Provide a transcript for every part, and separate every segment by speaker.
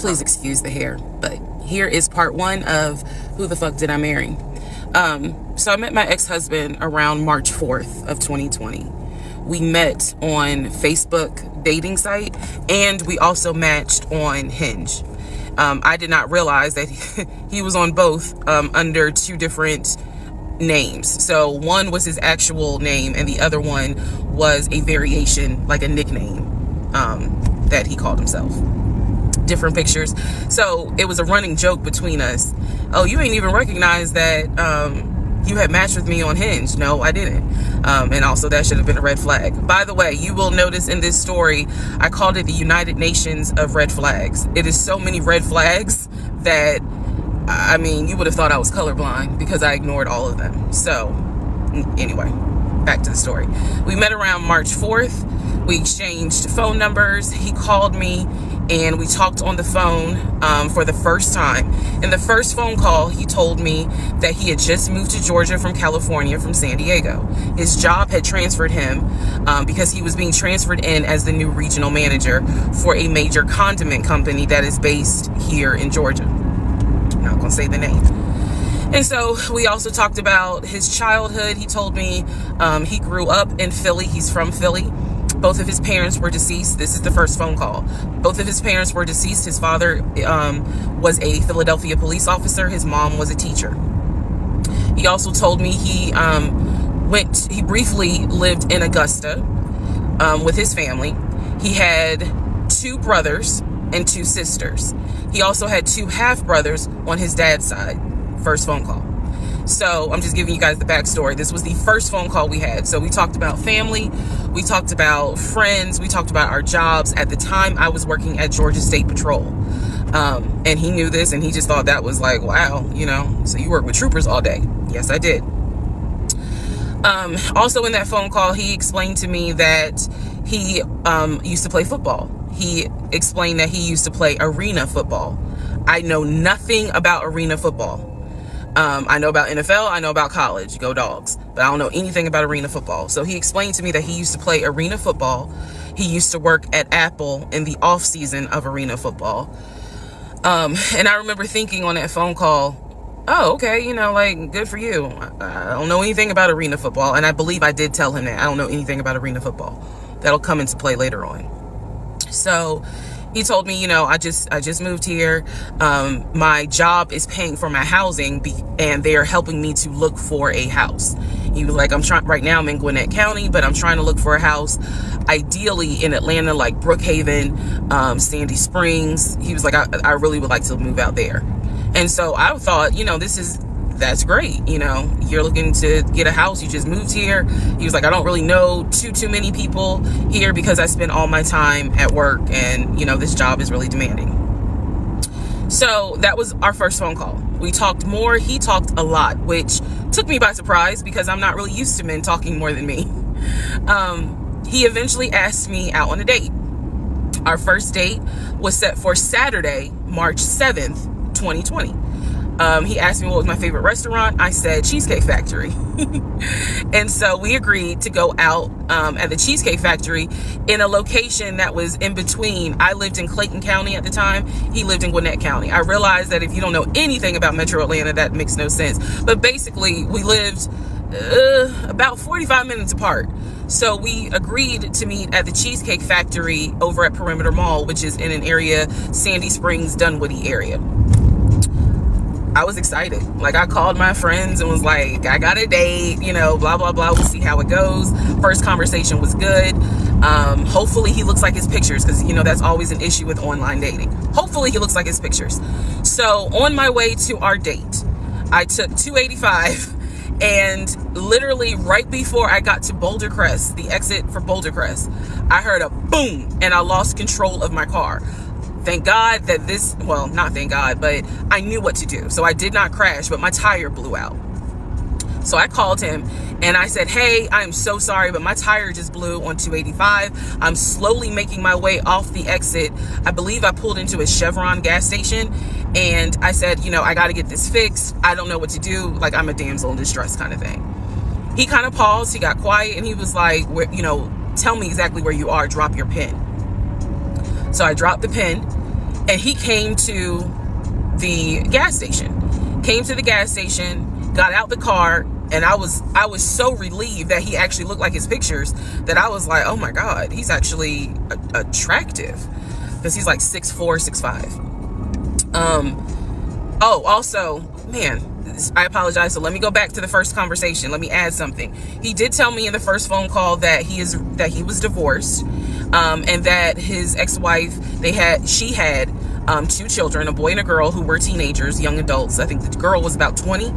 Speaker 1: Please excuse the hair, but here is part one of Who the Fuck Did I Marry? So I met my ex-husband around March 4th of 2020. We met on Facebook dating site, and we also matched on Hinge. I did not realize that he was on both under two different names. So one was his actual name, and the other one was a variation, like a nickname that he called himself. Different pictures. So it was a running joke between us. Oh, you ain't even recognize that you had matched with me on Hinge. No, I didn't. And also that should have been a red flag. By the way, you will notice in this story, I called it the United Nations of red flags. It is so many red flags that, I mean, you would have thought I was colorblind because I ignored all of them. So anyway, back to the story. We met around March 4th. We exchanged phone numbers. He called me and we talked on the phone for the first time. In the first phone call, he told me that he had just moved to Georgia from California, from San Diego. His job had transferred him because he was being transferred in as the new regional manager for a major condiment company that is based here in Georgia. I'm not gonna say the name. And so we also talked about his childhood. He told me he grew up in Philly. He's from Philly. Both of his parents were deceased. This is the first phone call. Both of his parents were deceased. His father was a Philadelphia police officer. His mom was a teacher. He also told me he briefly lived in Augusta with his family. He had two brothers and two sisters. He also had two half-brothers on his dad's side. First phone call. So I'm just giving you guys the backstory. This was the first phone call we had. So we talked about family. We talked about friends. We talked about our jobs. At the time, I was working at Georgia State Patrol. And he knew this, and he just thought that was like, wow, you know, so you work with troopers all day. Yes, I did. Also in that phone call, he explained to me that he used to play football. He explained that he used to play arena football. I know nothing about arena football. I know about NFL, I know about college, go Dogs, but I don't know anything about arena football. So he explained to me that he used to play arena football. He used to work at Apple in the off season of arena football. And I remember thinking on that phone call, oh, okay, you know, like, good for you. I don't know anything about arena football. And I believe I did tell him that I don't know anything about arena football. That'll come into play later on. So he told me, you know, I just moved here. My job is paying for my housing and they're helping me to look for a house. He was like, right now I'm in Gwinnett County, but I'm trying to look for a house, ideally in Atlanta, like Brookhaven, Sandy Springs. He was like, I really would like to move out there. And so I thought, you know, that's great. You know, you're looking to get a house. You just moved here. He was like, I don't really know too many people here because I spend all my time at work and, you know, this job is really demanding. So that was our first phone call. We talked more. He talked a lot, which took me by surprise because I'm not really used to men talking more than me. He eventually asked me out on a date. Our first date was set for Saturday, March 7th, 2020. He asked me what was my favorite restaurant. I said Cheesecake Factory. And so we agreed to go out at the Cheesecake Factory in a location that was in between. I lived in Clayton County at the time. He lived in Gwinnett County. I realized that if you don't know anything about Metro Atlanta, that makes no sense. But basically, we lived about 45 minutes apart. So we agreed to meet at the Cheesecake Factory over at Perimeter Mall, which is in an area, Sandy Springs, Dunwoody area. I was excited. Like, I called my friends and was like, I got a date, you know, blah, blah, blah. We'll see how it goes. First conversation was good. Hopefully he looks like his pictures because, you know, that's always an issue with online dating. Hopefully he looks like his pictures. So on my way to our date, I took 285 and literally right before I got to Boulder Crest, the exit for Boulder Crest, I heard a boom and I lost control of my car. Thank God that not thank God, but I knew what to do. So I did not crash, but my tire blew out. So I called him and I said, hey, I'm so sorry, but my tire just blew on 285. I'm slowly making my way off the exit. I believe I pulled into a Chevron gas station and I said, you know, I got to get this fixed. I don't know what to do. Like, I'm a damsel in distress kind of thing. He kind of paused. He got quiet and he was like, you know, tell me exactly where you are. Drop your pin. So I dropped the pin And he came to the gas station, got out the car, and I was so relieved that he actually looked like his pictures, that I was like, oh my God, he's actually attractive, because he's like 6'4", 6'5". Oh, also, man, I apologize. So let me go back to the first conversation. Let me add something. He did tell me in the first phone call that he was divorced, and that his ex-wife, she had 2 children, a boy and a girl, who were teenagers, young adults. I think the girl was about 20.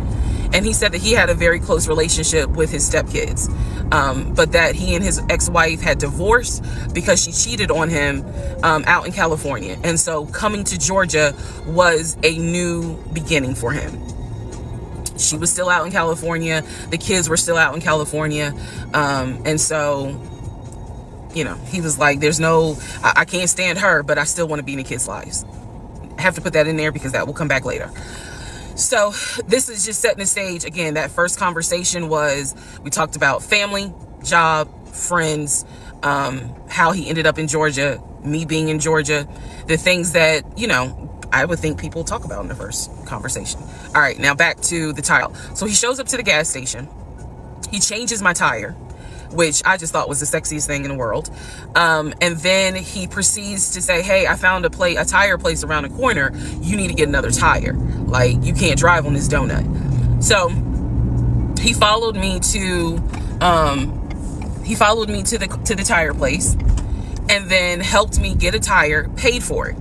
Speaker 1: And he said that he had a very close relationship with his stepkids, but that he and his ex-wife had divorced because she cheated on him out in California. And so coming to Georgia was a new beginning for him. She was still out in California. The kids were still out in California. And so, you know, he was like, I can't stand her, but I still want to be in the kids' lives. I have to put that in there because that will come back later. So this is just setting the stage. Again, that first conversation we talked about family, job, friends, how he ended up in Georgia, me being in Georgia, the things that, you know, I would think people talk about in the first conversation. All right, now back to the tire. So he shows up to the gas station. He changes my tire, which I just thought was the sexiest thing in the world. And then he proceeds to say, hey, I found a tire place around the corner. You need to get another tire. Like, you can't drive on this donut. So he followed me to the tire place, and then helped me get a tire, paid for it.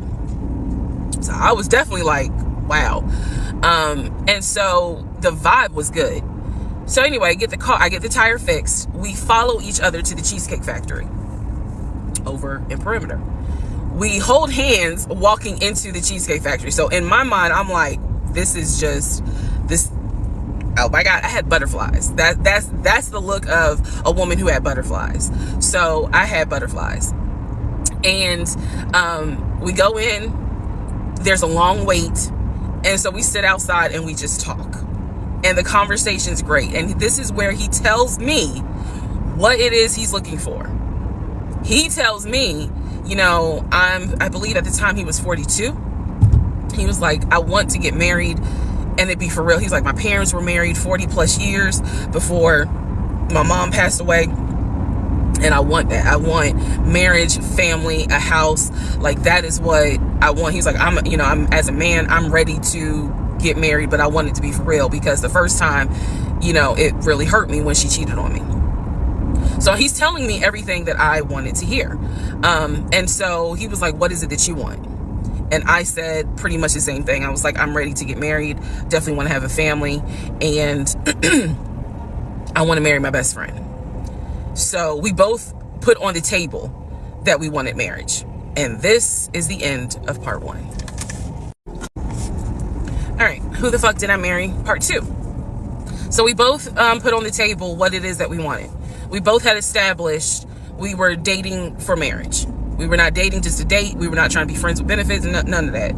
Speaker 1: So I was definitely like, wow. And so the vibe was good. So anyway, I get the tire fixed. We follow each other to the Cheesecake Factory over in Perimeter. We hold hands walking into the Cheesecake Factory. So in my mind, I'm like, oh my God, I had butterflies. That's the look of a woman who had butterflies. So I had butterflies. And we go in, there's a long wait. And so we sit outside and we just talk. And the conversation's great. And this is where he tells me what it is he's looking for. He tells me, you know, I believe at the time he was 42. He was like, I want to get married and it'd be for real. He's like, my parents were married 40 plus years before my mom passed away. And I want that. I want marriage, family, a house. Like, that is what I want. He's like, I'm as a man, I'm ready to get married, but I want it to be for real, because the first time, you know, it really hurt me when she cheated on me. So he's telling me everything that I wanted to hear. And so he was like, what is it that you want? And I said pretty much the same thing. I was like, I'm ready to get married, definitely want to have a family, and I want to marry my best friend. So we both put on the table that we wanted marriage. And this is the end of part 1. All right, who the fuck did I marry? Part 2. So we both put on the table what it is that we wanted. We both had established we were dating for marriage. We were not dating just to date. We were not trying to be friends with benefits, and none of that.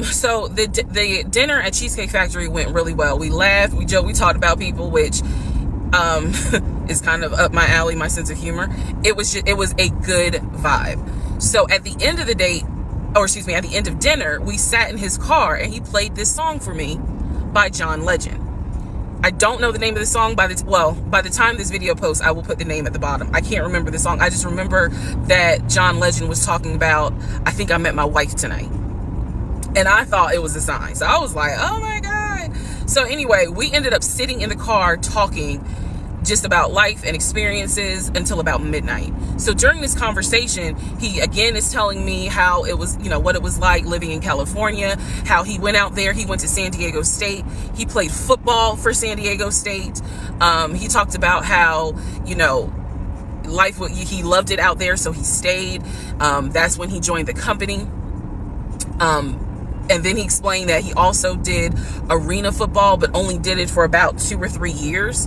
Speaker 1: So the dinner at Cheesecake Factory went really well. We laughed, we joked, we talked about people, which is kind of up my alley, my sense of humor. It was a good vibe. So at the end of the date, at the end of dinner, we sat in his car and he played this song for me by John Legend. I don't know the name of the song. By the time this video posts, I will put the name at the bottom. I can't remember the song. I just remember that John Legend was talking about, I think I met my wife tonight. And I thought it was a sign. So I was like, oh my God. So anyway, we ended up sitting in the car talking just about life and experiences until about midnight. So during this conversation, he again is telling me how it was, what it was like living in California, how he went out there. He went to San Diego State. He played football for San Diego State. He talked about how, life, he loved it out there, so he stayed. That's when he joined the company. And then he explained that he also did arena football, but only did it for about 2 or 3 years.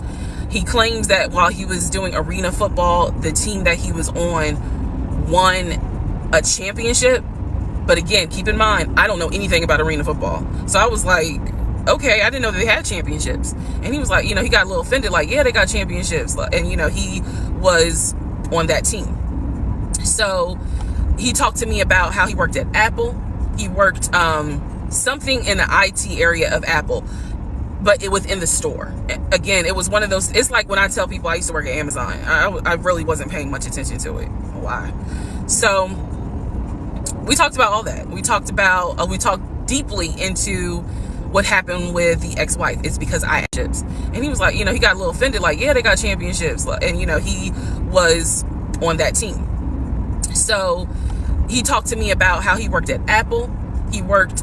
Speaker 1: He claims that while he was doing arena football, the team that he was on won a championship. But again, keep in mind, I don't know anything about arena football. So I was like, okay, I didn't know that they had championships. And he was like, he got a little offended, like, yeah, they got championships. And, he was on that team. So he talked to me about how he worked at Apple. He worked something in the IT area of Apple, but it within the store. Again, it was one of those, it's like when I tell people I used to work at Amazon. I really wasn't paying much attention to it. Why? So we talked about all that. We talked deeply into what happened with the ex-wife. It's because I had chips. And he was like, he got a little offended, like, yeah, they got championships. And, he was on that team. So he talked to me about how he worked at Apple. He worked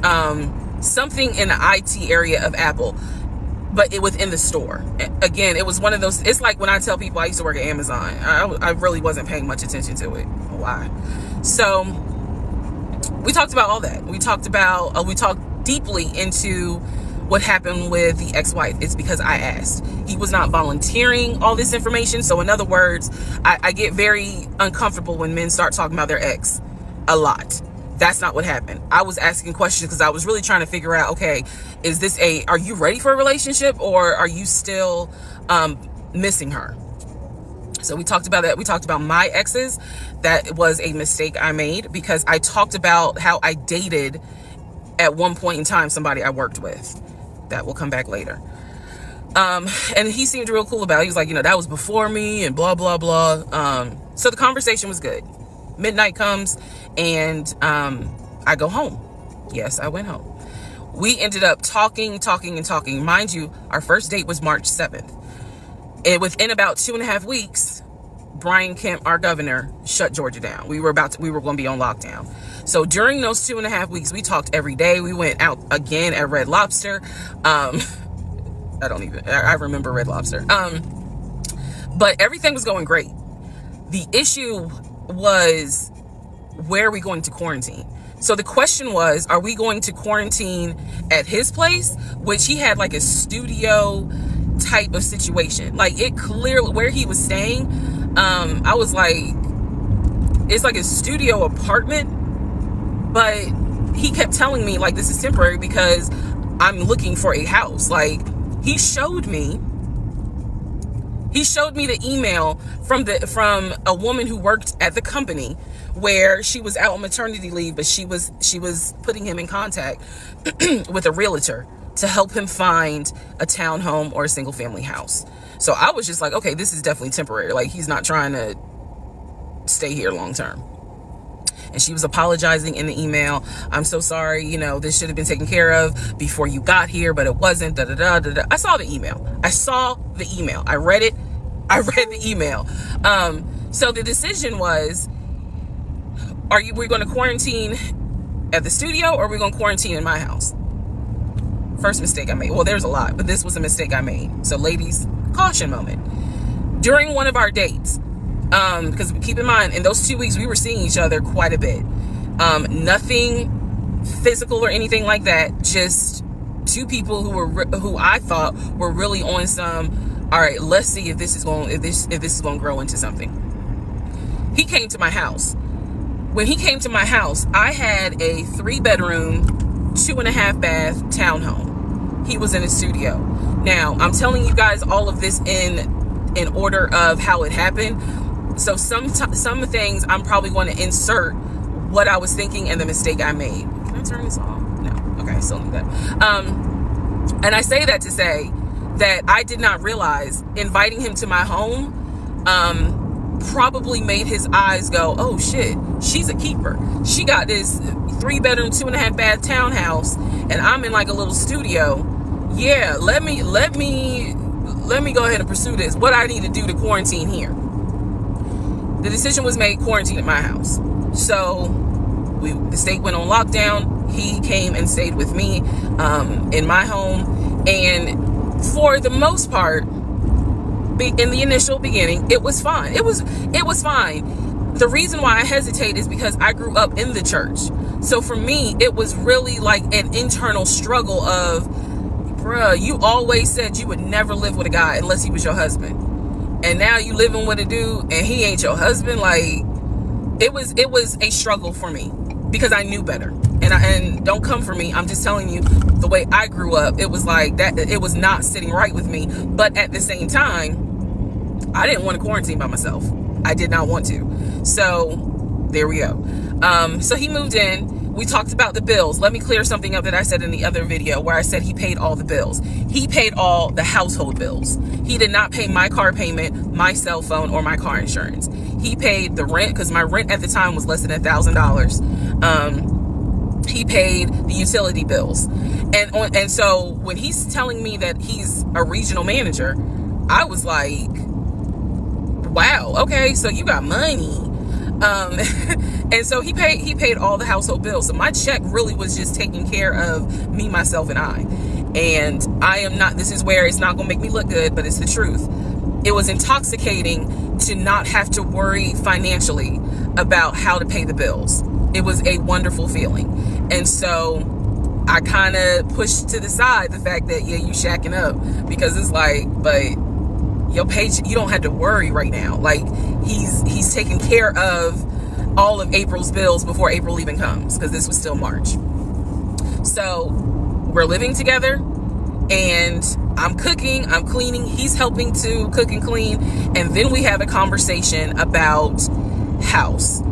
Speaker 1: something in the IT area of Apple, but it within the store. Again, it was one of those, it's like when I tell people I used to work at Amazon. I really wasn't paying much attention to it. Why? So we talked about all that. We talked deeply into what happened with the ex-wife. It's because I asked. He was not volunteering all this information. So in other words, I get very uncomfortable when men start talking about their ex a lot. That's not what happened. I was asking questions because I was really trying to figure out, okay, are you ready for a relationship, or are you still missing her? So we talked about that. We talked about my exes. That was a mistake I made because I talked about how I dated at one point in time somebody I worked with. That will come back later. And he seemed real cool about it. He was like, that was before me and blah, blah, blah. So the conversation was good. Midnight comes and I go home. Yes, I went home. We ended up talking. Mind you, our first date was March 7th. And within about 2.5 weeks, Brian Kemp, our governor, shut Georgia down. We were going to be on lockdown. So during those 2.5 weeks, we talked every day. We went out again at Red Lobster. I remember Red Lobster. But everything was going great. The issue was, where are we going to quarantine? So the question was, are we going to quarantine at his place, which he had like a studio type of situation. Like, it clearly, where he was staying, I was like, it's like a studio apartment, but he kept telling me like, this is temporary because I'm looking for a house. Like, he showed me the email from a woman who worked at the company where she was out on maternity leave, but she was putting him in contact with a realtor to help him find a townhome or a single family house. So I was just like, okay, this is definitely temporary. Like, he's not trying to stay here long term. And she was apologizing in the email. I'm so sorry, this should have been taken care of before you got here, but it wasn't. I saw the email. I read it. I read the email. So the decision was, we're going to quarantine at the studio, or are we going to quarantine in my house? First mistake I made. Well, there's a lot, but this was a mistake I made. So ladies, caution moment. During one of our dates, because keep in mind, in those 2 weeks, we were seeing each other quite a bit. Nothing physical or anything like that. Just two people who I thought were really on some, all right, let's see if this is going to grow into something. He came to my house. When he came to my house, I had a 3-bedroom, 2.5 bath townhome. He was in a studio. Now, I'm telling you guys all of this in order of how it happened. So some things I'm probably going to insert what I was thinking and the mistake I made. Can I turn this off? No. Okay, I still need that. And I say that to say that I did not realize inviting him to my home probably made his eyes go, oh shit, she's a keeper. She got this 3-bedroom, 2.5 bath townhouse, and I'm in like a little studio. Yeah, let me go ahead and pursue this. What I need to do to quarantine here. The decision was made, quarantine at my house. So the state went on lockdown. He came and stayed with me in my home, and for the most part, in the initial beginning, it was fine. It was fine. The reason why I hesitate is because I grew up in the church. So for me, it was really like an internal struggle of, bruh, you always said you would never live with a guy unless he was your husband. And now you living with a dude and he ain't your husband. Like, it was a struggle for me because I knew better. And don't come for me. I'm just telling you the way I grew up. It was like that. It was not sitting right with me. But at the same time, I didn't want to quarantine by myself. I did not want to. So there we go. So he moved in. we talked about the bills. Let me clear something up that I said in the other video where I said he paid all the bills. He paid all the household bills. He did not pay my car payment, my cell phone, or my car insurance. He paid the rent, because my rent at the time was less than $1,000. He paid the utility bills. And so when he's telling me that he's a regional manager, I was like, wow, okay, so you got money. And so he paid all the household bills. So my check really was just taking care of me, myself, and I. And I am not, this is where it's not gonna make me look good, but it's the truth. It was intoxicating to not have to worry financially about how to pay the bills. It was a wonderful feeling. And so I kind of pushed to the side the fact that, yeah, you shacking up, because it's like, but your paycheck, you don't have to worry right now. Like, he's taking care of all of April's bills before April even comes, because this was still March. So we're living together, and I'm cooking, I'm cleaning, he's helping to cook and clean. And then we have a conversation about house.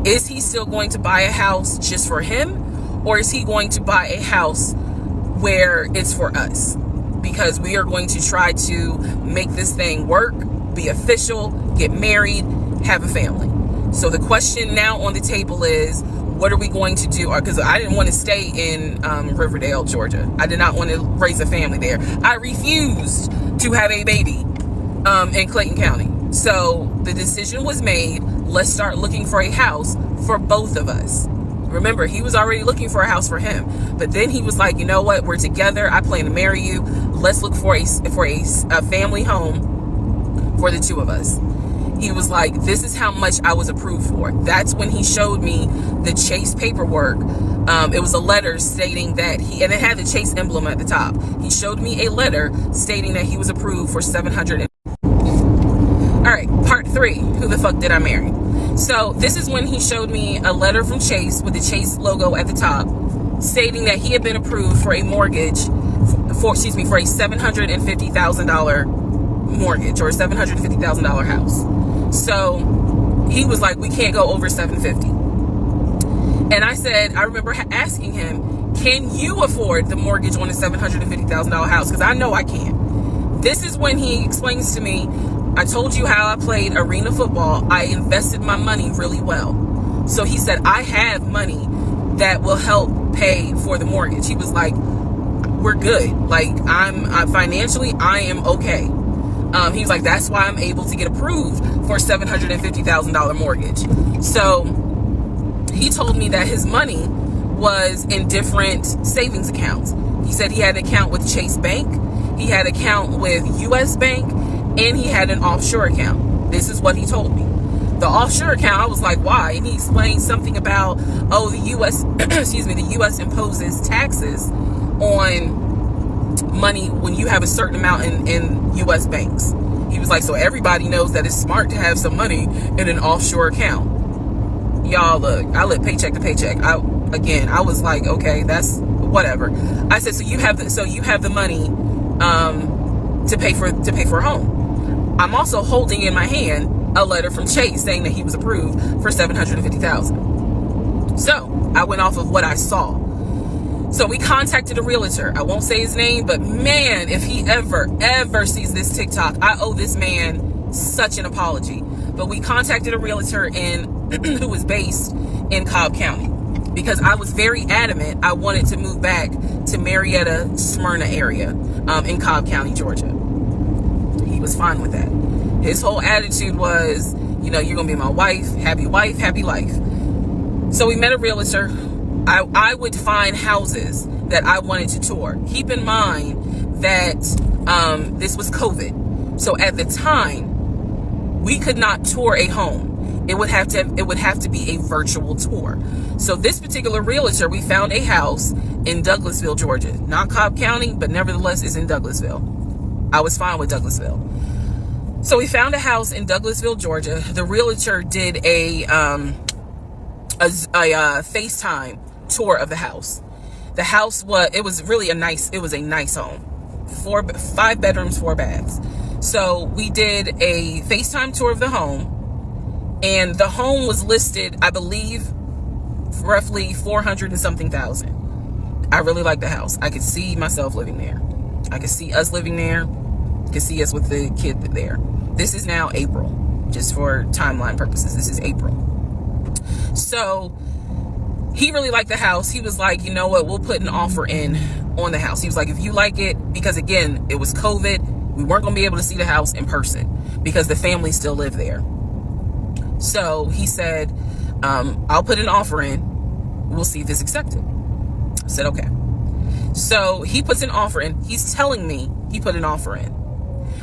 Speaker 1: Is he still going to buy a house just for him, or is he going to buy a house where it's for us? Because we are going to try to make this thing work, be official, get married, have a family. So the question now on the table is, what are we going to do? Because I didn't want to stay in Riverdale, Georgia. I did not want to raise a family there. I refused to have a baby in Clayton County. So the decision was made, let's start looking for a house for both of us. Remember, he was already looking for a house for him. But then he was like, you know what? We're together. I plan to marry you. Let's look for a family home for the two of us. He was like, this is how much I was approved for. That's when he showed me the Chase paperwork. It was a letter stating that and it had the Chase emblem at the top. He showed me a letter stating that he was approved for $700. All right, part 3, who the fuck did I marry? So this is when he showed me a letter from Chase with the Chase logo at the top, stating that he had been approved for a mortgage for a $750,000 mortgage, or a $750,000 house. So he was like, we can't go over $750,000. And I said, I remember asking him, can you afford the mortgage on a $750,000 house? Because I know I can't. This is when he explains to me, I told you how I played arena football. I invested my money really well. So he said, I have money that will help pay for the mortgage. He was like, we're good. Like, I'm financially, I am okay. He was like, that's why I'm able to get approved for $750,000 mortgage. So he told me that his money was in different savings accounts. He said he had an account with Chase Bank, he had an account with US Bank, and he had an offshore account. This is what he told me. The offshore account, I was like, why? And he explained something about, oh, the US, excuse me, the US imposes taxes on money when you have a certain amount in US banks. He was like, so everybody knows that it's smart to have some money in an offshore account. Y'all, look, I live paycheck to paycheck. I was like, okay, that's whatever. I said, so you have the money to pay for a home. I'm also holding in my hand a letter from Chase saying that he was approved for $750,000. So I went off of what I saw. So we contacted a realtor. I won't say his name, but man, if he ever sees this TikTok, I owe this man such an apology. But we contacted a realtor who was based in Cobb County, because I was very adamant I wanted to move back to Marietta, Smyrna area in Cobb County, Georgia. He was fine with that. His whole attitude was, you know, you're gonna be my wife, happy life. So we met a realtor. I would find houses that I wanted to tour. Keep in mind that this was COVID. So at the time, we could not tour a home. It would have to be a virtual tour. So this particular realtor, we found a house in Douglasville, Georgia. Not Cobb County, but nevertheless it's in Douglasville. I was fine with Douglasville. So we found a house in Douglasville, Georgia. The realtor did a FaceTime tour of the house. The house was a nice home. 5 bedrooms, 4 baths. So we did a FaceTime tour of the home, and the home was listed, I believe, roughly 400 and something thousand. I really like the house. I could see myself living there. I could see us living there. I could see us with the kid there. This is now April, just for timeline purposes. This is April. So he really liked the house. He was like, you know what, we'll put an offer in on the house. He was like, if you like it, because again, it was COVID, we weren't going to be able to see the house in person because the family still lived there. So he said, I'll put an offer in. We'll see if it's accepted. I said, okay. So he puts an offer in. He's telling me he put an offer in.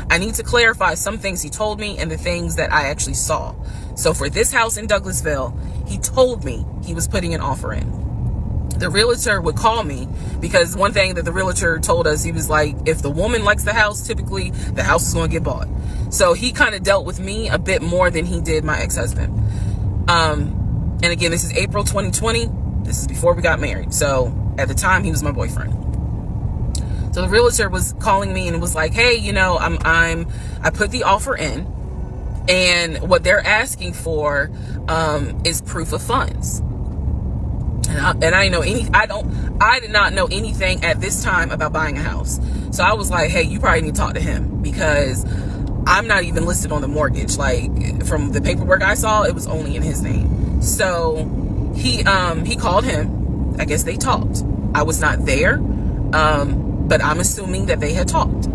Speaker 1: I need to clarify some things he told me and the things that I actually saw. So for this house in Douglasville, he told me he was putting an offer in. The realtor would call me because one thing that the realtor told us, he was like, if the woman likes the house, typically the house is going to get bought. So he kind of dealt with me a bit more than he did my ex-husband. And again, this is April 2020. This is before we got married. So at the time, he was my boyfriend. So the realtor was calling me and was like, hey, you know, I put the offer in, and what they're asking for is proof of funds. And I did not know anything at this time about buying a house. So I was like, hey, you probably need to talk to him because I'm not even listed on the mortgage. Like from the paperwork I saw, it was only in his name. So he called him. I guess they talked. I was not there. But I'm assuming that they had talked.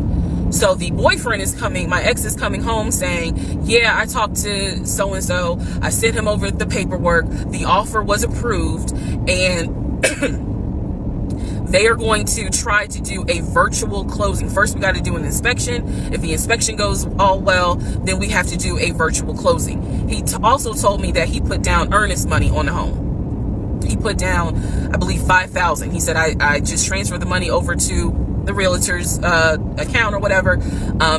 Speaker 1: So the boyfriend is coming, my ex is coming home saying, yeah, I talked to so-and-so. I sent him over the paperwork. The offer was approved, and they are going to try to do a virtual closing. First, we got to do an inspection. If the inspection goes all well, then we have to do a virtual closing. He also told me that he put down earnest money on the home. He put down, I believe, $5,000. He said, I just transferred the money over to the realtor's account or whatever,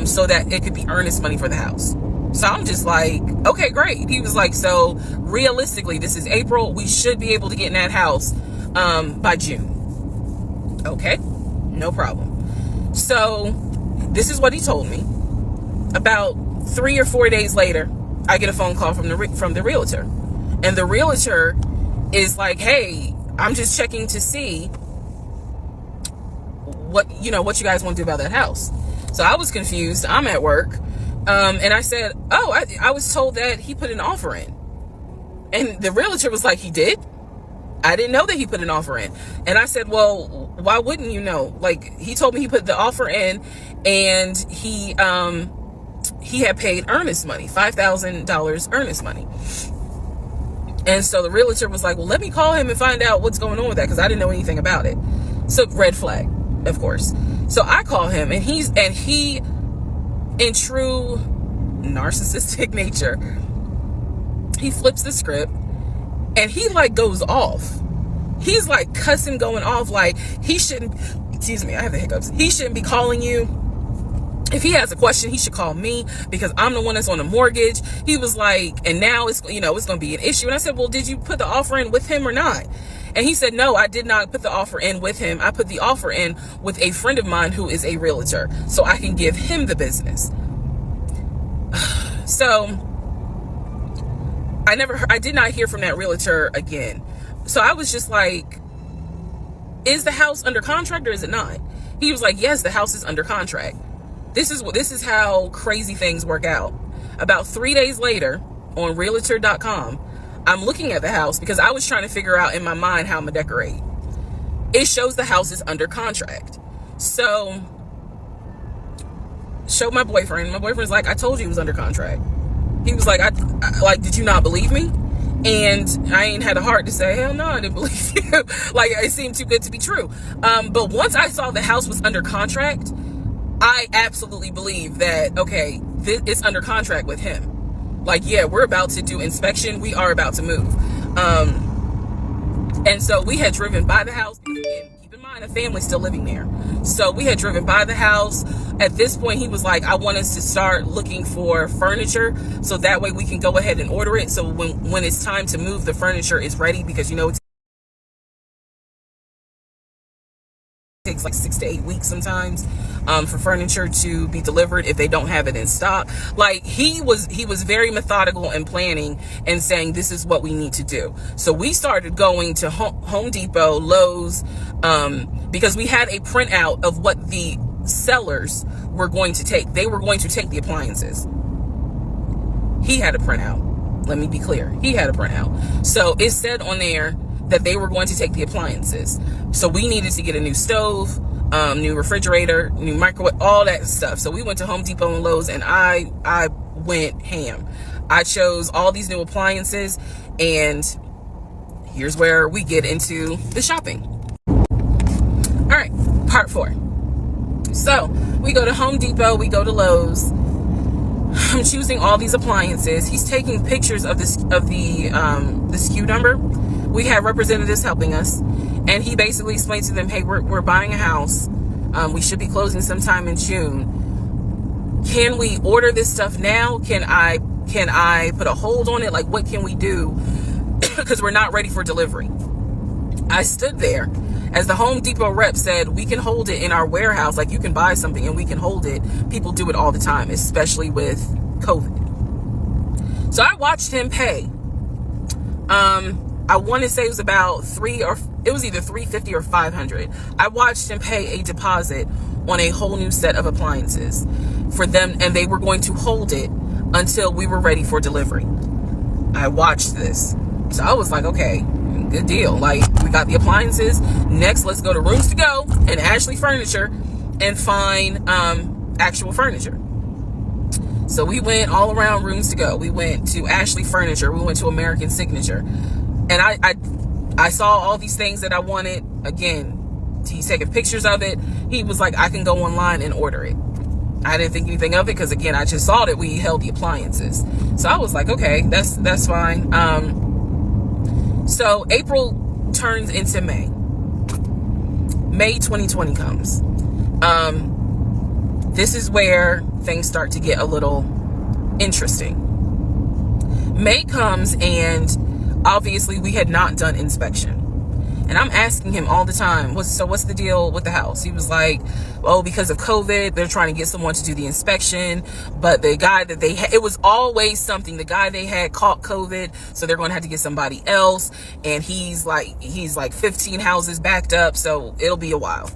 Speaker 1: so that it could be earnest money for the house. So I'm just like, okay, great. He was like, so realistically, this is April. We should be able to get in that house by June. Okay, no problem. So this is what he told me. About 3 or 4 days later, I get a phone call from the realtor, and the realtor is like, hey, I'm just checking to see what you guys want to do about that house. So I was confused. I'm at work. And I said, oh, I was told that he put an offer in. And the realtor was like, he did? I didn't know that he put an offer in. And I said, well, why wouldn't you know? Like, he told me he put the offer in, and he had paid earnest money, $5,000 earnest money. And so the realtor was like, well, let me call him and find out what's going on with that, because I didn't know anything about it. So red flag, of course. So I call him, and he, in true narcissistic nature, he flips the script, and he like goes off. He's like cussing, going off, like he shouldn't, excuse me, I have the hiccups. He shouldn't be calling you. If he has a question, he should call me because I'm the one that's on the mortgage. He was like, and now it's going to be an issue. And I said, well, did you put the offer in with him or not? And he said, no, I did not put the offer in with him. I put the offer in with a friend of mine who is a realtor, so I can give him the business. So I did not hear from that realtor again. So I was just like, is the house under contract or is it not? He was like, yes, the house is under contract. This is how crazy things work out. About 3 days later, on realtor.com, I'm looking at the house because I was trying to figure out in my mind how I'm gonna decorate. It shows the house is under contract. So, showed my boyfriend. My boyfriend's like, I told you it was under contract. He was like, I did you not believe me? And I ain't had a heart to say, hell no, I didn't believe you. Like, it seemed too good to be true. But once I saw the house was under contract, I absolutely believe that, okay, it's under contract with him. Like, yeah, we're about to do inspection. We are about to move. And so we had driven by the house. Again, keep in mind, the family's still living there. So we had driven by the house. At this point, he was like, I want us to start looking for furniture, so that way we can go ahead and order it. So when it's time to move, the furniture is ready, because it takes like 6 to 8 weeks sometimes for furniture to be delivered if they don't have it in stock. Like, he was very methodical and planning and saying, this is what we need to do. So we started going to Home Depot, Lowe's, because we had a printout of what the sellers were going to take. They were going to take the appliances. He had a printout. Let me be clear. He had a printout. So it said on there that they were going to take the appliances. So we needed to get a new stove, new refrigerator, new microwave, all that stuff. So we went to Home Depot and Lowe's, and I went ham. I chose all these new appliances, and here's where we get into the shopping. All right, part 4. So we go to Home Depot, we go to Lowe's. I'm choosing all these appliances. He's taking pictures of the SKU number. We have representatives helping us, and he basically explained to them, hey, we're buying a house. We should be closing sometime in June. Can we order this stuff now? Can I put a hold on it? Like, what can we do? Because we're not ready for delivery. I stood there as the Home Depot rep said, we can hold it in our warehouse. Like, you can buy something and we can hold it. People do it all the time, especially with COVID. So I watched him pay. I want to say it was about it was either $350 or $500. I watched him pay a deposit on a whole new set of appliances for them, and they were going to hold it until we were ready for delivery. I watched this. So I was like, okay, good deal. Like, we got the appliances. Next, let's go to Rooms to Go and Ashley Furniture and find actual furniture. So we went all around Rooms to Go. We went to Ashley Furniture. We went to American Signature. And I saw all these things that I wanted. Again, he's taking pictures of it. He was like, I can go online and order it. I didn't think anything of it because, again, I just saw that we held the appliances. So I was like, okay, that's fine. So April turns into May. May 2020 comes. This is where things start to get a little interesting. May comes, and obviously we had not done inspection. And I'm asking him all the time, what's the deal with the house? He was like, oh, because of COVID, they're trying to get someone to do the inspection. But the guy that they had, it was always something. The guy they had caught COVID, so they're going to have to get somebody else. And he's like 15 houses backed up, so it'll be a while.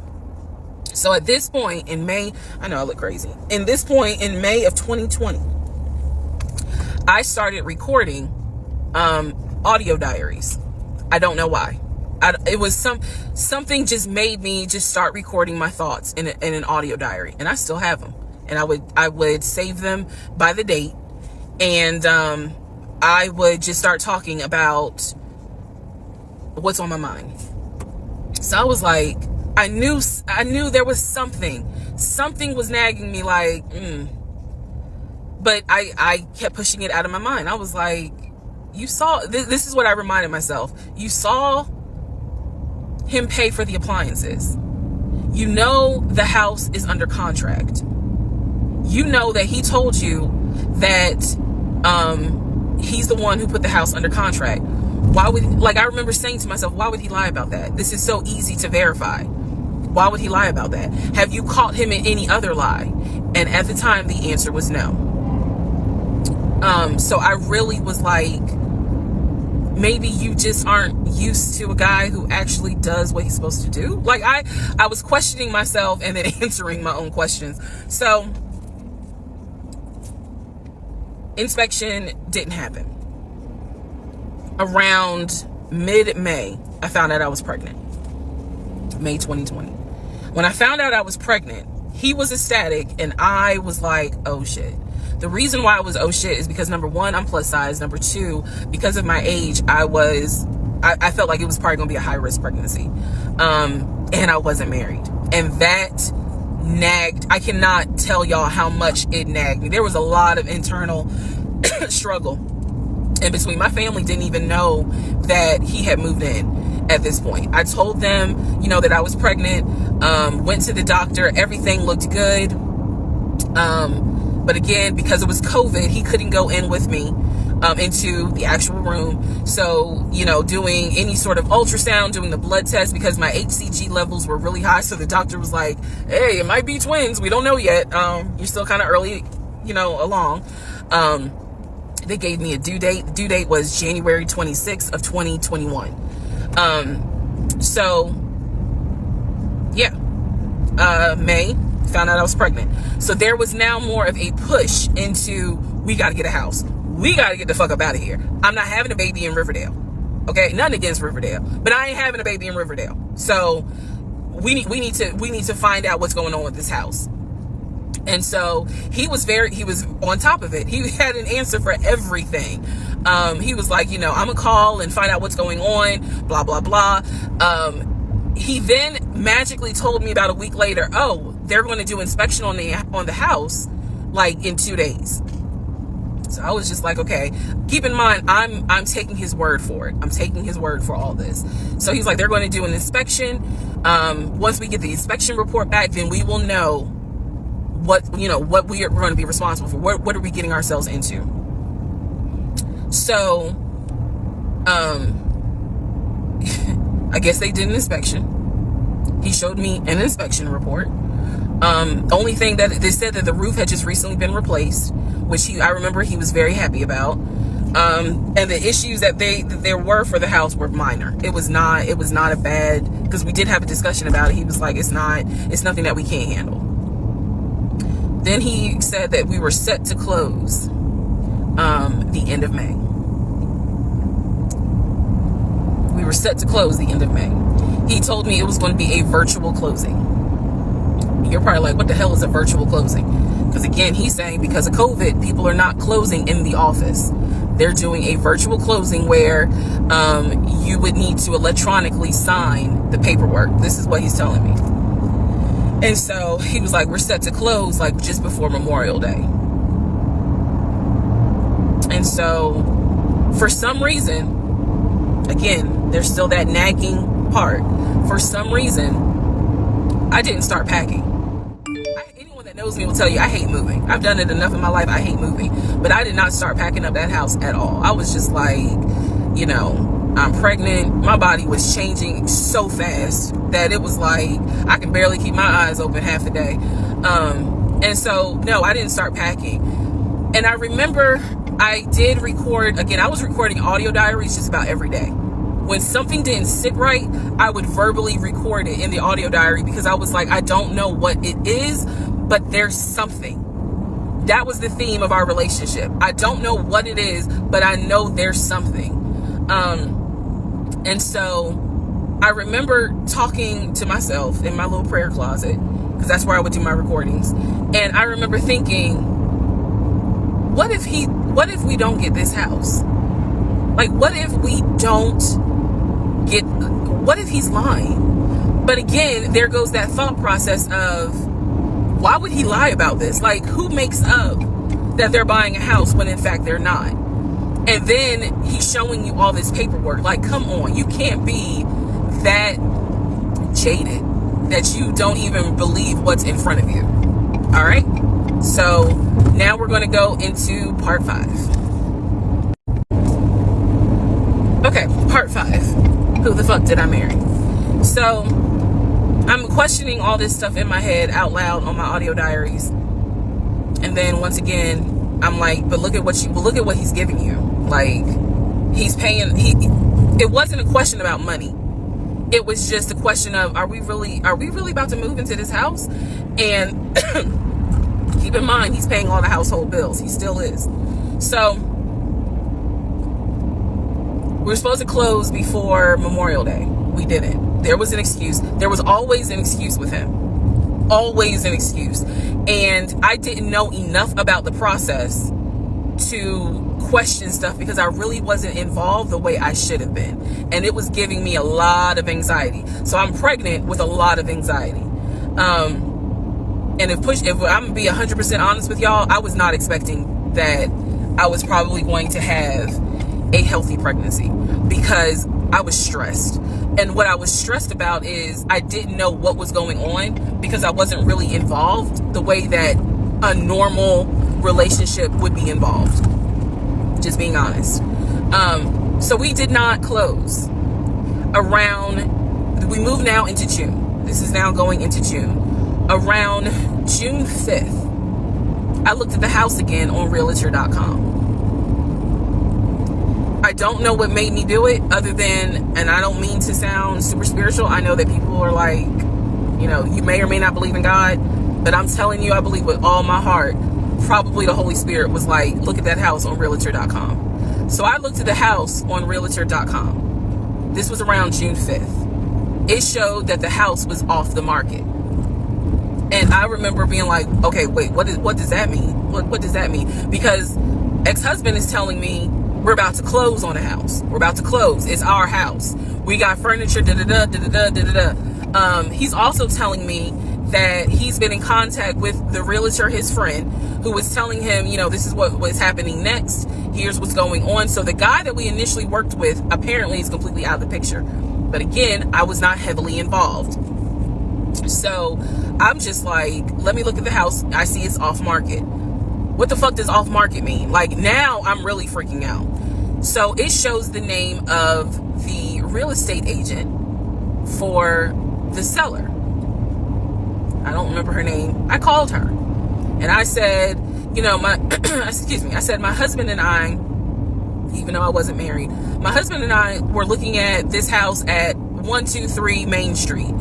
Speaker 1: So at this point in May, I know I look crazy. In this point in May of 2020, I started recording audio diaries. I don't know why. It was something just made me just start recording my thoughts in an audio diary, and I still have them. And I would save them by the date, and I would just start talking about what's on my mind. So I was like, I knew there was something was nagging me, like, but I kept pushing it out of my mind. I was like, you saw, this is what I reminded myself. You saw him pay for the appliances. You know the house is under contract. You know that he told you that he's the one who put the house under contract. Why would, like, I remember saying to myself, why would he lie about that? This is so easy to verify. Why would he lie about that? Have you caught him in any other lie? And at the time, the answer was no. So I really was like, maybe you just aren't used to a guy who actually does what he's supposed to do. Like, I was questioning myself and then answering my own questions. So inspection didn't happen. Around mid-May, I found out I was pregnant. May 2020. When I found out I was pregnant, he was ecstatic, and I was like, oh shit. The reason why I was oh shit is because, number one, I'm plus size. Number two, because of my age, I felt like it was probably gonna be a high risk pregnancy. And I wasn't married. And that nagged. I cannot tell y'all how much it nagged me. There was a lot of internal struggle in between. My family didn't even know that he had moved in at this point. I told them, that I was pregnant, went to the doctor, everything looked good. But again, because it was COVID, he couldn't go in with me. into the actual room. So, you know, doing any sort of ultrasound, doing the blood test, because my HCG levels were really high. So the doctor was like, hey, it might be twins. We don't know yet. You're still kind of early, you know, along. They gave me a due date. The due date was January 26th of 2021. So yeah, May, found out I was pregnant. So there was now more of a push into, we got to get a house. We got to get the fuck up out of here. I'm not having a baby in Riverdale. Okay, nothing against Riverdale, but I ain't having a baby in Riverdale. So we need to find out what's going on with this house. And so he was on top of it. He had an answer for everything. He was like, you know, I'm gonna call and find out what's going on, blah, blah, blah. He then magically told me about a week later, oh, they're going to do inspection on the house like in 2 days. So I was just like, okay, keep in mind, I'm taking his word for it. I'm taking his word for all this. So he's like, they're going to do an inspection. Once we get the inspection report back, then we will know what we are going to be responsible for. What are we getting ourselves into? So, I guess they did an inspection. He showed me an inspection report. Only thing that they said that the roof had just recently been replaced, which I remember he was very happy about. And the issues that there were for the house were minor. It was not a bad, because we did have a discussion about it. He was like, it's nothing that we can't handle. Then he said that we were set to close the end of May. We were set to close the end of May. He told me it was going to be a virtual closing. You're probably like, what the hell is a virtual closing? Because again, he's saying because of COVID, people are not closing in the office. They're doing a virtual closing where you would need to electronically sign the paperwork. This is what he's telling me. And so he was like, we're set to close like just before Memorial Day. And so for some reason, again, there's still that nagging part. For some reason, I didn't start packing. Anyone that knows me will tell you I hate moving. I've done it enough in my life. I hate moving. But I did not start packing up that house at all. I was just like, you know, I'm pregnant. My body was changing so fast that it was like I can barely keep my eyes open half the day. And so, no, I didn't start packing. And I remember I did record, again, I was recording audio diaries just about every day. When something didn't sit right, I would verbally record it in the audio diary because I was like, I don't know what it is, but there's something. That was the theme of our relationship. I don't know what it is, but I know there's something. And so I remember talking to myself in my little prayer closet, because that's where I would do my recordings. And I remember thinking, what if we don't get this house? Like, what if he's lying? But again, there goes that thought process of, why would he lie about this? Like, who makes up that they're buying a house when in fact they're not? And then he's showing you all this paperwork. Like, come on, you can't be that jaded that you don't even believe what's in front of you. All right. So now we're going to go into part 5. Okay, part 5. Who the fuck did I marry? So I'm questioning all this stuff in my head out loud on my audio diaries. And then once again, I'm like, but look at what he's giving you. Like, he's paying, it wasn't a question about money. It was just a question of, are we really about to move into this house? And keep in mind, he's paying all the household bills. He still is. So we were supposed to close before Memorial Day. We didn't. There was an excuse. There was always an excuse with him. Always an excuse. And I didn't know enough about the process to question stuff because I really wasn't involved the way I should have been. And it was giving me a lot of anxiety. So I'm pregnant with a lot of anxiety. And if I'm gonna be 100% honest with y'all, I was not expecting that I was probably going to have a healthy pregnancy because I was stressed. And what I was stressed about is I didn't know what was going on because I wasn't really involved the way that a normal relationship would be involved. Just being honest. So we did not close we moved now into June. This is now going into June. Around June 5th, I looked at the house again on realtor.com. I don't know what made me do it other than, and I don't mean to sound super spiritual. I know that people are like, you may or may not believe in God, but I'm telling you, I believe with all my heart, probably the Holy Spirit was like, look at that house on realtor.com. So I looked at the house on realtor.com. This was around June 5th. It showed that the house was off the market. And I remember being like, okay, wait, what does that mean? What does that mean? Because ex-husband is telling me we're about to close on a house. We're about to close. It's our house. We got furniture, da-da-da, da-da-da, da-da-da. He's also telling me that he's been in contact with the realtor, his friend, who was telling him, this is what is happening next. Here's what's going on. So the guy that we initially worked with apparently is completely out of the picture. But again, I was not heavily involved. So I'm just like, let me look at the house. I see it's off market. What the fuck does off market mean? Like, now I'm really freaking out. So it shows the name of the real estate agent for the seller. I don't remember her name. I called her and I said, I said, my husband and I, even though I wasn't married, my husband and I were looking at this house at 123 Main Street,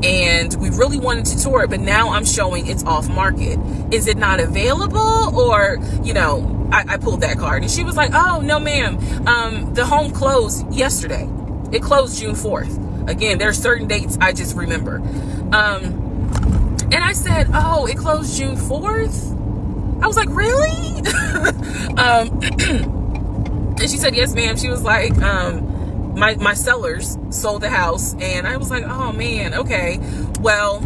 Speaker 1: and we really wanted to tour it, but now I'm showing it's off market. Is it not available? Or, I pulled that card, and she was like, oh, no, ma'am. The home closed yesterday. It closed June 4th. Again, there are certain dates I just remember. And I said, oh, it closed June 4th? I was like, really? And she said, yes, ma'am. She was like, my sellers sold the house. And I was like, oh, man, okay. Well,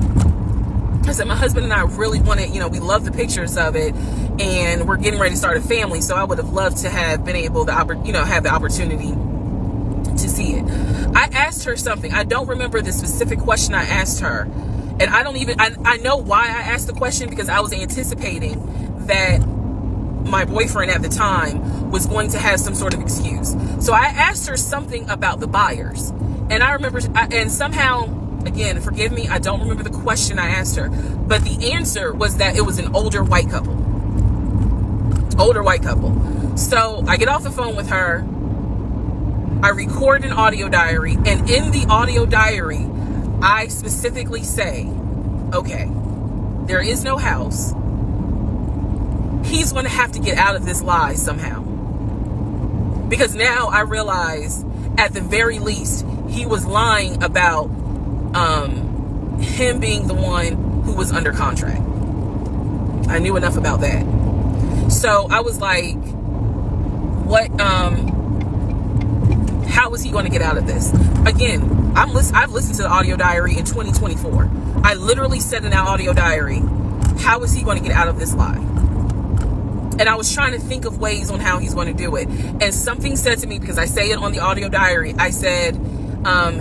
Speaker 1: I said, my husband and I really wanted, we love the pictures of it. And we're getting ready to start a family. So I would have loved to have been able to, have the opportunity to see it. I asked her something. I don't remember the specific question I asked her. And I know why I asked the question, because I was anticipating that my boyfriend at the time was going to have some sort of excuse. So I asked her something about the buyers. And I remember, and somehow, again, forgive me, I don't remember the question I asked her. But the answer was that it was an older white couple. So I get off the phone with her. I record an audio diary. And in the audio diary, I specifically say, okay, there is no house. He's going to have to get out of this lie somehow. Because now I realize, at the very least, he was lying about him being the one who was under contract. I knew enough about that. So I was like, how is he going to get out of this? Again, I've listened to the audio diary in 2024. I literally said in that audio diary, how is he going to get out of this lie? And I was trying to think of ways on how he's going to do it. And something said to me, because I say it on the audio diary, I said,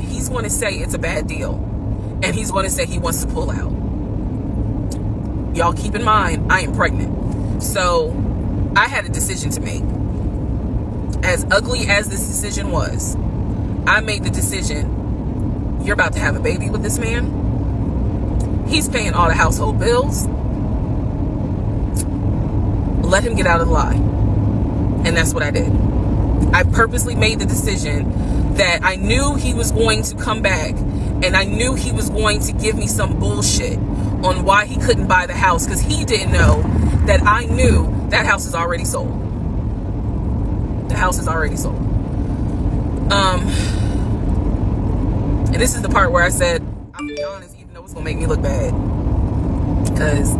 Speaker 1: he's going to say it's a bad deal. And he's going to say he wants to pull out. Y'all keep in mind, I am pregnant. So I had a decision to make. As ugly as this decision was, I made the decision, you're about to have a baby with this man. He's paying all the household bills. Let him get out of the lie. And that's what I did. I purposely made the decision that I knew he was going to come back, and I knew he was going to give me some bullshit on why he couldn't buy the house, because he didn't know that I knew that house is already sold. The house is already sold. And this is the part where I said, I'm gonna be honest, even though it's gonna make me look bad, because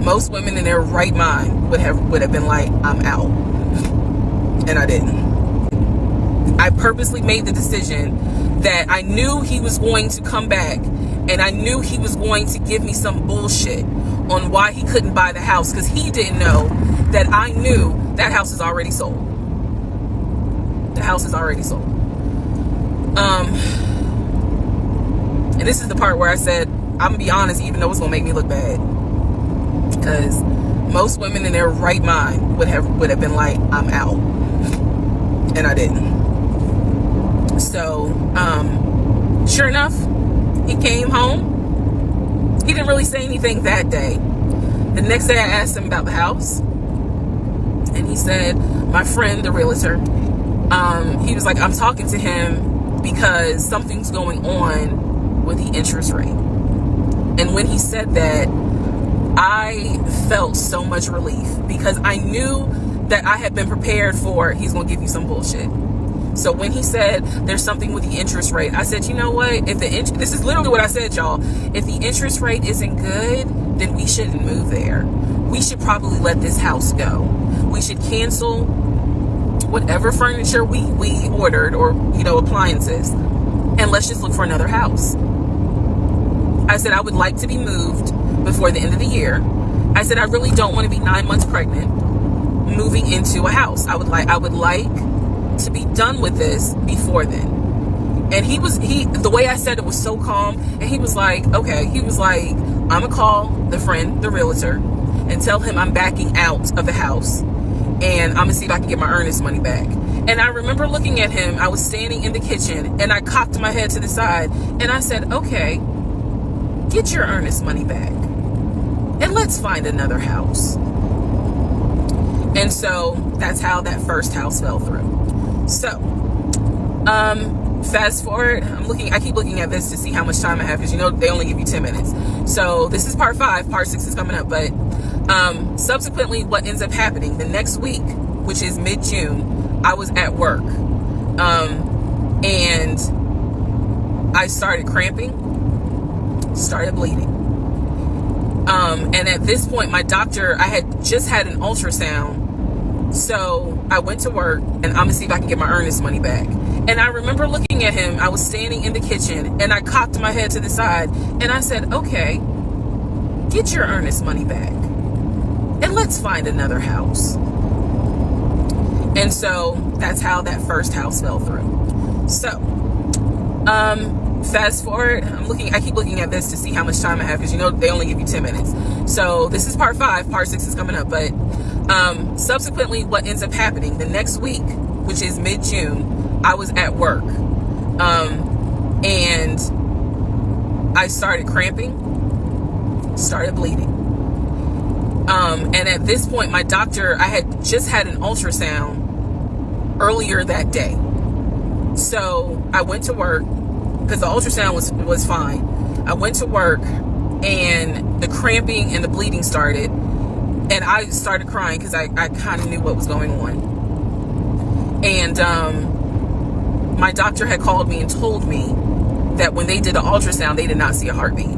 Speaker 1: most women in their right mind would have been like, I'm out. And I didn't. I purposely made the decision that I knew he was going to come back, and I knew he was going to give me some bullshit on why he couldn't buy the house, because he didn't know that I knew that house is already sold. The house is already sold. And this is the part where I said, I'm gonna be honest, even though it's gonna make me look bad, because most women in their right mind would have been like, I'm out. and I didn't. So, sure enough, he came home. He didn't really say anything that day. The next day I asked him about the house, and he said, my friend, the realtor, he was like, I'm talking to him because something's going on with the interest rate. And when he said that, I felt so much relief, because I knew that I had been prepared for, he's going to give you some bullshit. So when he said there's something with the interest rate, I said, you know what? This is literally what I said, y'all. If the interest rate isn't good, then we shouldn't move there. We should probably let this house go. We should cancel whatever furniture we ordered, or, appliances, and let's just look for another house. I said, I would like to be moved before the end of the year. I said, I really don't want to be 9 months pregnant moving into a house. I would like to be done with this before then. And the way I said it was so calm, and he was like, okay. He was like, I'm gonna call the realtor, and tell him I'm backing out of the house, and I'm gonna see if I can get my earnest money back. And I remember looking at him. I was standing in the kitchen, and I cocked my head to the side, and I said, okay, get your earnest money back, and let's find another house. And so that's how that first house fell through. So, fast forward, I keep looking at this to see how much time I have, because they only give you 10 minutes. So this is part 5, part 6 is coming up. But subsequently, what ends up happening the next week, which is mid-June, I was at work, and I started cramping, started bleeding. And at this point, my doctor, I had just had an ultrasound. So I went to work, and I'm gonna see if I can get my earnest money back. And I remember looking at him. I was standing in the kitchen, and I cocked my head to the side, and I said, okay, get your earnest money back, and let's find another house. And so that's how that first house fell through. So, fast forward, I keep looking at this to see how much time I have, because they only give you 10 minutes. So this is part 5, part 6 is coming up. But subsequently, what ends up happening the next week, which is mid-June, I was at work, and I started cramping, started bleeding. And at this point, my doctor, I had just had an ultrasound earlier that day. So I went to work, because the ultrasound was fine. I went to work, and the cramping and the bleeding started, and I started crying, because I kind of knew what was going on. And my doctor had called me and told me that when they did the ultrasound, they did not see a heartbeat.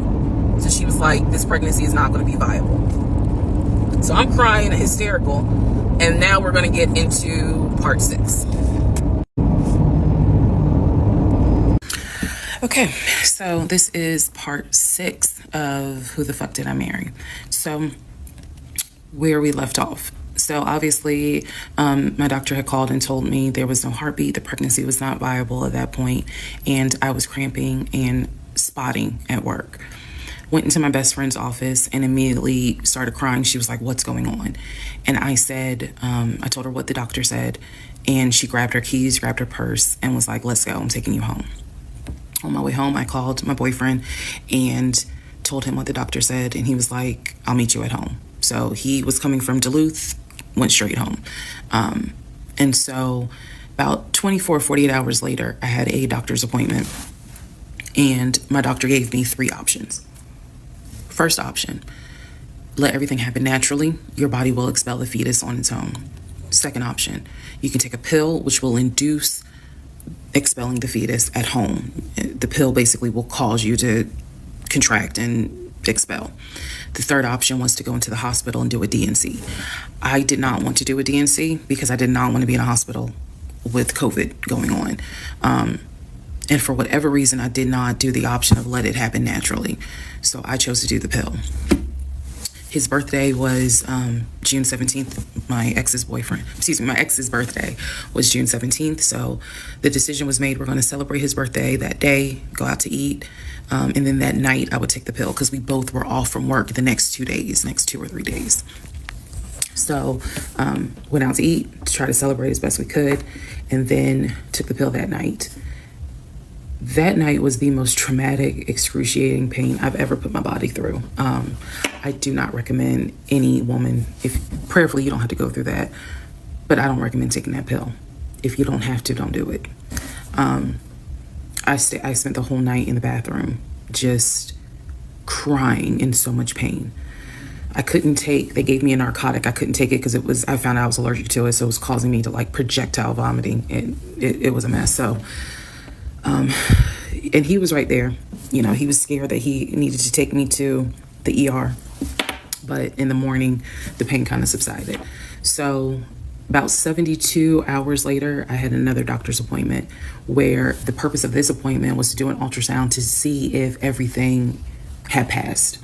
Speaker 1: So she was like, this pregnancy is not going to be viable. So I'm crying, hysterical, and now we're going to get into part 6. Okay, so this is part 6 of Who the Fuck Did I Marry? So where we left off. So obviously, my doctor had called and told me there was no heartbeat. The pregnancy was not viable at that point, and I was cramping and spotting at work. Went into my best friend's office and immediately started crying. She was like, what's going on? And I said, I told her what the doctor said, and she grabbed her keys, grabbed her purse, and was like, let's go, I'm taking you home. On my way home, I called my boyfriend and told him what the doctor said, and he was like, I'll meet you at home. So he was coming from Duluth, went straight home. And so about 48 hours later, I had a doctor's appointment, and my doctor gave me 3 options. First option, let everything happen naturally. Your body will expel the fetus on its own. Second option, you can take a pill which will induce expelling the fetus at home. The pill basically will cause you to contract and expel. The third option was to go into the hospital and do a D&C. I did not want to do a D&C because I did not want to be in a hospital with COVID going on. And for whatever reason, I did not do the option of let it happen naturally. So I chose to do the pill. His birthday was June 17th. My ex's birthday was June 17th. So the decision was made, we're going to celebrate his birthday that day, go out to eat. And then that night I would take the pill because we both were off from work the next 2 or 3 days. So went out to eat to try to celebrate as best we could, and then took the pill that night. That night was the most traumatic, excruciating pain I've ever put my body through. I do not recommend any woman, if prayerfully you don't have to go through that, but I don't recommend taking that pill. If you don't have to, don't do it. I spent the whole night in the bathroom just crying in so much pain. They gave me a narcotic. I couldn't take it because I found out I was allergic to it. So it was causing me to like projectile vomiting, and it was a mess. So, and he was right there. You know, he was scared that he needed to take me to the ER, but in the morning, the pain kind of subsided. So about 72 hours later, I had another doctor's appointment where the purpose of this appointment was to do an ultrasound to see if everything had passed.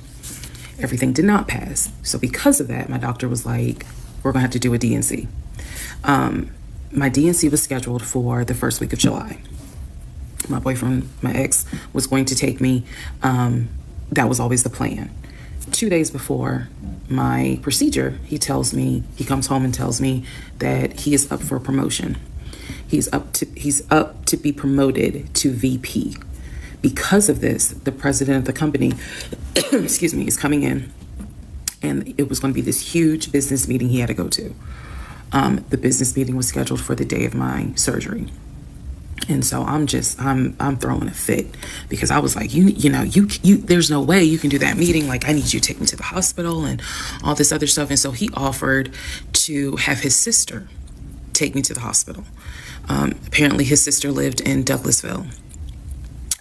Speaker 1: Everything did not pass. So because of that, my doctor was like, we're gonna have to do a DNC. My DNC was scheduled for the first week of July. My boyfriend, my ex, was going to take me. That was always the plan. 2 days before my procedure, he comes home and tells me that he is up for a promotion. He's up to be promoted to VP. Because of this, the president of the company, excuse me, is coming in, and it was going to be this huge business meeting he had to go to. The business meeting was scheduled for the day of my surgery. And so I'm throwing a fit because I was like, you there's no way you can do that meeting. Like, I need you to take me to the hospital and all this other stuff. And so he offered to have his sister take me to the hospital. Apparently his sister lived in Douglasville.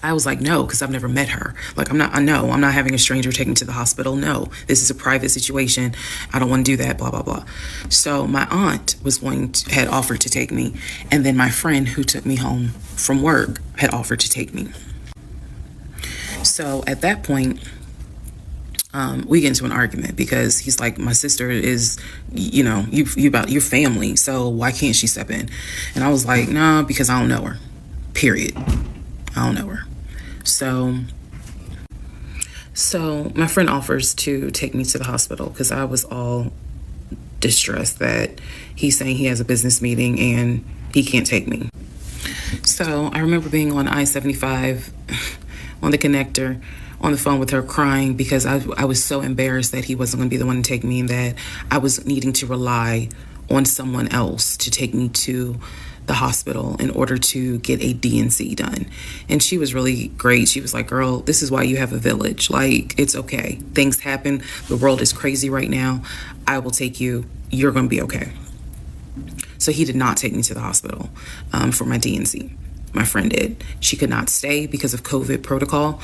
Speaker 1: I was like, no, because I've never met her. Like, I'm not having a stranger take me to the hospital. No, this is a private situation. I don't want to do that, blah, blah, blah. So my aunt had offered to take me. And then my friend who took me home from work had offered to take me. So at that point, we get into an argument because he's like, my sister is, you about your family. So why can't she step in? And I was like, no, because I don't know her, period. I don't know her. So my friend offers to take me to the hospital because I was all distressed that he's saying he has a business meeting and he can't take me. So I remember being on I-75 on the connector on the phone with her crying because I was so embarrassed that he wasn't going to be the one to take me and that I was needing to rely on someone else to take me to the hospital in order to get a DNC done. And she was really great. She was like, girl, this is why you have a village. Like, it's okay. Things happen. The world is crazy right now. I will take you. You're going to be okay. So he did not take me to the hospital for my DNC. My friend did. She could not stay because of COVID protocol.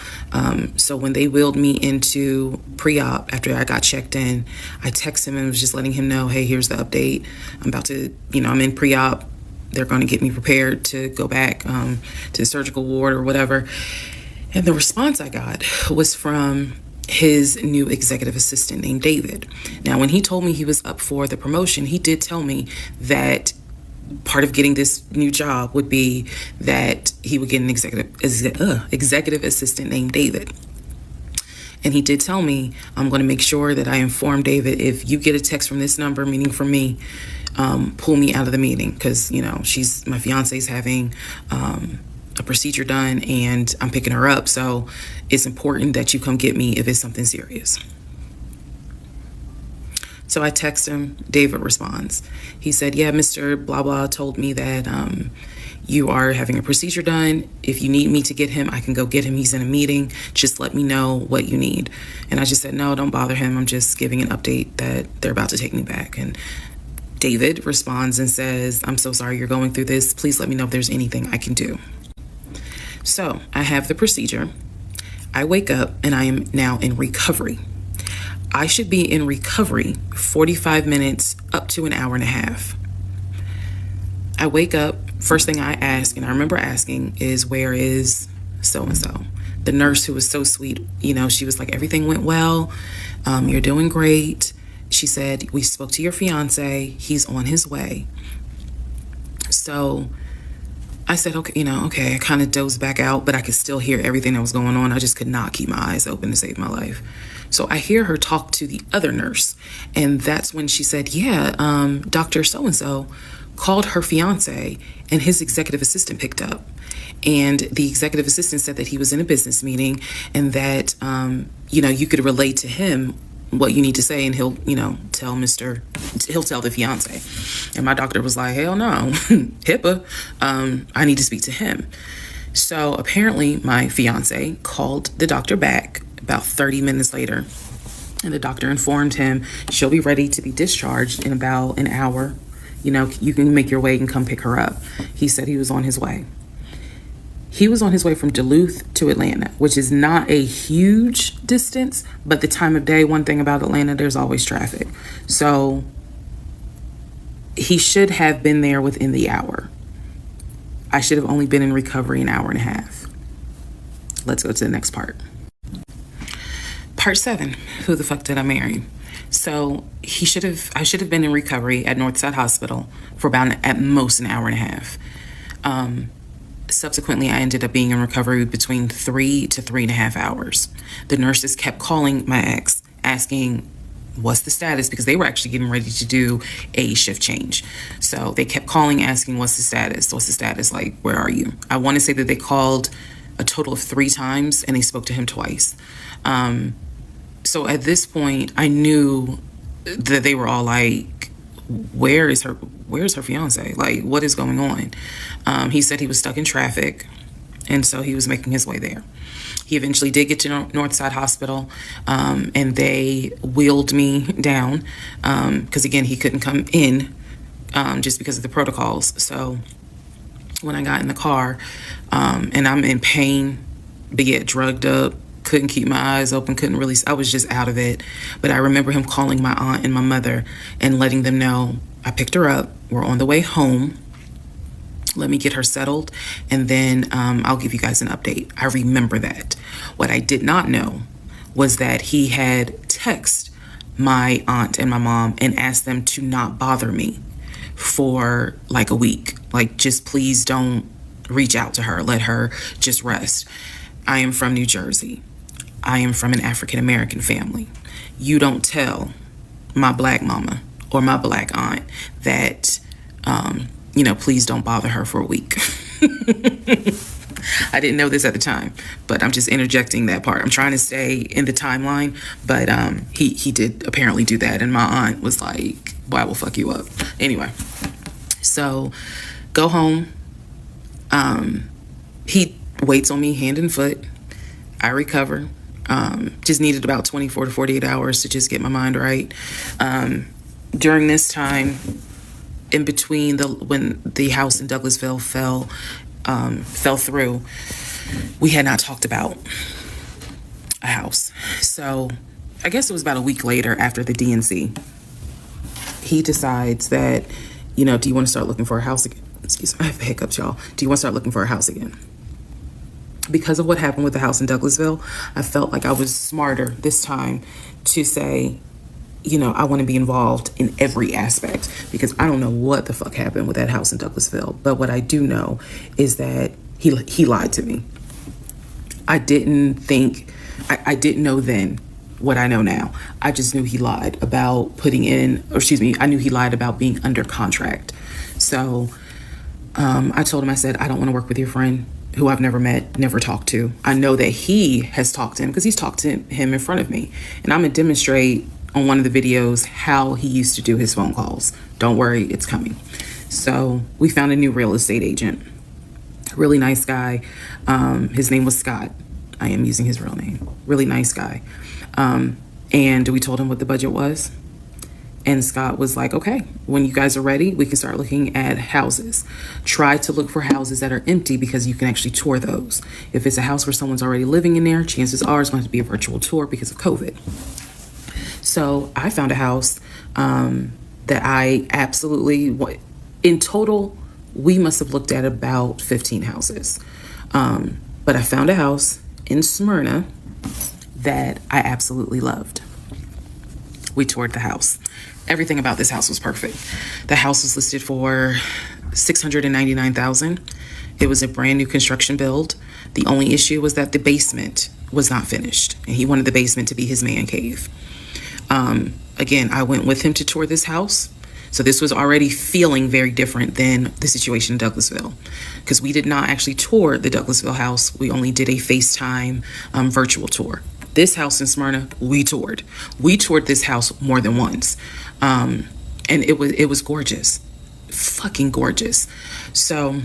Speaker 1: So when they wheeled me into pre-op after I got checked in, I texted him and was just letting him know, hey, here's the update. I'm in pre-op. They're going to get me prepared to go back to the surgical ward or whatever. And the response I got was from his new executive assistant named David. Now, when he told me he was up for the promotion, he did tell me that part of getting this new job would be that he would get an executive assistant named David. And he did tell me, I'm going to make sure that I inform David, if you get a text from this number, meaning from me, pull me out of the meeting because, my fiance's having a procedure done and I'm picking her up. So it's important that you come get me if it's something serious. So I text him. David responds. He said, yeah, Mr. Blah, blah told me that you are having a procedure done. If you need me to get him, I can go get him. He's in a meeting. Just let me know what you need. And I just said, no, don't bother him. I'm just giving an update that they're about to take me back. And David responds and says, I'm so sorry you're going through this. Please let me know if there's anything I can do. So I have the procedure. I wake up and I am now in recovery. I should be in recovery 45 minutes up to an hour and a half. I wake up, first thing I ask, and I remember asking, is where is so-and-so? The nurse who was so sweet, she was like, everything went well. You're doing great. She said, we spoke to your fiance. He's on his way. So I said, okay, okay. I kind of dozed back out, but I could still hear everything that was going on. I just could not keep my eyes open to save my life. So I hear her talk to the other nurse. And that's when she said, yeah, Dr. So-and-so called her fiance and his executive assistant picked up. And the executive assistant said that he was in a business meeting and that, you could relay to him what you need to say, and he'll tell the fiance. And my doctor was like, hell no, HIPAA, I need to speak to him. So apparently my fiance called the doctor back about 30 minutes later, and the doctor informed him she'll be ready to be discharged in about an hour. You can make your way and come pick her up. He said he was on his way. He was on his way from Duluth to Atlanta, which is not a huge distance, but the time of day, one thing about Atlanta, there's always traffic. So he should have been there within the hour. I should have only been in recovery an hour and a half. Let's go to the next part. Part 7, who the fuck did I marry? So I should have been in recovery at Northside Hospital for about at most an hour and a half. Subsequently, I ended up being in recovery between 3 to 3.5 hours. The nurses kept calling my ex, asking, what's the status? Because they were actually getting ready to do a shift change. So they kept calling, asking, what's the status? What's the status? Like, where are you? I want to say that they called a total of 3 times and they spoke to him twice. So at this point, I knew that they were all like, where's her fiance? Like, what is going on? He said he was stuck in traffic, and so he was making his way there. He eventually did get to Northside Hospital, and they wheeled me down, because again, he couldn't come in, just because of the protocols. So when I got in the car, and I'm in pain, but yet drugged up, couldn't keep my eyes open, I was just out of it. But I remember him calling my aunt and my mother and letting them know I picked her up. We're on the way home. Let me get her settled, and then I'll give you guys an update. I remember that. What I did not know was that he had texted my aunt and my mom and asked them to not bother me for like a week. Like, just please don't reach out to her. Let her just rest. I am from New Jersey. I am from an African-American family. You don't tell my black mama or my black aunt that, please don't bother her for a week. I didn't know this at the time, but I'm just interjecting that part. I'm trying to stay in the timeline, but he did apparently do that, and my aunt was like, "Boy, I will fuck you up." Anyway, so go home. He waits on me hand and foot. I recover. Just needed about 24 to 48 hours to just get my mind right. During this time, in between when the house in Douglasville fell through, we had not talked about a house. So I guess it was about a week later, after the DNC, he decides that, do you want to start looking for a house again? Excuse me, I have hiccups, y'all. Do you want to start looking for a house again? Because of what happened with the house in Douglasville, I felt like I was smarter this time to say, I want to be involved in every aspect, because I don't know what the fuck happened with that house in Douglasville. But what I do know is that he lied to me. I didn't know then what I know now. I just knew he lied about I knew he lied about being under contract. So I told him, I said, I don't want to work with your friend who I've never met, never talked to. I know that he has talked to him because he's talked to him in front of me. And I'm going to demonstrate on one of the videos how he used to do his phone calls. Don't worry, it's coming. So we found a new real estate agent. Really nice guy. His name was Scott. I am using his real name. Really nice guy. And we told him what the budget was. And Scott was like, okay, when you guys are ready, we can start looking at houses. Try to look for houses that are empty, because you can actually tour those. If it's a house where someone's already living in there, chances are it's going to be a virtual tour because of COVID. So I found a house that I absolutely, in total, we must have looked at about 15 houses. But I found a house in Smyrna that I absolutely loved. We toured the house. Everything about this house was perfect. The house was listed for $699,000. It was a brand new construction build. The only issue was that the basement was not finished, and he wanted the basement to be his man cave. Again, I went with him to tour this house. So this was already feeling very different than the situation in Douglasville, because we did not actually tour the Douglasville house. We only did a FaceTime virtual tour. This house in Smyrna, we toured. We toured this house more than once. And it was gorgeous, fucking gorgeous. So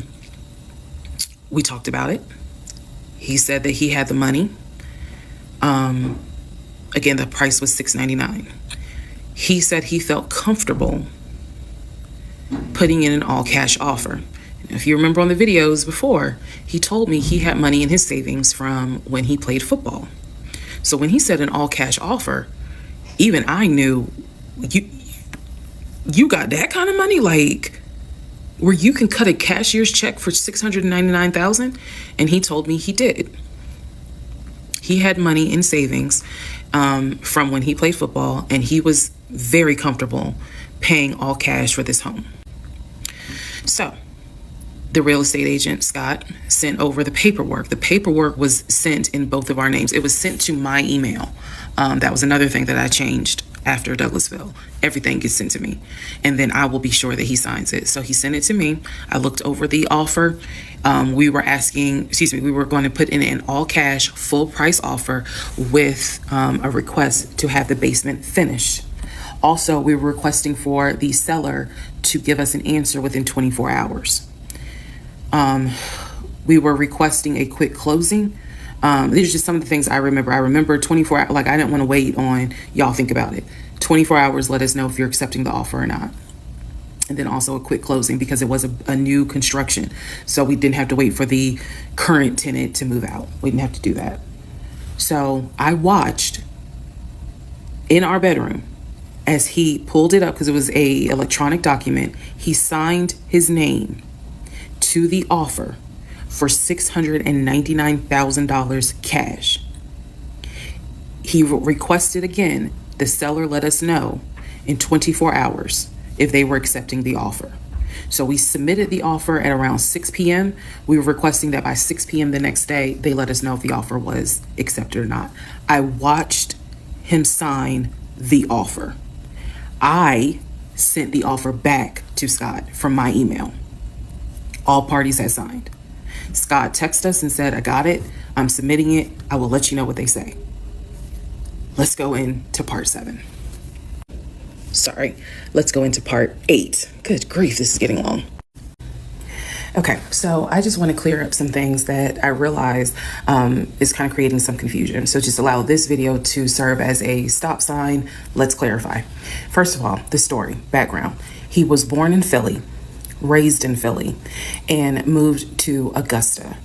Speaker 1: we talked about it. He said that he had the money. Again, the price was $699. He said he felt comfortable putting in an all-cash offer. If you remember on the videos before, he told me he had money in his savings from when he played football. So when he said an all-cash offer, even I knew, you got that kind of money, like where you can cut a cashier's check for $699,000? And he told me he did. He had money in savings from when he played football, and he was very comfortable paying all cash for this home. So the real estate agent, Scott, sent over the paperwork. The paperwork was sent in both of our names. It was sent to my email. That was another thing that I changed after Douglasville. Everything gets sent to me, and then I will be sure that he signs it. So he sent it to me. I looked over the offer. We were going to put in an all cash, full price offer with a request to have the basement finished. Also, we were requesting for the seller to give us an answer within 24 hours. We were requesting a quick closing. These are just some of the things I remember. I remember 24 hours, like I didn't want to wait on, y'all think about it. 24 hours, let us know if you're accepting the offer or not. And then also a quick closing, because it was a new construction. So we didn't have to wait for the current tenant to move out. We didn't have to do that. So I watched in our bedroom as he pulled it up, because it was a electronic document. He signed his name to the offer for $699,000 cash. He requested again, the seller let us know in 24 hours if they were accepting the offer. So we submitted the offer at around 6 p.m. We were requesting that by 6 p.m. the next day, they let us know if the offer was accepted or not. I watched him sign the offer. I sent the offer back to Scott from my email. All parties had signed. Scott texted us and said, I got it. I'm submitting it. I will let you know what they say. Let's go into part 7. Sorry. Let's go into part 8. Good grief, this is getting long. Okay, so I just want to clear up some things that I realize is kind of creating some confusion. So just allow this video to serve as a stop sign. Let's clarify. First of all, the story, background. He was born in Philly, raised in Philly, and moved to Augusta.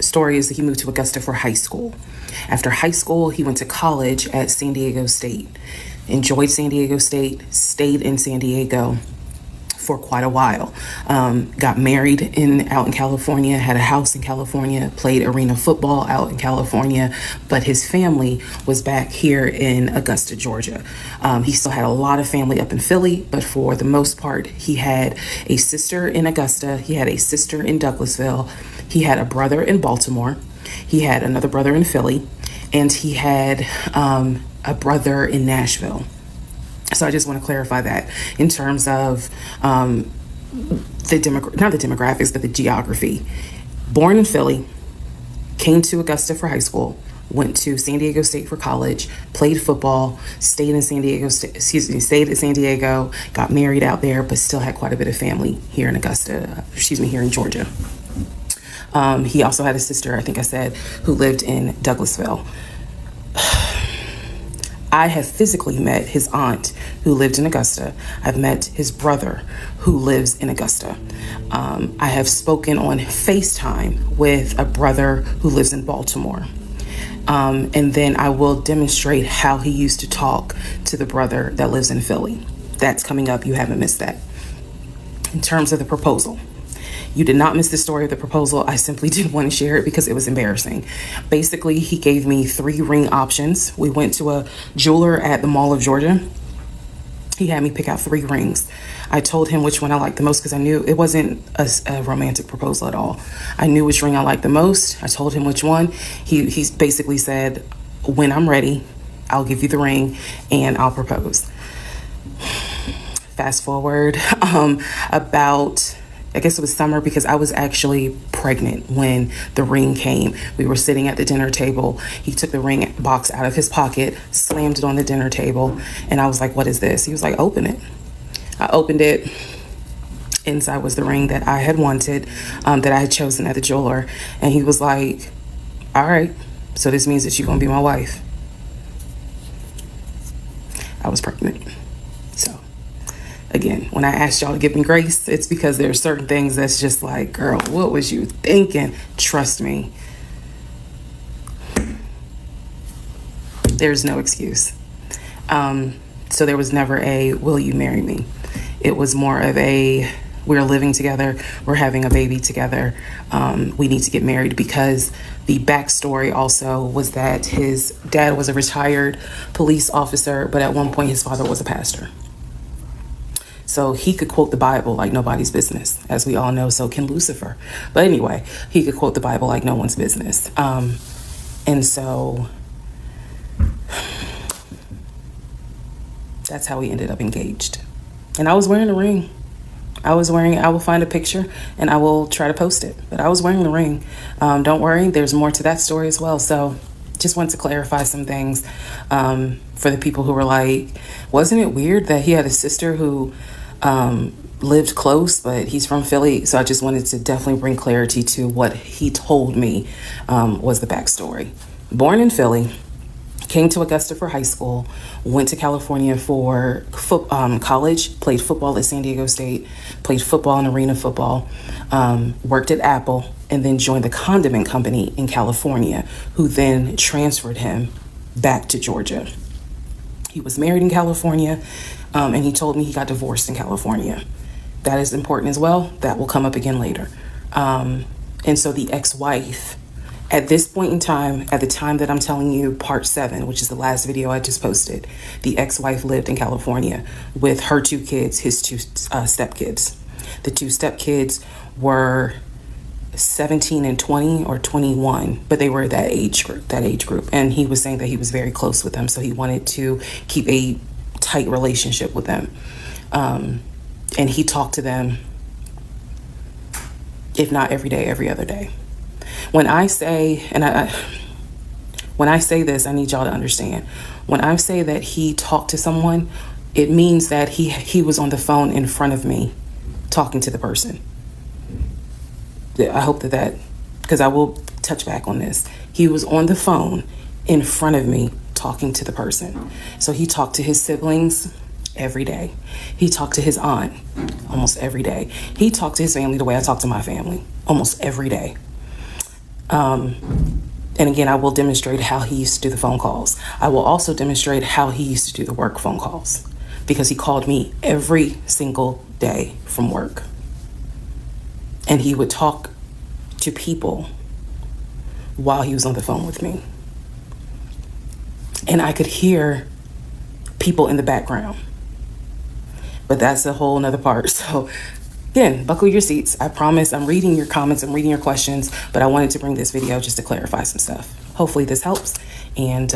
Speaker 1: Story is that he moved to Augusta for high school. After high school, he went to college at San Diego State. Enjoyed San Diego State, stayed in San Diego for quite a while. Got married out in California, had a house in California, played arena football out in California, but his family was back here in Augusta, Georgia. He still had a lot of family up in Philly, but for the most part, he had a sister in Augusta, he had a sister in Douglasville, he had a brother in Baltimore, he had another brother in Philly, and he had a brother in Nashville. So I just want to clarify that in terms of not the demographics, but the geography. Born in Philly, came to Augusta for high school, went to San Diego State for college, played football, stayed at San Diego, got married out there, but still had quite a bit of family here in here in Georgia. He also had a sister, I think I said, who lived in Douglasville. I have physically met his aunt who lived in Augusta. I've met his brother who lives in Augusta. I have spoken on FaceTime with a brother who lives in Baltimore. And then I will demonstrate how he used to talk to the brother that lives in Philly. That's coming up. You haven't missed that. In terms of the proposal, you did not miss the story of the proposal. I simply didn't want to share it because it was embarrassing. Basically, he gave me 3 ring options. We went to a jeweler at the Mall of Georgia. He had me pick out 3 rings. I told him which one I liked the most because I knew it wasn't a romantic proposal at all. I knew which ring I liked the most. I told him which one. He basically said, when I'm ready, I'll give you the ring and I'll propose. Fast forward about, I guess it was summer, because I was actually pregnant when the ring came. We were sitting at the dinner table. He took the ring box out of his pocket, slammed it on the dinner table, and I was like, what is this? He was like, open it. I opened it. Inside was the ring that I had wanted, that I had chosen at the jeweler. And he was like, all right, so this means that you're gonna be my wife. I was pregnant. So again, when I asked y'all to give me grace, it's because there are certain things that's just like, girl, what was you thinking? Trust me. There's no excuse. So there was never a, will you marry me? It was more of a, we're living together, we're having a baby together, we need to get married, because the backstory also was that his dad was a retired police officer, but at one point his father was a pastor. So he could quote the Bible like nobody's business, as we all know, so can Lucifer. But anyway, he could quote the Bible like no one's business. And so that's how we ended up engaged. And I was wearing a ring. I will find a picture and I will try to post it. But I was wearing the ring. Don't worry, there's more to that story as well. So just want to clarify some things for the people who were like, wasn't it weird that he had a sister who lived close, but he's from Philly? So I just wanted to definitely bring clarity to what he told me was the backstory. Born in Philly, came to Augusta for high school, went to California for college, played football at San Diego State, played football and arena football, worked at Apple, and then joined the condiment company in California, who then transferred him back to Georgia. He was married in California, and he told me he got divorced in California. That is important as well. That will come up again later. And so the ex-wife, at this point in time, at the time that I'm telling you, part 7, which is the last video I just posted, the ex-wife lived in California with her 2 kids, his 2 stepkids. The 2 stepkids were 17 and 20 or 21, but they were that age group. And he was saying that he was very close with them, so he wanted to keep a tight relationship with them. And he talked to them, if not every day, every other day. When I say, when I say this, I need y'all to understand. When I say that he talked to someone, it means that he was on the phone in front of me talking to the person. I hope that, because I will touch back on this. He was on the phone in front of me talking to the person. So he talked to his siblings every day. He talked to his aunt almost every day. He talked to his family the way I talk to my family almost every day. And again, I will demonstrate how he used to do the phone calls. I will also demonstrate how he used to do the work phone calls, because he called me every single day from work. And he would talk to people while he was on the phone with me. And I could hear people in the background. But that's a whole nother part. So again, buckle your seats. I promise I'm reading your comments, I'm reading your questions, but I wanted to bring this video just to clarify some stuff. Hopefully this helps. And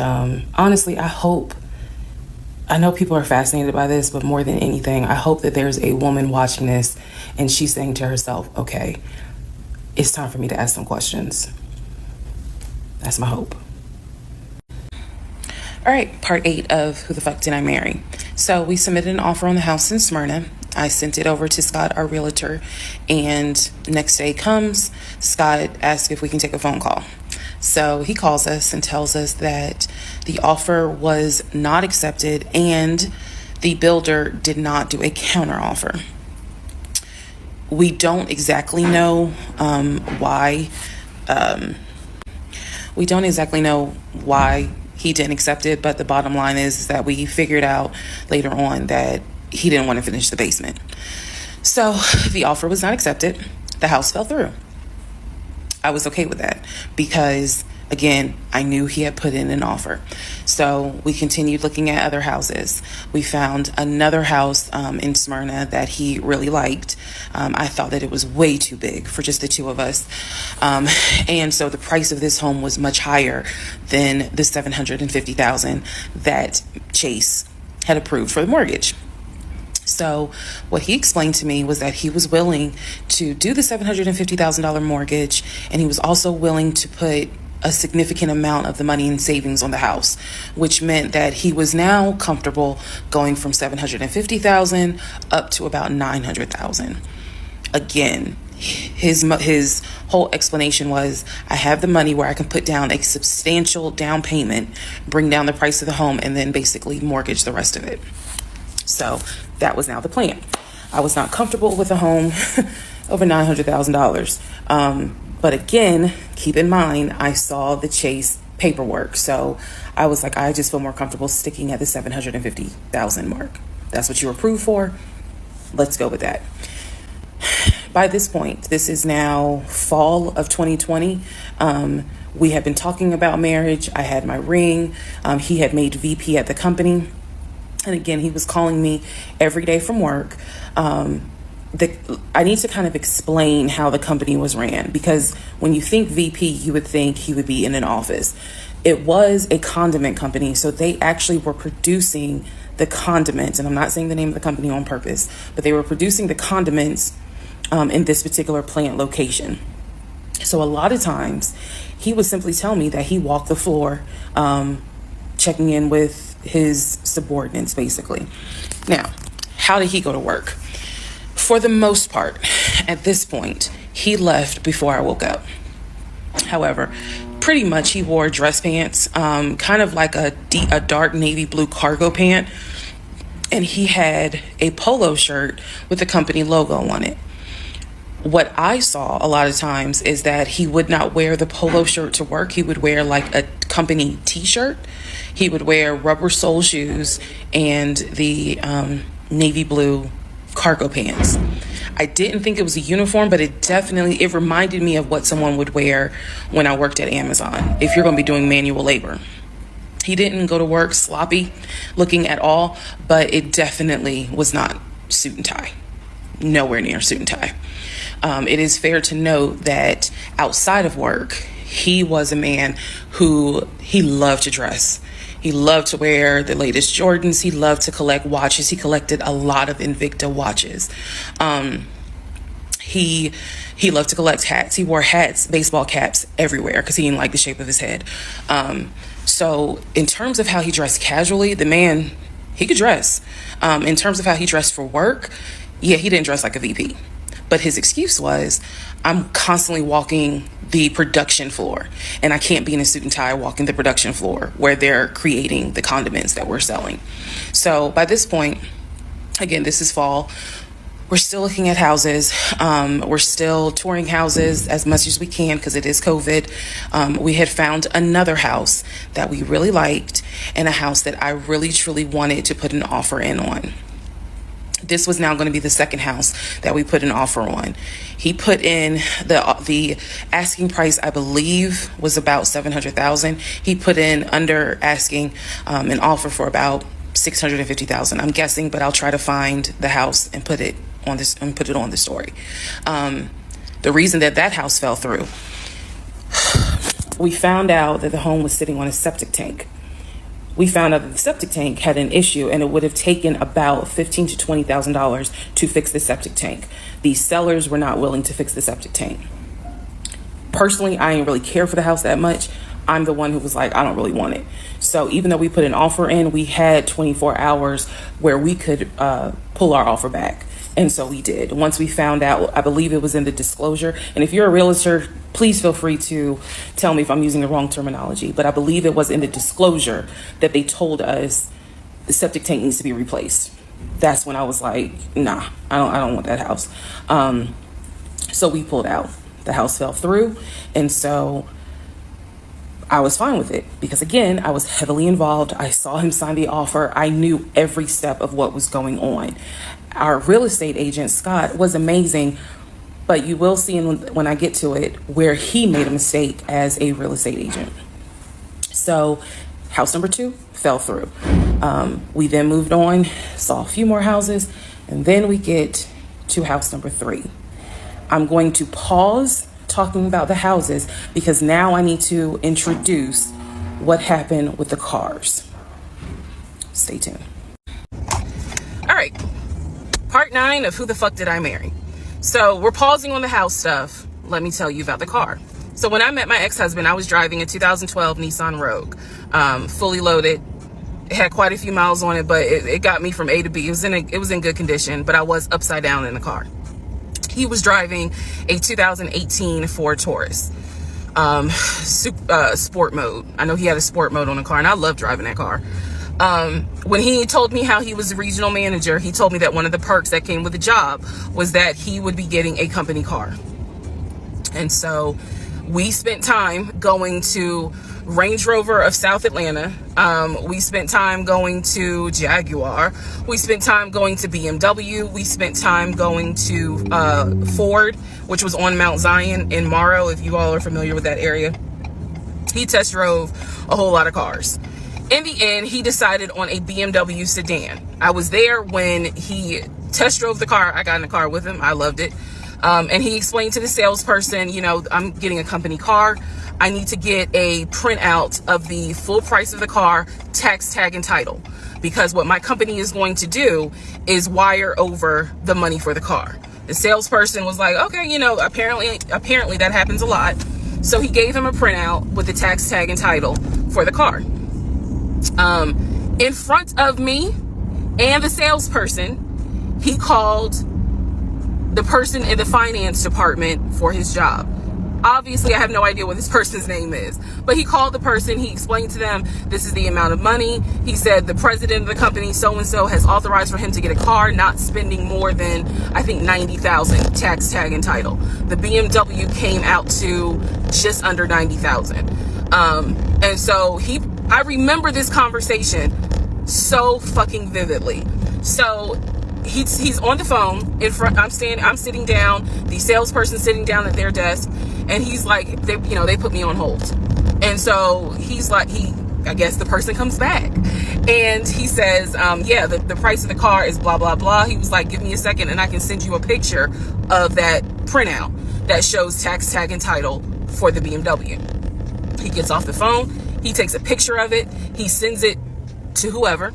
Speaker 1: honestly, I know people are fascinated by this, but more than anything, I hope that there's a woman watching this and she's saying to herself, okay, it's time for me to ask some questions. That's my hope. All right, part 8 of Who the Fuck Did I Marry? So we submitted an offer on the house in Smyrna. I sent it over to Scott, our realtor, and next day comes, Scott asked if we can take a phone call. So he calls us and tells us that the offer was not accepted and the builder did not do a counter offer. We don't exactly know why. We don't exactly know why he didn't accept it, but the bottom line is that we figured out later on that he didn't want to finish the basement. So the offer was not accepted. The house fell through. I was okay with that because Again, I knew he had put in an offer. So we continued looking at other houses. We found another house in Smyrna that he really liked. I thought that it was way too big for just the two of us. And so the price of this home was much higher than the $750,000 that Chase had approved for the mortgage. So what he explained to me was that he was willing to do the $750,000 mortgage, and he was also willing to put a significant amount of the money in savings on the house, which meant that he was now comfortable going from $750,000 up to about $900,000. Again, his whole explanation was, I have the money where I can put down a substantial down payment, bring down the price of the home, and then basically mortgage the rest of it. So that was now the plan. I was not comfortable with a home over $900,000. But again, keep in mind, I saw the Chase paperwork. So I was like, I just feel more comfortable sticking at the $750,000 mark. That's what you were approved for. Let's go with that. By this point, this is now fall of 2020. We had been talking about marriage. I had my ring. He had made VP at the company. And again, he was calling me every day from work. I need to kind of explain how the company was ran, because when you think VP, you would think he would be in an office. It was a condiment company, so they actually were producing the condiments, and I'm not saying the name of the company on purpose, but they were producing the condiments in this particular plant location. So a lot of times, he would simply tell me that he walked the floor, checking in with his subordinates, basically. Now, how did he go to work? For the most part, at this point, he left before I woke up. However, pretty much he wore dress pants, kind of like a dark navy blue cargo pant, and he had a polo shirt with the company logo on it. What I saw a lot of times is that he would not wear the polo shirt to work. He would wear like a company t-shirt. He would wear rubber sole shoes and the navy blue cargo pants. I didn't think it was a uniform, but it reminded me of what someone would wear when I worked at Amazon, if you're going to be doing manual labor. He didn't go to work sloppy looking at all, but it definitely was not suit and tie. Nowhere near suit and tie. It is fair to note that outside of work, he was a man who he loved to dress. He loved to wear the latest Jordans. He loved to collect watches. He collected a lot of Invicta watches. He loved to collect hats. He wore hats, baseball caps everywhere because he didn't like the shape of his head. So in terms of how he dressed casually, the man, he could dress. In terms of how he dressed for work, yeah, he didn't dress like a VP. But his excuse was, I'm constantly walking the production floor, and I can't be in a suit and tie walking the production floor where they're creating the condiments that we're selling. So by this point, again, this is fall. We're still looking at houses. We're still touring houses as much as we can because it is COVID. We had found another house that we really liked and a house that I really, truly wanted to put an offer in on. This was now going to be the second house that we put an offer on. He put in the asking price, I believe, was about $700,000. He put in under asking an offer for about $650,000. I'm guessing, but I'll try to find the house and put it on this and put it on the story. The reason that house fell through, we found out that the home was sitting on a septic tank. We found out that the septic tank had an issue, and it would have taken about $15,000 to $20,000 to fix the septic tank. The sellers were not willing to fix the septic tank. Personally, I didn't really care for the house that much. I'm the one who was like, I don't really want it. So even though we put an offer in, we had 24 hours where we could pull our offer back. And so we did. Once we found out, I believe it was in the disclosure. And if you're a realtor, please feel free to tell me if I'm using the wrong terminology. But I believe it was in the disclosure that they told us the septic tank needs to be replaced. That's when I was like, nah, I don't want that house. So we pulled out. The house fell through. And so I was fine with it because, again, I was heavily involved. I saw him sign the offer. I knew every step of what was going on. Our real estate agent, Scott, was amazing. But you will see when I get to it where he made a mistake as a real estate agent. So house number 2 fell through. We then moved on, saw a few more houses, and then we get to house number 3. I'm going to pause talking about the houses because now I need to introduce what happened with the cars. Stay tuned. All right, part 9 of Who the Fuck Did I Marry? So we're pausing on the house stuff. Let me tell you about the car. So when I met my ex-husband, I was driving a 2012 Nissan Rogue, fully loaded. It had quite a few miles on it, but it got me from A to B. It was in good condition, but I was upside down in the car. He was driving a 2018 Ford Taurus, sport mode. I know he had a sport mode on the car, and I love driving that car. When he told me how he was a regional manager, he told me that one of the perks that came with the job was that he would be getting a company car. And so we spent time going to Range Rover of South Atlanta. We spent time going to Jaguar. We spent time going to BMW. We spent time going to Ford, which was on Mount Zion in Morrow, if you all are familiar with that area. He test drove a whole lot of cars. In the end, he decided on a BMW sedan. I was there when he test drove the car. I got in the car with him. I loved it. And he explained to the salesperson, you know, I'm getting a company car. I need to get a printout of the full price of the car, tax, tag, and title. Because what my company is going to do is wire over the money for the car. The salesperson was like, okay, you know, apparently that happens a lot. So he gave him a printout with the tax, tag, and title for the car. In front of me and the salesperson, he called the person in the finance department for his job. Obviously, I have no idea what this person's name is, but he called the person. He explained to them, this is the amount of money. He said the president of the company, so-and-so, has authorized for him to get a car, not spending more than, I think, $90,000 tax, tag, and title. The BMW came out to just under $90,000. And so I remember this conversation so fucking vividly. So he's on the phone in front. I'm sitting down. The salesperson sitting down at their desk, and he's like, they put me on hold. And so he's like, I guess the person comes back, and he says, yeah, the price of the car is blah blah blah. He was like, give me a second, and I can send you a picture of that printout that shows tax, tag, and title for the BMW. He gets off the phone. He takes a picture of it. He sends it to whoever.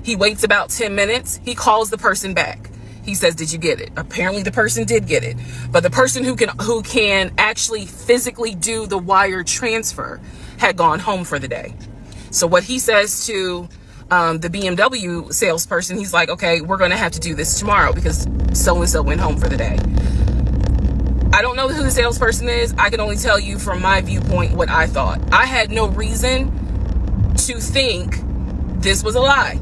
Speaker 1: He waits about 10 minutes. He calls the person back. He says, did you get it? Apparently the person did get it. But the person who can actually physically do the wire transfer had gone home for the day. So what he says to the BMW salesperson, he's like, okay, we're going to have to do this tomorrow because so-and-so went home for the day. I don't know who the salesperson is. I can only tell you from my viewpoint what I thought. I had no reason to think this was a lie.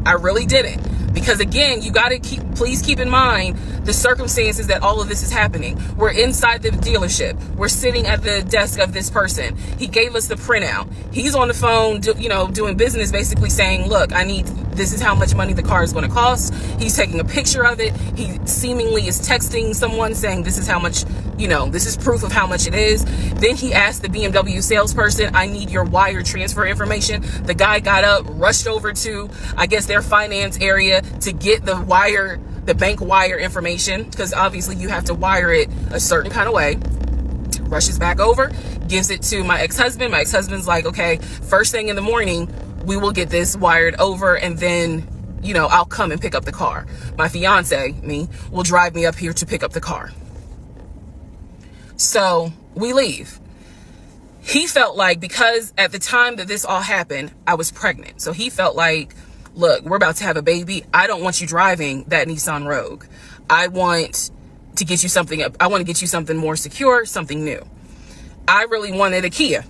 Speaker 1: I really didn't. Because again, you got to please keep in mind the circumstances that all of this is happening. We're inside the dealership. We're sitting at the desk of this person. He gave us the printout. He's on the phone, doing business, basically saying, look, this is how much money the car is going to cost. He's taking a picture of it. He seemingly is texting someone saying, this is how much, this is proof of how much it is. Then he asked the BMW salesperson, I need your wire transfer information. The guy got up, rushed over to, I guess, their finance area to get the bank wire information, because obviously you have to wire it a certain kind of way. Rushes back over, gives it to my ex-husband. My ex-husband's like, okay, first thing in the morning, we will get this wired over, and then, I'll come and pick up the car. My fiance, will drive me up here to pick up the car. So we leave. He felt like, because at the time that this all happened, I was pregnant. So he felt like, look, we're about to have a baby. I don't want you driving that Nissan Rogue. I want to get you something more secure, something new. I really wanted a Kia.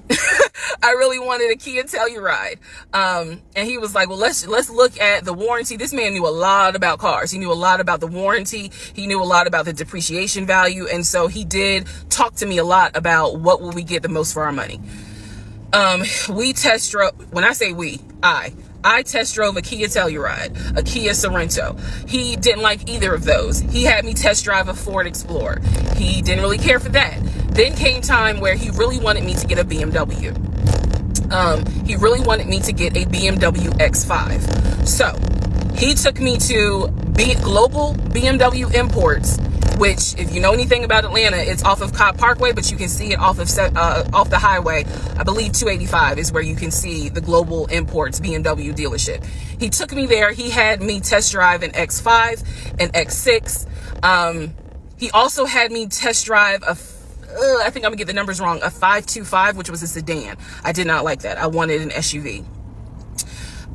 Speaker 1: I really wanted a Kia Telluride. And he was like, well, let's look at the warranty. This man knew a lot about cars. He knew a lot about the warranty. He knew a lot about the depreciation value. And so he did talk to me a lot about what will we get the most for our money. We test drove, when I say we, I test drove a Kia Telluride, a Kia Sorento. He didn't like either of those. He had me test drive a Ford Explorer. He didn't really care for that. Then came time where he really wanted me to get a BMW. He really wanted me to get a BMW X5. So he took me to Global BMW Imports, which, if you know anything about Atlanta, it's off of Cobb Parkway, but you can see it off the highway. I believe 285 is where you can see the Global Imports BMW dealership. He took me there. He had me test drive an X5, an X6. He also had me test drive I think I'm gonna get the numbers wrong, a 525, which was a sedan. I did not like that. I wanted an SUV.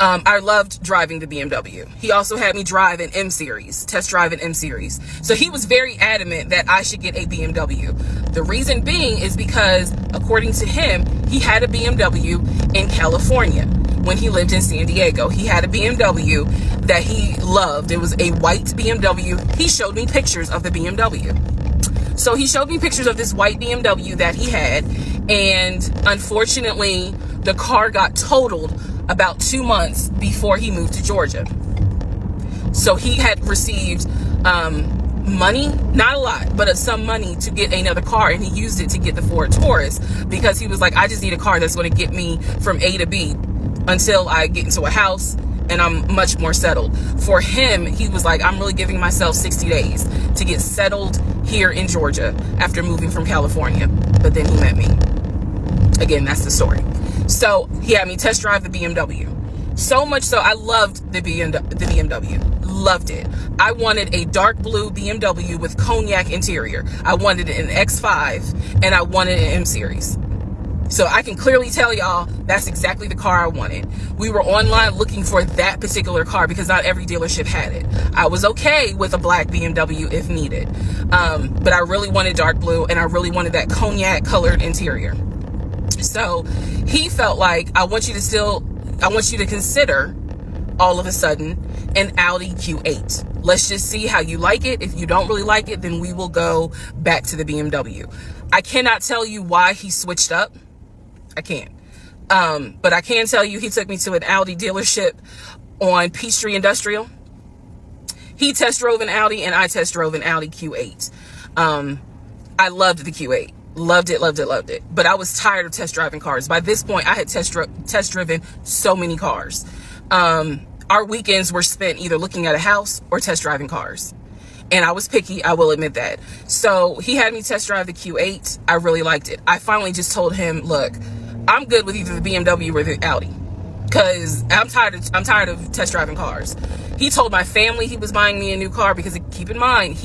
Speaker 1: I loved driving the BMW. He also had me drive an M Series, test drive an M Series. So he was very adamant that I should get a BMW. The reason being is because, according to him, he had a BMW in California when he lived in San Diego. He had a BMW that he loved. It was a white BMW. He showed me pictures of the BMW. So he showed me pictures of this white BMW that he had, and unfortunately, the car got totaled about 2 months before he moved to Georgia. So he had received money, not a lot, but some money to get another car, and he used it to get the Ford Taurus because he was like, I just need a car that's going to get me from A to B until I get into a house and I'm much more settled. For him, he was like, I'm really giving myself 60 days to get settled here in Georgia after moving from California. But then he met me. Again, that's the story. So he had me test drive the BMW. So much so, I loved the BMW. Loved it. I wanted a dark blue BMW with cognac interior. I wanted an X5, and I wanted an M Series. So I can clearly tell y'all that's exactly the car I wanted. We were online looking for that particular car because not every dealership had it. I was okay with a black BMW if needed. But I really wanted dark blue, and I really wanted that cognac colored interior. So he felt like, I want you to consider all of a sudden an Audi Q8. Let's just see how you like it. If you don't really like it, then we will go back to the BMW. I cannot tell you why he switched up. I can't. But I can tell you he took me to an Audi dealership on Peachtree Industrial. He test drove an Audi, and I test drove an Audi Q8. I loved the Q8. Loved it, loved it, loved it. But I was tired of test driving cars. By this point, I had test driven so many cars. Our weekends were spent either looking at a house or test driving cars. And I was picky, I will admit that. So he had me test drive the Q8. I really liked it. I finally just told him, look, I'm good with either the BMW or the Audi, because I'm tired of test driving cars. He told my family he was buying me a new car because, keep in mind,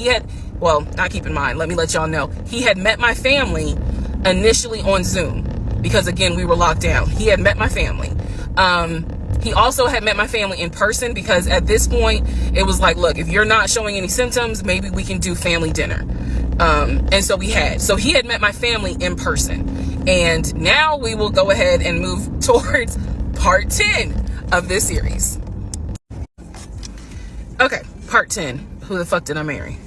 Speaker 1: let me let y'all know, he had met my family initially on Zoom because, again, we were locked down. He had met my family. He also had met my family in person because at this point it was like, look, if you're not showing any symptoms, maybe we can do family dinner. And so he had met my family in person. And now we will go ahead and move towards part 10 of this series. Okay, part 10. Who the fuck did I marry?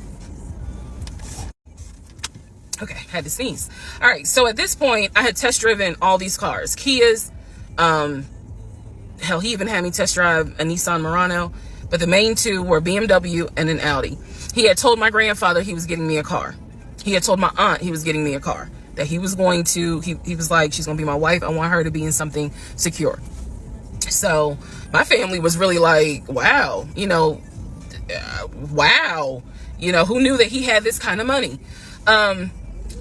Speaker 1: Okay, had to sneeze. All right, so at this point, I had test driven all these cars. Kias, hell, he even had me test drive a Nissan Murano, but the main two were BMW and an Audi. He had told my grandfather he was getting me a car. He had told my aunt he was getting me a car, that he was going to, he was like, she's going to be my wife. I want her to be in something secure. So my family was really like, wow, wow, who knew that he had this kind of money?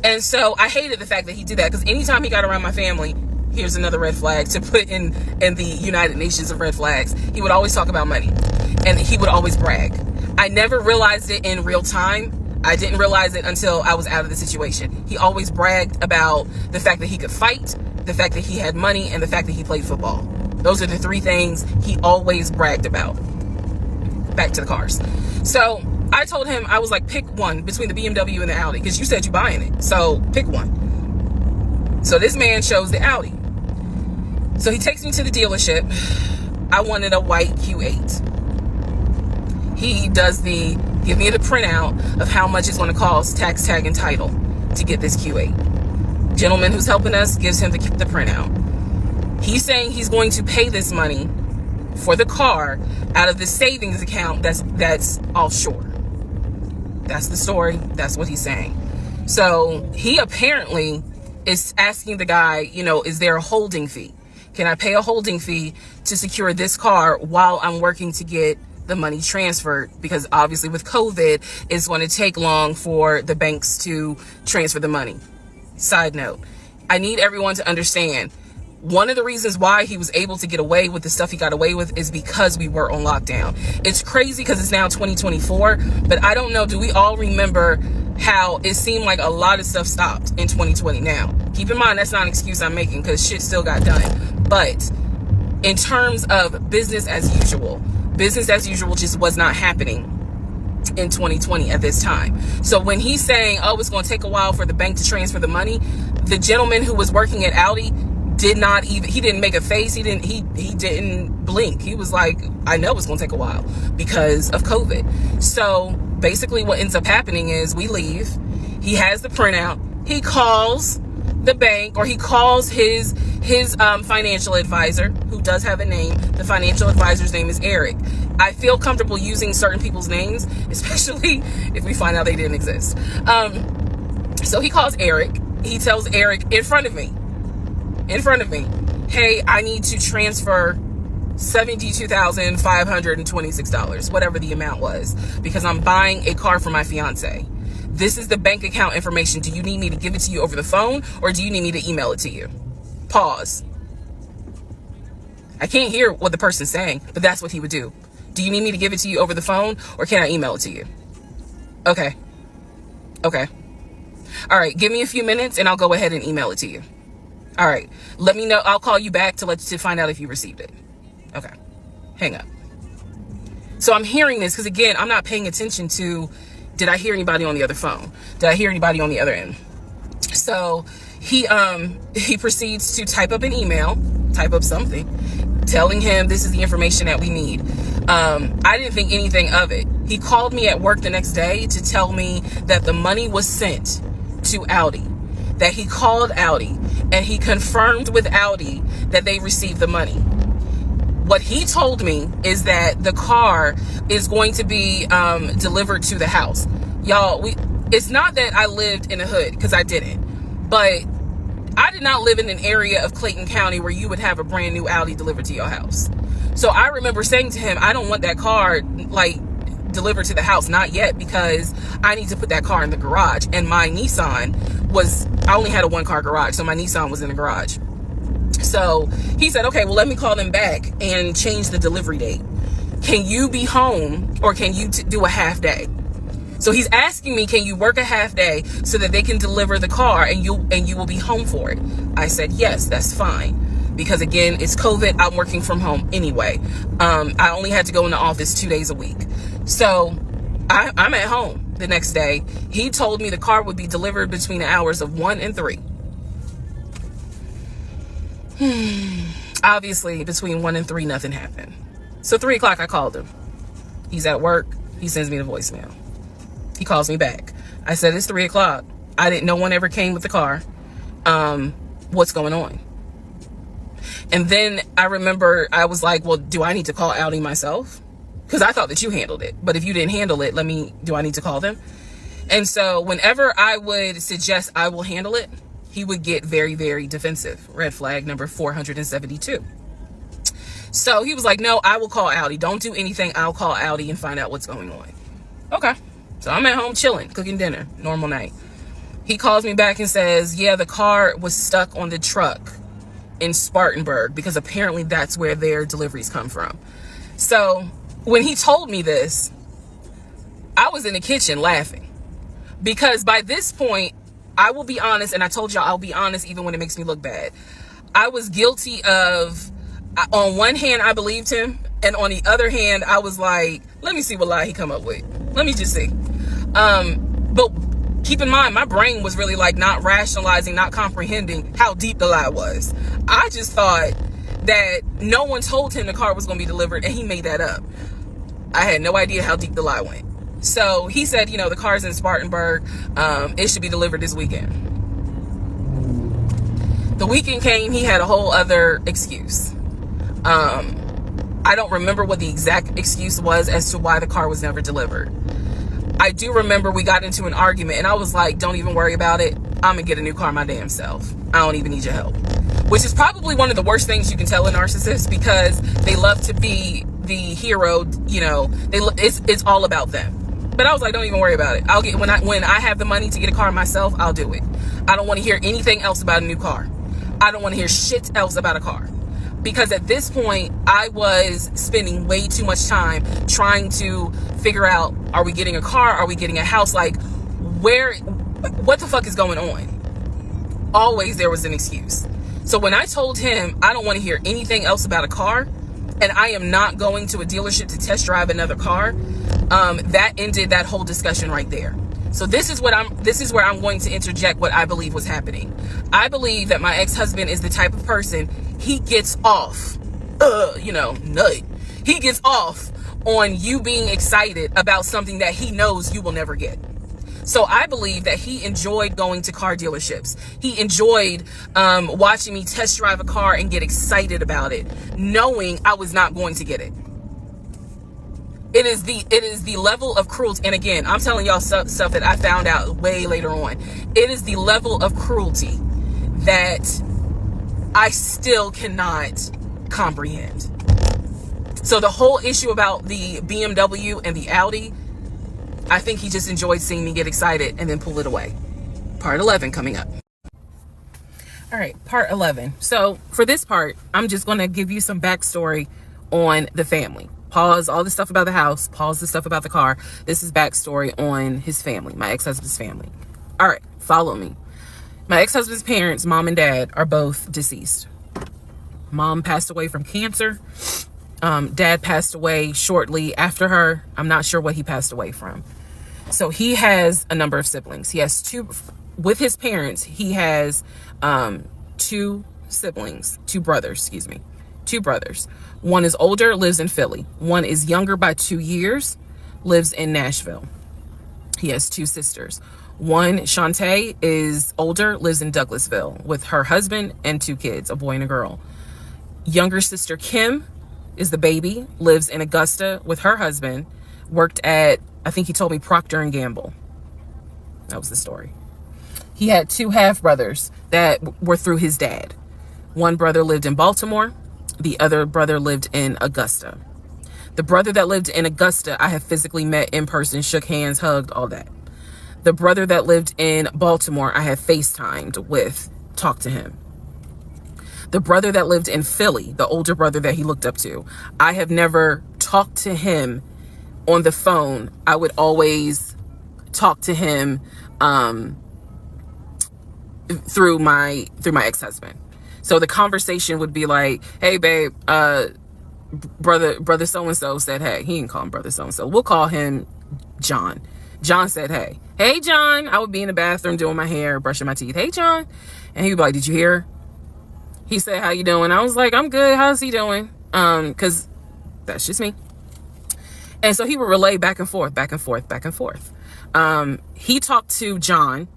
Speaker 1: And so I hated the fact that he did that, because anytime he got around my family, here's another red flag to put in the United Nations of red flags, he would always talk about money, and he would always brag. I never realized it in real time. I didn't realize it until I was out of the situation. He always bragged about the fact that he could fight, the fact that he had money, and the fact that he played football. Those are the three things he always bragged about. Back to the cars. So I told him, I was like, pick one between the BMW and the Audi, because you said you're buying it. So pick one. So this man chose the Audi. So he takes me to the dealership. I wanted a white Q8. He does give me the printout of how much it's going to cost, tax, tag, and title, to get this Q8. Gentleman who's helping us gives him the printout. He's saying he's going to pay this money for the car out of the savings account that's offshore. That's the story. That's what he's saying. So he apparently is asking the guy, you know, is there a holding fee? Can I pay a holding fee to secure this car while I'm working to get the money transferred? Because obviously with COVID, it's going to take long for the banks to transfer the money. Side note, I need everyone to understand, one of the reasons why he was able to get away with the stuff he got away with is because we were on lockdown. It's crazy because it's now 2024, but I don't know, do we all remember how it seemed like a lot of stuff stopped in 2020? Now, keep in mind, that's not an excuse I'm making because shit still got done. But in terms of business as usual just was not happening in 2020 at this time. So when he's saying, oh, it's going to take a while for the bank to transfer the money, the gentleman who was working at Audi he didn't make a face. He didn't blink. He was like, I know it's going to take a while because of COVID. So basically what ends up happening is we leave. He has the printout. He calls the bank, or he calls his financial advisor, who does have a name. The financial advisor's name is Eric. I feel comfortable using certain people's names, especially if we find out they didn't exist. So he calls Eric. He tells Eric in front of me, hey, I need to transfer $72,526, whatever the amount was, because I'm buying a car for my fiance. This is the bank account information. Do you need me to give it to you over the phone, or do you need me to email it to you? Pause. I can't hear what the person's saying, but that's what he would do. Do you need me to give it to you over the phone, or can I email it to you? Okay. All right, give me a few minutes and I'll go ahead and email it to you. All right, let me know. I'll call you back to find out if you received it. Okay, hang up. So I'm hearing this because, again, I'm not paying attention to, did I hear anybody on the other phone? Did I hear anybody on the other end? So he proceeds to type up an email, type up something, telling him this is the information that we need. I didn't think anything of it. He called me at work the next day to tell me that the money was sent to Audi, that he called Audi and he confirmed with Audi that they received the money. What he told me is that the car is going to be delivered to the house. Y'all, it's not that I lived in the hood, because I didn't, but I did not live in an area of Clayton County where you would have a brand new Audi delivered to your house. So I remember saying to him, I don't want that car delivered to the house, not yet, because I need to put that car in the garage. And my Nissan I only had a 1-car garage, so my Nissan was in the garage. So he said, okay, well, let me call them back and change the delivery date. Can you be home, or can you do a half day? So he's asking me, can you work a half day so that they can deliver the car and you will be home for it? I said, yes, that's fine. Because again, it's COVID. I'm working from home anyway. I only had to go in the office 2 days a week. So I'm at home the next day. He told me the car would be delivered between the hours of 1 and 3. Obviously, between 1 and 3, nothing happened. So 3 o'clock, I called him. He's at work. He sends me the voicemail. He calls me back. I said, it's 3 o'clock. No one ever came with the car. What's going on? And then I remember I was like, well, do I need to call Audi myself? Because I thought that you handled it. But if you didn't handle it, do I need to call them? And so whenever I would suggest I will handle it, he would get very, very defensive. Red flag number 472. So he was like, no, I will call Audi. Don't do anything. I'll call Audi and find out what's going on. Okay. So I'm at home chilling, cooking dinner, normal night. He calls me back and says, yeah, the car was stuck on the truck in Spartanburg, because apparently that's where their deliveries come from. So when he told me this, I was in the kitchen laughing, because by this point, I will be honest, and I told y'all I'll be honest even when it makes me look bad. I was guilty of, on one hand, I believed him, and on the other hand, I was like, let me see what lie he come up with. Let me just see. But keep in mind, my brain was really not rationalizing, not comprehending how deep the lie was. I just thought that no one told him the car was going to be delivered, and he made that up. I had no idea how deep the lie went. So he said, the car's in Spartanburg. It should be delivered this weekend. The weekend came, he had a whole other excuse. I don't remember what the exact excuse was as to why the car was never delivered. I do remember we got into an argument and I was like, don't even worry about it. I'm gonna get a new car my damn self. I don't even need your help. Which is probably one of the worst things you can tell a narcissist, because they love to be the hero, you know, it's all about them. But I was like, don't even worry about it. I'll get, when I have the money to get a car myself, I'll do it. I don't want to hear anything else about a new car. I don't want to hear shit else about a car. Because at this point, I was spending way too much time trying to figure out, are we getting a car? Are we getting a house? Like, what the fuck is going on? Always there was an excuse. So when I told him I don't want to hear anything else about a car, and I am not going to a dealership to test drive another car, that ended that whole discussion right there. So this is where I'm going to interject what I believe was happening. I believe that my ex-husband is the type of person, he gets off, nut. He gets off on you being excited about something that he knows you will never get. So I believe that he enjoyed going to car dealerships. He enjoyed watching me test drive a car and get excited about it, knowing I was not going to get it. It is the level of cruelty. And again, I'm telling y'all stuff that I found out way later on. It is the level of cruelty that I still cannot comprehend. So the whole issue about the BMW and the Audi, I think he just enjoyed seeing me get excited and then pull it away. Part 11 coming up. All right, part 11. So for this part, I'm just going to give you some backstory on the family. Pause all the stuff about the house. Pause the stuff about the car. This is backstory on his family, my ex-husband's family. All right, follow me. My ex-husband's parents, mom and dad, are both deceased. Mom passed away from cancer. Dad passed away shortly after her. I'm not sure what he passed away from. So he has a number of siblings. He has with his parents, he has two brothers. One is older, lives in Philly. One is younger by 2 years, lives in Nashville. He has two sisters. One, Shantae, is older, lives in Douglasville with her husband and two kids, a boy and a girl. Younger sister Kim is the baby, lives in Augusta with her husband, worked at, I think he told me, Procter & Gamble. That was the story. He had two half-brothers that were through his dad. One brother lived in Baltimore. The other brother lived in Augusta. The brother that lived in Augusta, I have physically met in person, shook hands, hugged, all that. The brother that lived in Baltimore, I have FaceTimed with, talked to him. The brother that lived in Philly, the older brother that he looked up to, I have never talked to him on the phone. I would always talk to him through my ex-husband. So the conversation would be like, hey, babe, brother so-and-so said, hey. He didn't call him brother so-and-so. We'll call him John. John said, hey. Hey, John. I would be in the bathroom doing my hair, brushing my teeth. Hey, John. And he would be like, did you hear? He said, how you doing? I was like, I'm good. How's he doing? Because that's just me. And so he would relay back and forth, back and forth, back and forth. He talked to John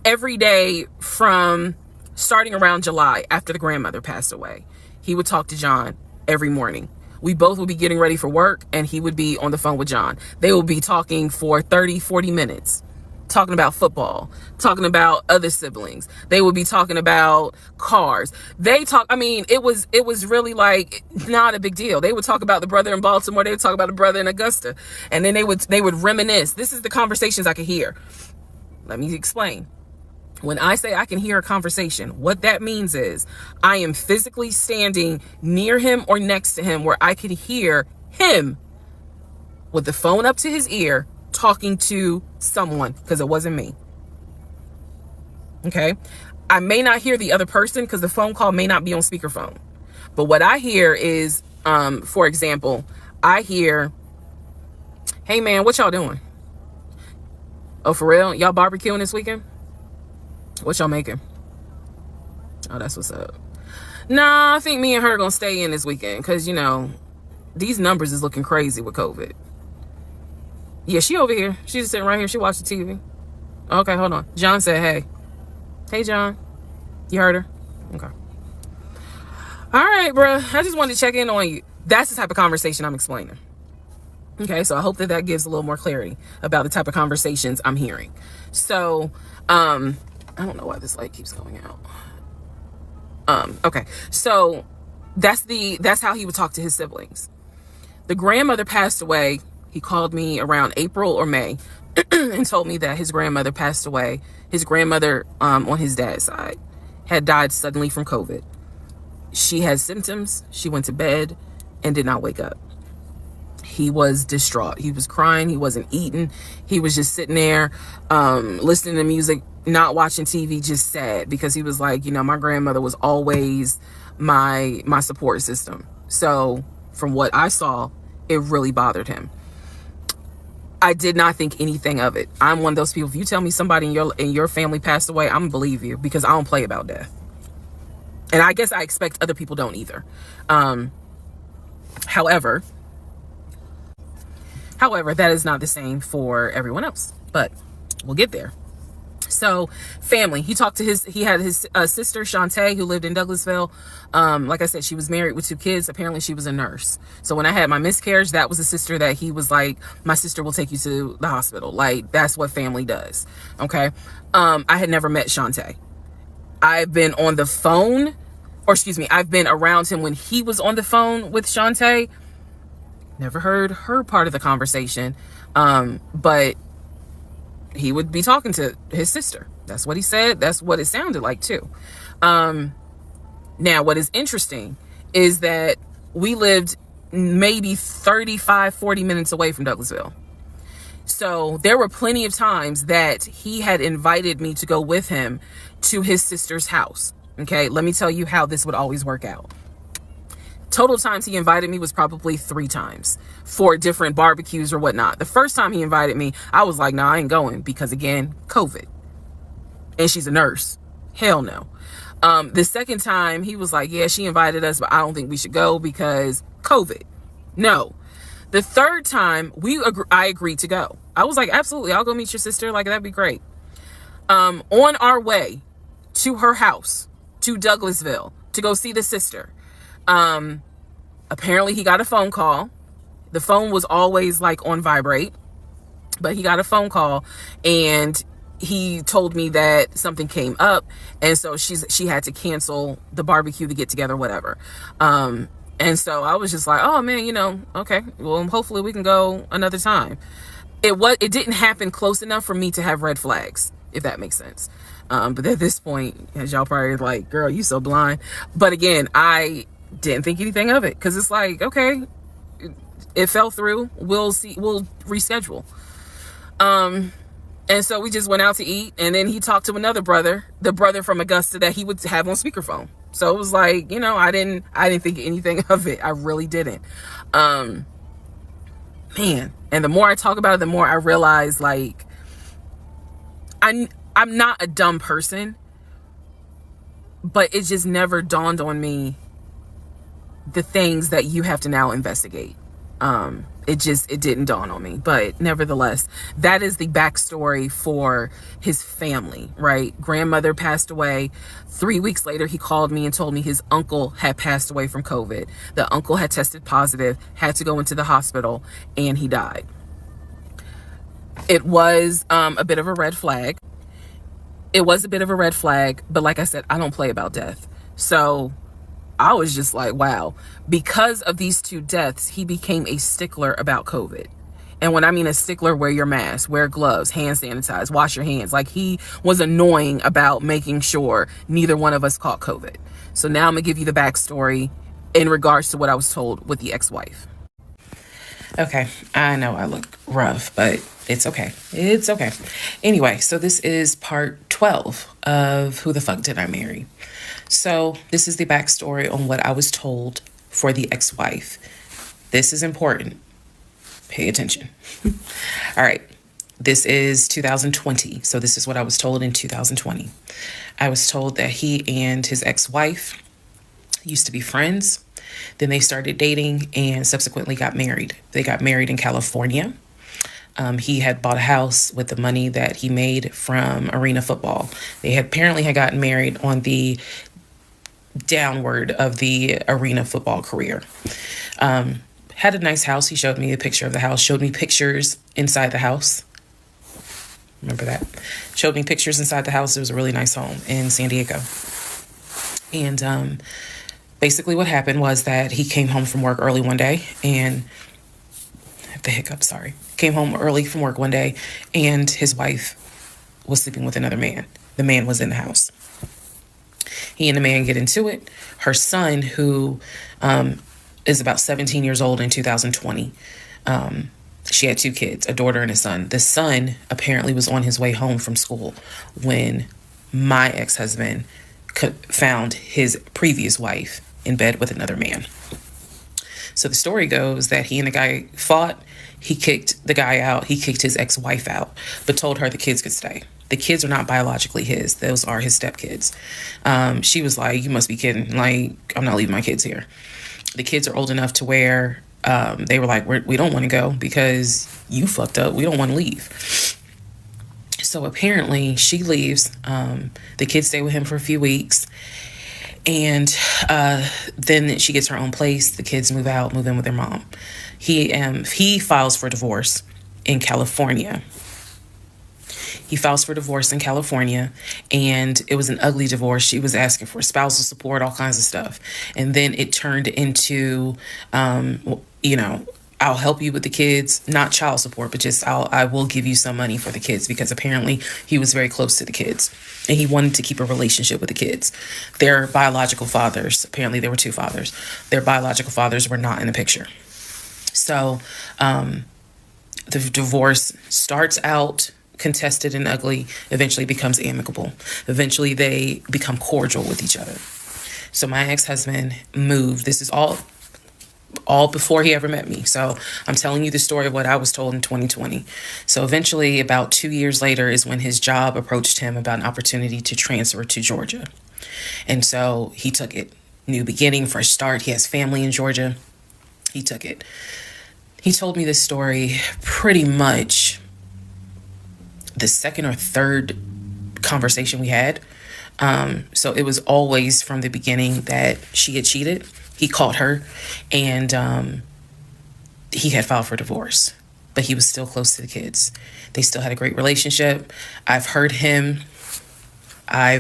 Speaker 1: every day from starting around July after the grandmother passed away. He would talk to John every morning. We both would be getting ready for work and he would be on the phone with John. They would be talking for 30, 40 minutes, talking about football, talking about other siblings. They would be talking about cars. It was really like not a big deal. They would talk about the brother in Baltimore. They would talk about the brother in Augusta. And then they would reminisce. This is the conversations I could hear. Let me explain. When I say I can hear a conversation, what that means is I am physically standing near him or next to him where I could hear him with the phone up to his ear talking to someone, because it wasn't me. Okay. I may not hear the other person because the phone call may not be on speakerphone. But what I hear is, for example, I hear, hey man, what y'all doing? Oh, for real? Y'all barbecuing this weekend? What y'all making? Oh, that's what's up. Nah, I think me and her gonna stay in this weekend because, these numbers is looking crazy with COVID. Yeah, she over here. She's just sitting right here. She watched the TV. Okay, hold on. John said, hey. Hey, John. You heard her? Okay. All right, bro. I just wanted to check in on you. That's the type of conversation I'm explaining. Okay, so I hope that gives a little more clarity about the type of conversations I'm hearing. So, I don't know why this light keeps going out. Okay, so that's how he would talk to his siblings. The grandmother passed away. He called me around April or May and told me that his grandmother passed away. His grandmother, on his dad's side, had died suddenly from COVID. She had symptoms. She went to bed and did not wake up. He was distraught. He was crying. He wasn't eating. He was just sitting there, listening to music, not watching TV, just sad, because he was like, my grandmother was always my support system. So from what I saw, it really bothered him. I did not think anything of it. I'm one of those people. If you tell me somebody in your family passed away, I'm gonna believe you, because I don't play about death. And I guess I expect other people don't either. However, that is not the same for everyone else, but we'll get there. So family, he had his sister Shantae, who lived in Douglasville. Like I said, she was married with 2 kids. Apparently she was a nurse. So when I had my miscarriage, that was the sister that he was like, my sister will take you to the hospital. Like, that's what family does. Okay. I had never met Shantae. I've been on the phone, I've been around him when he was on the phone with Shantae. Never heard her part of the conversation. But he would be talking to his sister. That's what he said. That's what it sounded like too. Now, what is interesting is that we lived maybe 35, 40 minutes away from Douglasville. So there were plenty of times that he had invited me to go with him to his sister's house. Okay, let me tell you how this would always work out. Total times he invited me was probably 3 times for different barbecues or whatnot. The first time he invited me, I was like, nah, I ain't going, because again, COVID. And she's a nurse. Hell no. The second time he was like, yeah, she invited us, but I don't think we should go because COVID. No. The third time I agreed to go. I was like, absolutely, I'll go meet your sister. Like, that'd be great. On our way to her house, to Douglasville, to go see the sister, apparently he got a phone call. The phone was always like on vibrate, but he got a phone call and he told me that something came up, and so she had to cancel the barbecue, to get together, whatever. And so I was just like, oh man, okay, well, hopefully we can go another time. It didn't happen close enough for me to have red flags, if that makes sense. But at this point, as y'all probably like, girl, you so blind. But again, I didn't think anything of it, because it's like, okay, it fell through. We'll see. We'll reschedule. And so we just went out to eat, and then he talked to another brother, the brother from Augusta that he would have on speakerphone. So it was like, I didn't think anything of it. I really didn't. Man, and the more I talk about it, the more I realize, like, I'm not a dumb person, but it just never dawned on me the things that you have to now investigate. It didn't dawn on me, but nevertheless, that is the backstory for his family, right? Grandmother passed away. 3 weeks later, he called me and told me his uncle had passed away from COVID. The uncle had tested positive, had to go into the hospital, and he died. It was a bit of a red flag. But like I said, I don't play about death. So I was just like, wow. Because of these 2 deaths, he became a stickler about COVID. And when I mean a stickler, wear your mask, wear gloves, hand sanitize, wash your hands. Like, he was annoying about making sure neither one of us caught COVID. So now I'm gonna give you the backstory in regards to what I was told with the ex-wife. Okay, I know I look rough, but it's okay. It's okay. Anyway, so this is part 12 of Who the Fuck Did I Marry? So this is the backstory on what I was told for the ex-wife. This is important. Pay attention. All right. This is 2020. So this is what I was told in 2020. I was told that he and his ex-wife used to be friends. Then they started dating and subsequently got married. They got married in California. He had bought a house with the money that he made from arena football. They had apparently gotten married on the downward of the arena football career. Had a nice house. He showed me a picture of the house, showed me pictures inside the house. Remember that? Showed me pictures inside the house. It was a really nice home in San Diego. And basically what happened was that he came home from work early one day and I have the hiccup, sorry. Came home early from work one day and his wife was sleeping with another man. The man was in the house. He and the man get into it. Her son, who is about 17 years old in 2020, she had 2 kids, a daughter and a son. The son apparently was on his way home from school when my ex-husband found his previous wife in bed with another man. So the story goes that he and the guy fought. He kicked the guy out. He kicked his ex-wife out, but told her the kids could stay. The kids are not biologically his. Those are his stepkids. She was like, you must be kidding. Like, I'm not leaving my kids here. The kids are old enough to where they were like, we don't want to go because you fucked up. We don't want to leave. So apparently she leaves. The kids stay with him for a few weeks. And then she gets her own place. The kids move out, move in with their mom. He files for divorce in California. He files for divorce in California, and it was an ugly divorce. She was asking for spousal support, all kinds of stuff. And then it turned into, I'll help you with the kids, not child support, but just I will give you some money for the kids, because apparently he was very close to the kids and he wanted to keep a relationship with the kids. Their biological fathers, apparently there were 2 fathers, their biological fathers were not in the picture. So the divorce starts out contested and ugly, eventually becomes amicable. Eventually they become cordial with each other. So my ex-husband moved. This is all before he ever met me. So I'm telling you the story of what I was told in 2020. So eventually, about 2 years later, is when his job approached him about an opportunity to transfer to Georgia. And so he took it. New beginning, fresh start. He has family in Georgia. He took it. He told me this story pretty much the second or third conversation we had. So it was always from the beginning that she had cheated. He caught her, and he had filed for divorce, but he was still close to the kids. They still had a great relationship. I've heard him on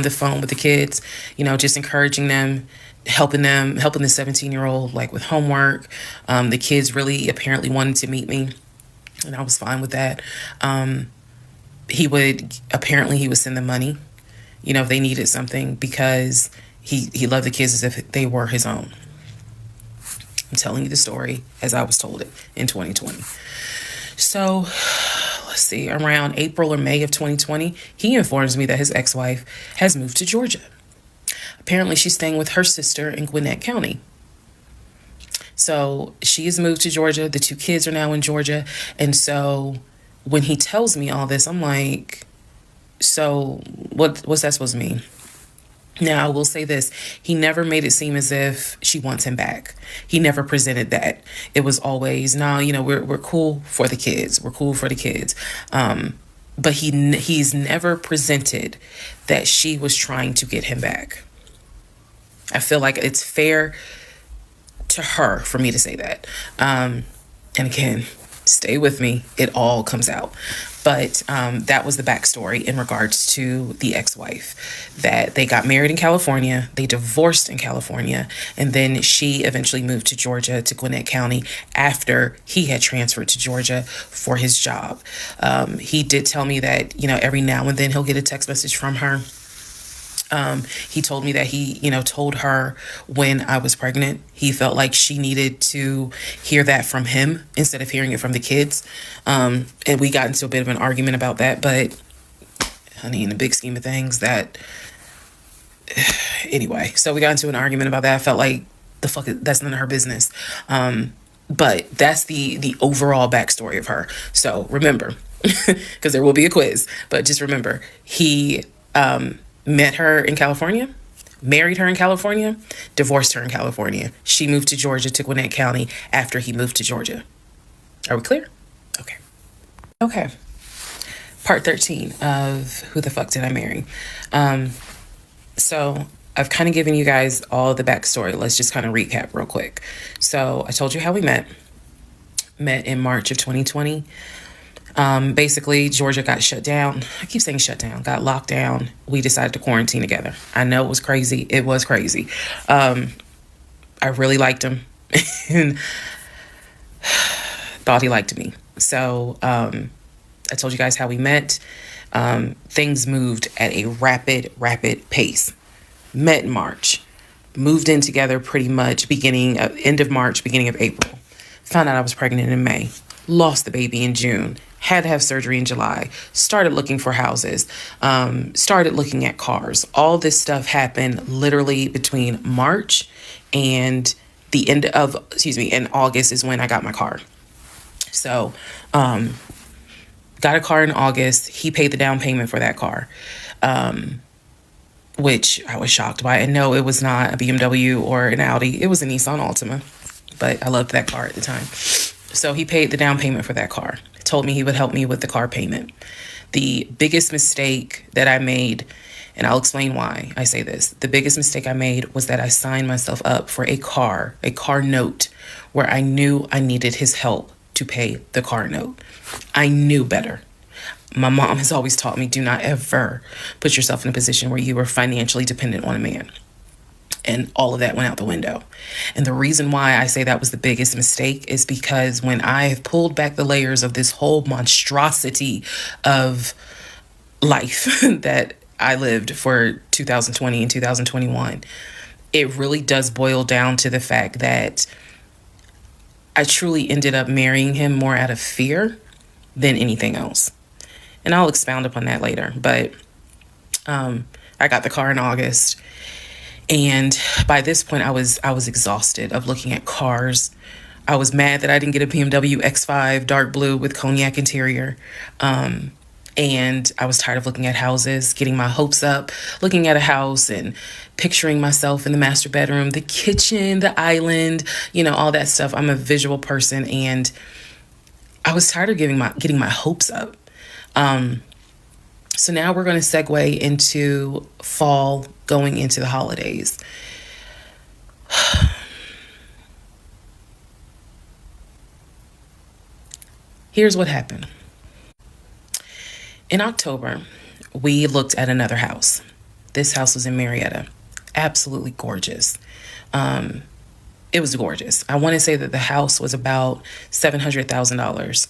Speaker 1: the phone with the kids, just encouraging them, helping the 17-year-old like with homework. The kids really apparently wanted to meet me, and I was fine with that. He would send them money, if they needed something, because he loved the kids as if they were his own. I'm telling you the story as I was told it in 2020. So let's see, around April or May of 2020, he informs me that his ex-wife has moved to Georgia. Apparently she's staying with her sister in Gwinnett County. So she has moved to Georgia. The 2 kids are now in Georgia. And so when he tells me all this, I'm like, so what's that supposed to mean? Now, I will say this. He never made it seem as if she wants him back. He never presented that. It was always, no, we're cool for the kids. We're cool for the kids. But he's never presented that she was trying to get him back. I feel like it's fair to her for me to say that. And again, stay with me. It all comes out. But that was the backstory in regards to the ex-wife, that they got married in California, they divorced in California, and then she eventually moved to Georgia, to Gwinnett County, after he had transferred to Georgia for his job. He did tell me that, every now and then he'll get a text message from her. He told me that he, told her when I was pregnant, he felt like she needed to hear that from him instead of hearing it from the kids. And we got into a bit of an argument about that, but honey, in the big scheme of things, anyway, so we got into an argument about that. I felt like that's none of her business. But that's the overall backstory of her. So remember, because there will be a quiz, but just remember, he, met her in California, married her in California, divorced her in California. She moved to Georgia, to Gwinnett County, after he moved to Georgia. Are we clear? Okay. Part 13 of Who the Fuck Did I Marry? So I've kind of given you guys all the backstory. Let's just kind of recap real quick. So I told you how we met in March of 2020. Basically, Georgia got shut down. I keep saying shut down, got locked down. We decided to quarantine together. I know it was crazy. It was crazy. I really liked him and thought he liked me. So I told you guys how we met. Things moved at a rapid pace. Met in March. Moved in together pretty much end of March, beginning of April. Found out I was pregnant in May. Lost the baby in June. Had to have surgery in July. Started looking for houses. Started looking at cars. All this stuff happened literally between March and the end of, in August is when I got my car. So, got a car in August. He paid the down payment for that car, which I was shocked by. And no, it was not a BMW or an Audi. It was a Nissan Altima, but I loved that car at the time. So he paid the down payment for that car. Told me he would help me with the car payment. The biggest mistake that I made, and I'll explain why I say this. The biggest mistake I made was that I signed myself up for a car note where I knew I needed his help to pay the car note. I knew better. My mom has always taught me, do not ever put yourself in a position where you are financially dependent on a man. And all of that went out the window. And the reason why I say that was the biggest mistake is because when I have pulled back the layers of this whole monstrosity of life that I lived for 2020 and 2021, it really does boil down to the fact that I truly ended up marrying him more out of fear than anything else. And I'll expound upon that later. But I got the car in August. And by this point, I was exhausted of looking at cars. I was mad that I didn't get a BMW X5 dark blue with cognac interior. And I was tired of looking at houses, getting my hopes up, looking at a house and picturing myself in the master bedroom, the kitchen, the island, all that stuff. I'm a visual person, and I was tired of getting my hopes up. So now we're going to segue into fall, going into the holidays. Here's what happened. In October, we looked at another house. This house was in Marietta. Absolutely gorgeous. It was gorgeous. I want to say that the house was about $700,000.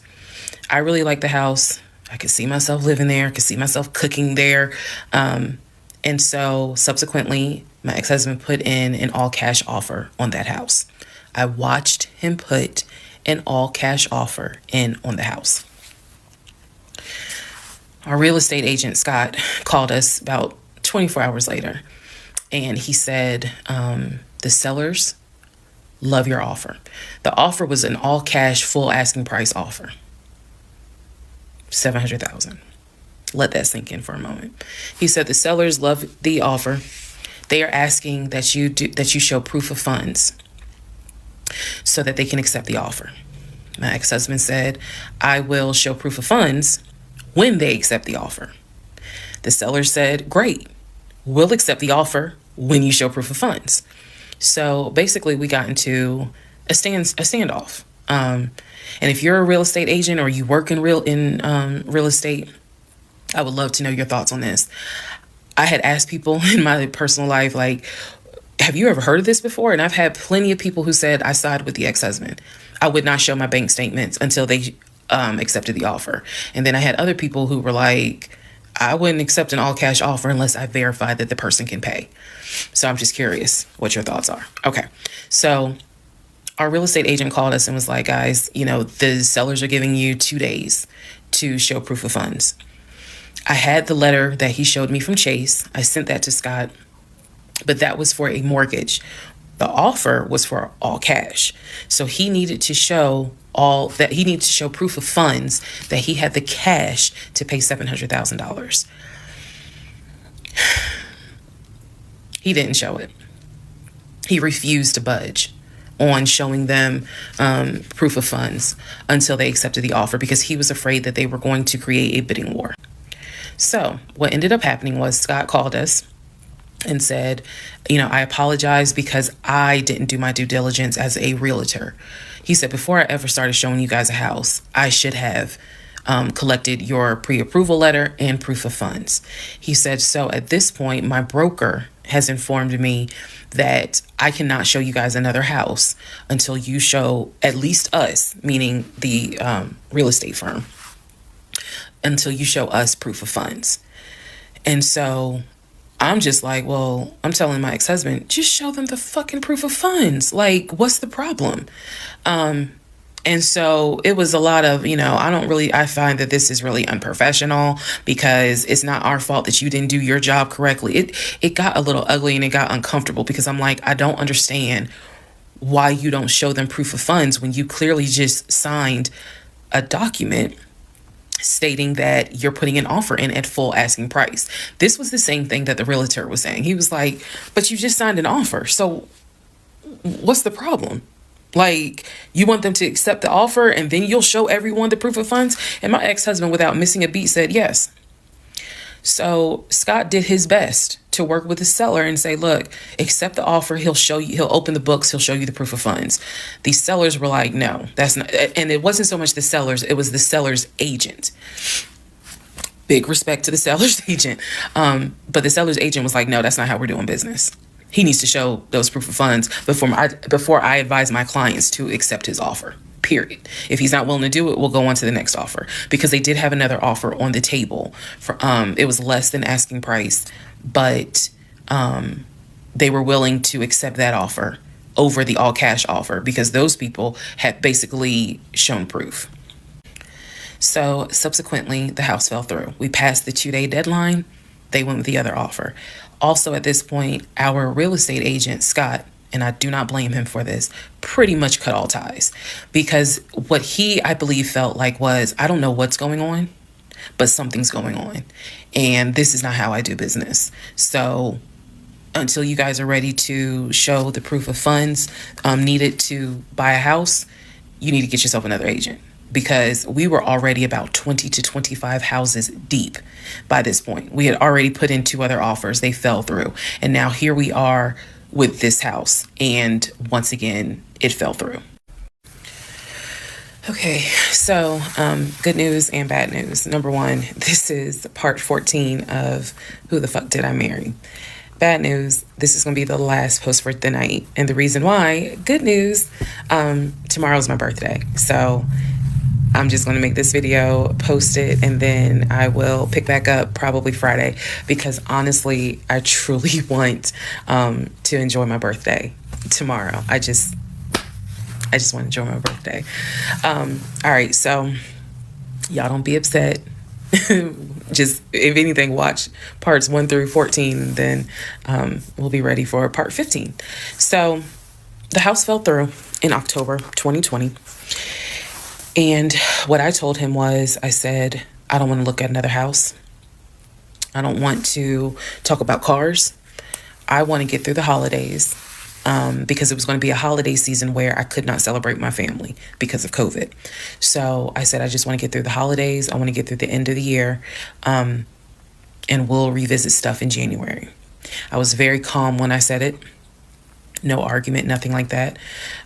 Speaker 1: I really liked the house. I could see myself living there, could see myself cooking there. And so subsequently, my ex-husband put in an all-cash offer on that house. I watched him put an all-cash offer in on the house. Our real estate agent, Scott, called us about 24 hours later, and he said, the sellers love your offer. The offer was an all-cash, full asking price offer. $700,000. Let that sink in for a moment. He said the sellers love the offer. They are asking that you show proof of funds so that they can accept the offer. My ex-husband said, I will show proof of funds when they accept the offer. The seller said, great, we'll accept the offer when you show proof of funds. So basically we got into a standoff. And if you're a real estate agent or you work in real estate, I would love to know your thoughts on this. I had asked people in my personal life, like, have you ever heard of this before? And I've had plenty of people who said I side with the ex-husband. I would not show my bank statements until they accepted the offer. And then I had other people who were like, I wouldn't accept an all-cash offer unless I verify that the person can pay. So I'm just curious what your thoughts are. Okay, so our real estate agent called us and was like, guys, the sellers are giving you 2 days to show proof of funds. I had the letter that he showed me from Chase. I sent that to Scott, but that was for a mortgage. The offer was for all cash. So he needed to show proof of funds that he had the cash to pay $700,000. He didn't show it. He refused to budge on showing them proof of funds until they accepted the offer because he was afraid that they were going to create a bidding war. So what ended up happening was Scott called us and said, I apologize because I didn't do my due diligence as a realtor. He said, before I ever started showing you guys a house, I should have collected your pre-approval letter and proof of funds. He said, so at this point, my broker has informed me that I cannot show you guys another house until you show at least us, meaning the real estate firm, until you show us proof of funds. And so I'm just like, well, I'm telling my ex-husband, just show them the fucking proof of funds. Like, what's the problem? And so it was a lot of, I find that this is really unprofessional because it's not our fault that you didn't do your job correctly. It got a little ugly and it got uncomfortable because I'm like, I don't understand why you don't show them proof of funds when you clearly just signed a document stating that you're putting an offer in at full asking price. This was the same thing that the realtor was saying. He was like, but you just signed an offer. So what's the problem? Like, you want them to accept the offer and then you'll show everyone the proof of funds? And my ex-husband, without missing a beat, said yes. So Scott did his best to work with the seller and say, look, accept the offer. He'll show you, he'll open the books. He'll show you the proof of funds. These sellers were like, no, that's not. And it wasn't so much the sellers. It was the seller's agent. Big respect to the seller's agent. But the seller's agent was like, no, that's not how we're doing business. He needs to show those proof of funds before I advise my clients to accept his offer. Period. If he's not willing to do it, we'll go on to the next offer, because they did have another offer on the table for it was less than asking price, but they were willing to accept that offer over the all cash offer because those people had basically shown proof. So subsequently, the house fell through. We passed the 2-day deadline. They went with the other offer. Also, at this point, our real estate agent, Scott, and I do not blame him for this, pretty much cut all ties, because what he, I believe, felt like was, I don't know what's going on, but something's going on. And this is not how I do business. So until you guys are ready to show the proof of funds needed to buy a house, you need to get yourself another agent, because we were already about 20 to 25 houses deep by this point. We had already put in 2 other offers. They fell through. And now here we are with this house, and once again it fell through. Okay, so good news and bad news. Number one, this is part 14 of Who the Fuck Did I Marry? Bad news, this is going to be the last post for the night, and the reason why, good news, tomorrow's my birthday, so I'm just going to make this video, post it, and then I will pick back up probably Friday, because honestly, I truly want to enjoy my birthday tomorrow. I just want to enjoy my birthday. All right, so y'all don't be upset. Just, if anything, watch parts 1 through 14, then we'll be ready for part 15. So the house fell through in October 2020. And what I told him was, I said, I don't want to look at another house. I don't want to talk about cars. I want to get through the holidays because it was going to be a holiday season where I could not celebrate my family because of COVID. So I said, I just want to get through the holidays. I want to get through the end of the year, and we'll revisit stuff in January. I was very calm when I said it. No argument, nothing like that.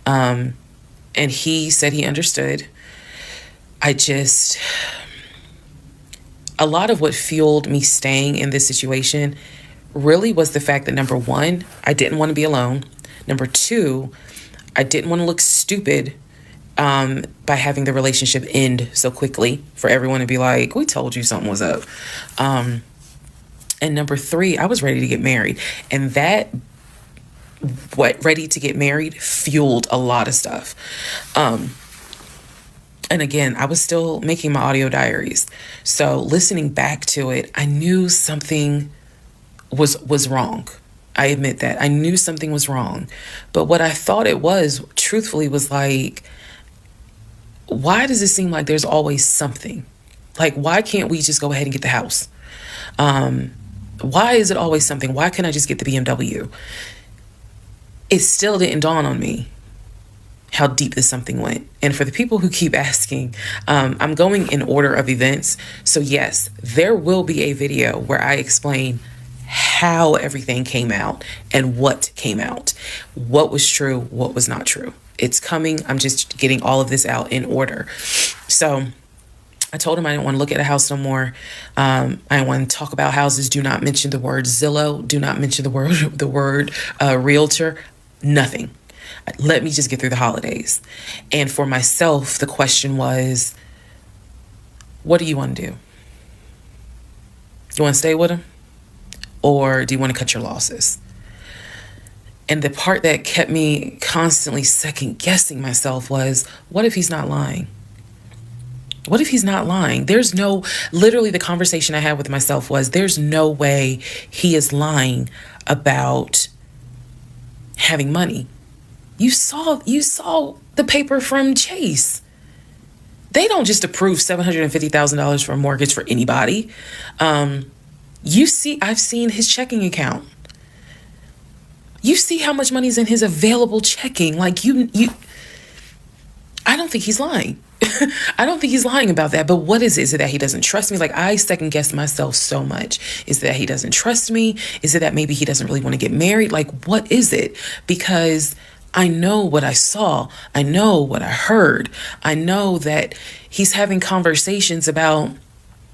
Speaker 1: And he said he understood. A lot of what fueled me staying in this situation really was the fact that, number one, I didn't want to be alone. Number two, I didn't want to look stupid by having the relationship end so quickly for everyone to be like, we told you something was up. And number three, I was ready to get married. And that, ready to get married fueled a lot of stuff. And again, I was still making my audio diaries. So listening back to it, I knew something was wrong. I admit that. I knew something was wrong. But what I thought it was, truthfully, was like, why does it seem like there's always something? Like, why can't we just go ahead and get the house? Why is it always something? Why can't I just get the BMW? It still didn't dawn on me how deep this something went. And for the people who keep asking, I'm going in order of events. So yes, there will be a video where I explain how everything came out and what came out, what was true, what was not true. It's coming. I'm just getting all of this out in order. So I told him I didn't want to look at a house no more. I didn't want to talk about houses. Do not mention the word Zillow. Do not mention the word realtor. Nothing. Let me just get through the holidays. And for myself, the question was, what do you want to do? You want to stay with him? Or do you want to cut your losses? And the part that kept me constantly second guessing myself was, what if he's not lying? What if he's not lying? Literally the conversation I had with myself was, there's no way he is lying about having money. You saw the paper from Chase. They don't just approve $750,000 for a mortgage for anybody. I've seen his checking account. You see how much money's in his available checking. Like I don't think he's lying. I don't think he's lying about that. But what is it? Is it that he doesn't trust me? Like, I second guess myself so much. Is it that he doesn't trust me? Is it that maybe he doesn't really want to get married? Like, what is it? Because I know what I saw. I know what I heard. I know that he's having conversations about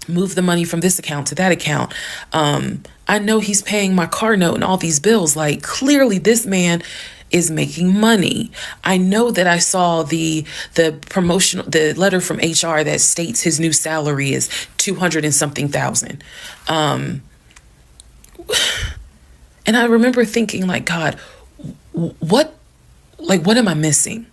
Speaker 1: move the money from this account to that account. I know he's paying my car note and all these bills. Like, clearly this man is making money. I know that I saw the letter from HR that states his new salary is 200 and something thousand. And I remember thinking, like, God, what am I missing?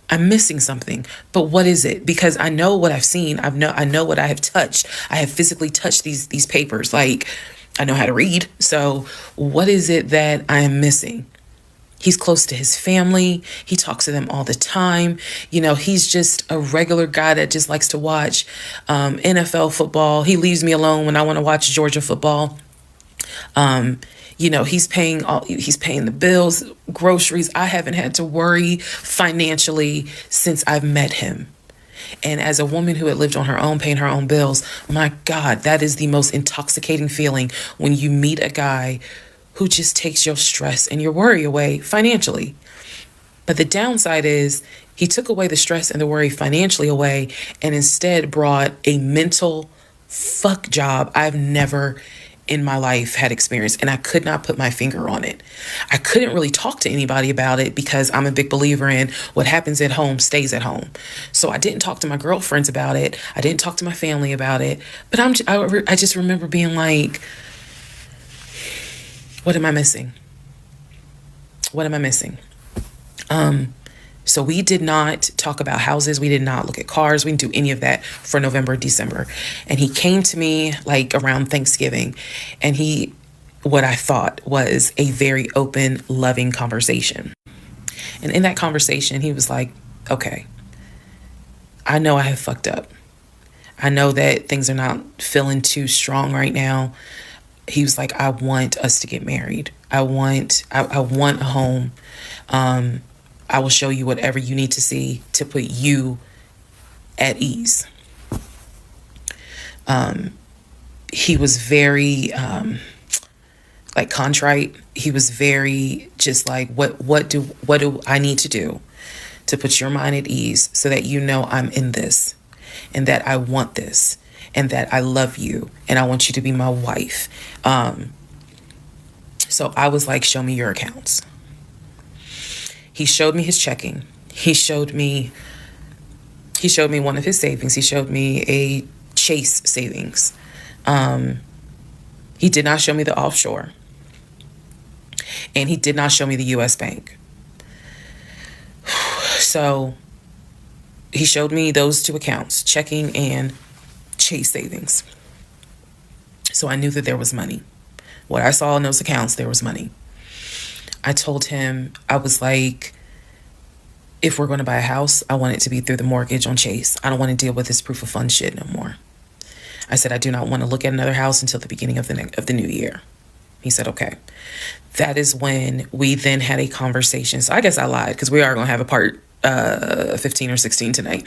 Speaker 1: I'm missing something, but what is it? Because I know what I've seen. I know what I have touched. I have physically touched these papers. Like, I know how to read. So what is it that I am missing? He's close to his family. He talks to them all the time. He's just a regular guy that just likes to watch NFL football. He leaves me alone when I want to watch Georgia football. He's paying the bills, groceries. I haven't had to worry financially since I've met him. And as a woman who had lived on her own, paying her own bills, my God, that is the most intoxicating feeling when you meet a guy who just takes your stress and your worry away financially. But the downside is he took away the stress and the worry financially away and instead brought a mental fuck job I've never in my life had experienced. And I could not put my finger on it. I couldn't really talk to anybody about it because I'm a big believer in what happens at home stays at home. So I didn't talk to my girlfriends about it. I didn't talk to my family about it. But I just remember being like, what am I missing? What am I missing? So we did not talk about houses. We did not look at cars. We didn't do any of that for November, December. And he came to me like around Thanksgiving, and what I thought was a very open, loving conversation. And in that conversation, he was like, okay, I know I have fucked up. I know that things are not feeling too strong right now. He was like, I want us to get married. I want a home. I will show you whatever you need to see to put you at ease. He was very contrite. He was very just like, what do I need to do to put your mind at ease so that I'm in this and that I want this and that I love you and I want you to be my wife. So I was like, show me your accounts. He showed me his checking. He showed me one of his savings. He showed me a Chase savings. He did not show me the offshore. And he did not show me the U.S. bank. So he showed me those two accounts, checking and Chase savings. So I knew that there was money. What I saw in those accounts, there was money. I told him, I was like, if we're going to buy a house, I want it to be through the mortgage on Chase. I don't want to deal with this proof of funds shit no more. I said, I do not want to look at another house until the beginning of the new year. He said, okay. That is when we then had a conversation. So I guess I lied because we are going to have a part 15 or 16 tonight.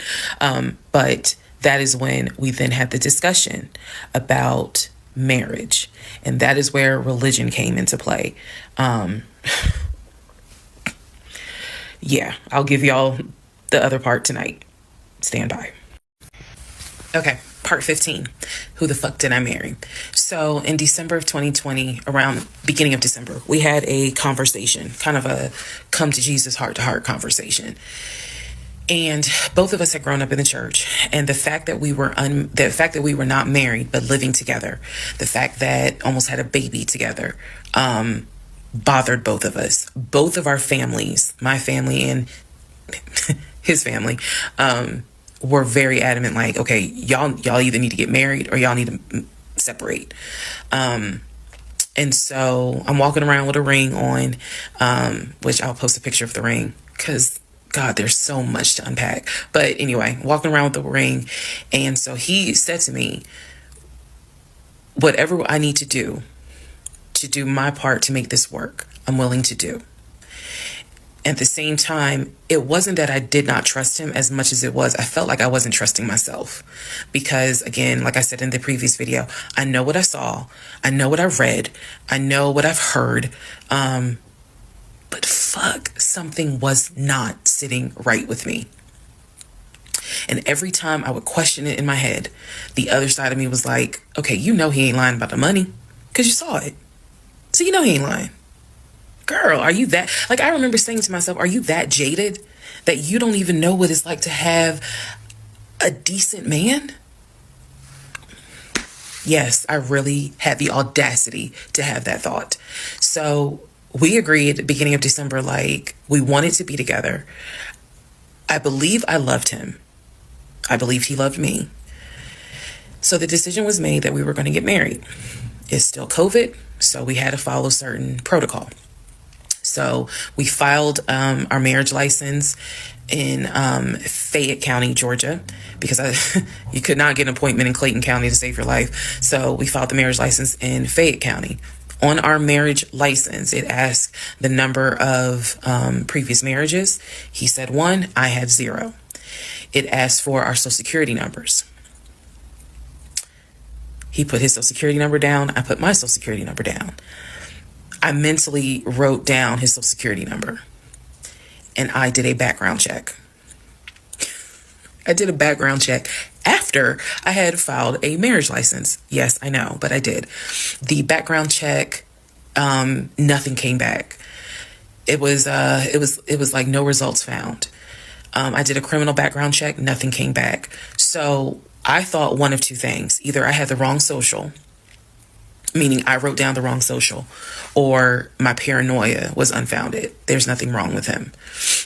Speaker 1: But that is when we then had the discussion about marriage. And that is where religion came into play. Yeah, I'll give y'all the other part tonight. Stand by. Okay, part 15. Who the fuck did I marry? So in December of 2020, around beginning of December, we had a conversation, kind of a come to Jesus heart-to-heart conversation. And both of us had grown up in the church, and the fact that we were not married but living together, the fact that almost had a baby together, bothered both of us. Both of our families, my family and his family, were very adamant, like, okay, y'all either need to get married or y'all need to separate. And so I'm walking around with a ring on, which I'll post a picture of the ring because God, there's so much to unpack. But anyway, walking around with the ring. And so he said to me, whatever I need to do my part to make this work, I'm willing to do. At the same time, it wasn't that I did not trust him as much as it was I felt like I wasn't trusting myself. Because again, like I said in the previous video, I know what I saw. I know what I read. I know what I've heard. But fuck, something was not sitting right with me. And every time I would question it in my head, the other side of me was like, okay, you know he ain't lying about the money because you saw it. So you know he ain't lying. Girl, are you that... Like, I remember saying to myself, are you that jaded that you don't even know what it's like to have a decent man? Yes, I really had the audacity to have that thought. So we agreed at the beginning of December, like, we wanted to be together. I believe I loved him. I believed he loved me. So the decision was made that we were going to get married. It's still COVID, so we had to follow certain protocol. So we filed our marriage license in Fayette County, Georgia, because you could not get an appointment in Clayton County to save your life. So we filed the marriage license in Fayette County. On our marriage license, it asked the number of previous marriages. He said 1, I had 0. It asked for our social security numbers. He put his social security number down. I put my social security number down. I mentally wrote down his social security number, and I did a background check. I did a background check after I had filed a marriage license. Yes, I know, but I did. The background check, nothing came back. It was like no results found. I did a criminal background check, nothing came back. So I thought one of two things. Either I had the wrong social, meaning I wrote down the wrong social, or my paranoia was unfounded. There's nothing wrong with him,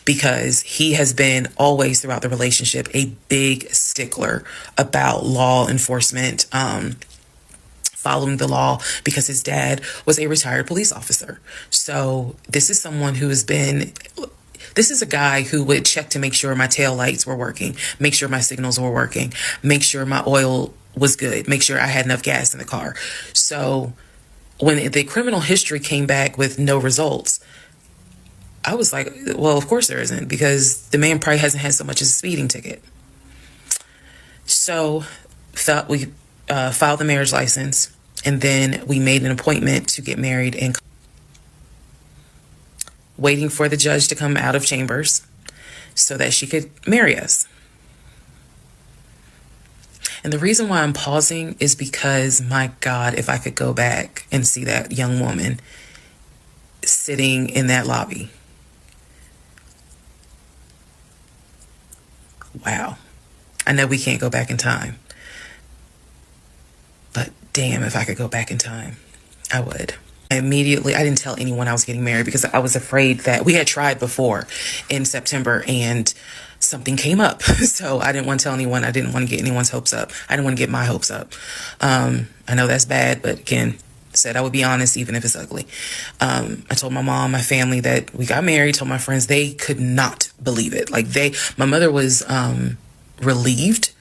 Speaker 1: because he has been always throughout the relationship a big stickler about law enforcement, following the law, because his dad was a retired police officer. So this is someone who has been... This is a guy who would check to make sure my tail lights were working, make sure my signals were working, make sure my oil was good, make sure I had enough gas in the car. So when the criminal history came back with no results, I was like, well, of course there isn't, because the man probably hasn't had so much as a speeding ticket. So we filed the marriage license, and then we made an appointment to get married, and waiting for the judge to come out of chambers so that she could marry us. And the reason why I'm pausing is because, my God, if I could go back and see that young woman sitting in that lobby. Wow. I know we can't go back in time, but damn, if I could go back in time, I would. I didn't tell anyone I was getting married, because I was afraid that we had tried before in September and something came up. So I didn't want to tell anyone. I didn't want to get anyone's hopes up. I didn't want to get my hopes up. I know that's bad, but again, said I would be honest, even if it's ugly. I told my mom, my family, that we got married, told my friends. They could not believe it. My mother was relieved,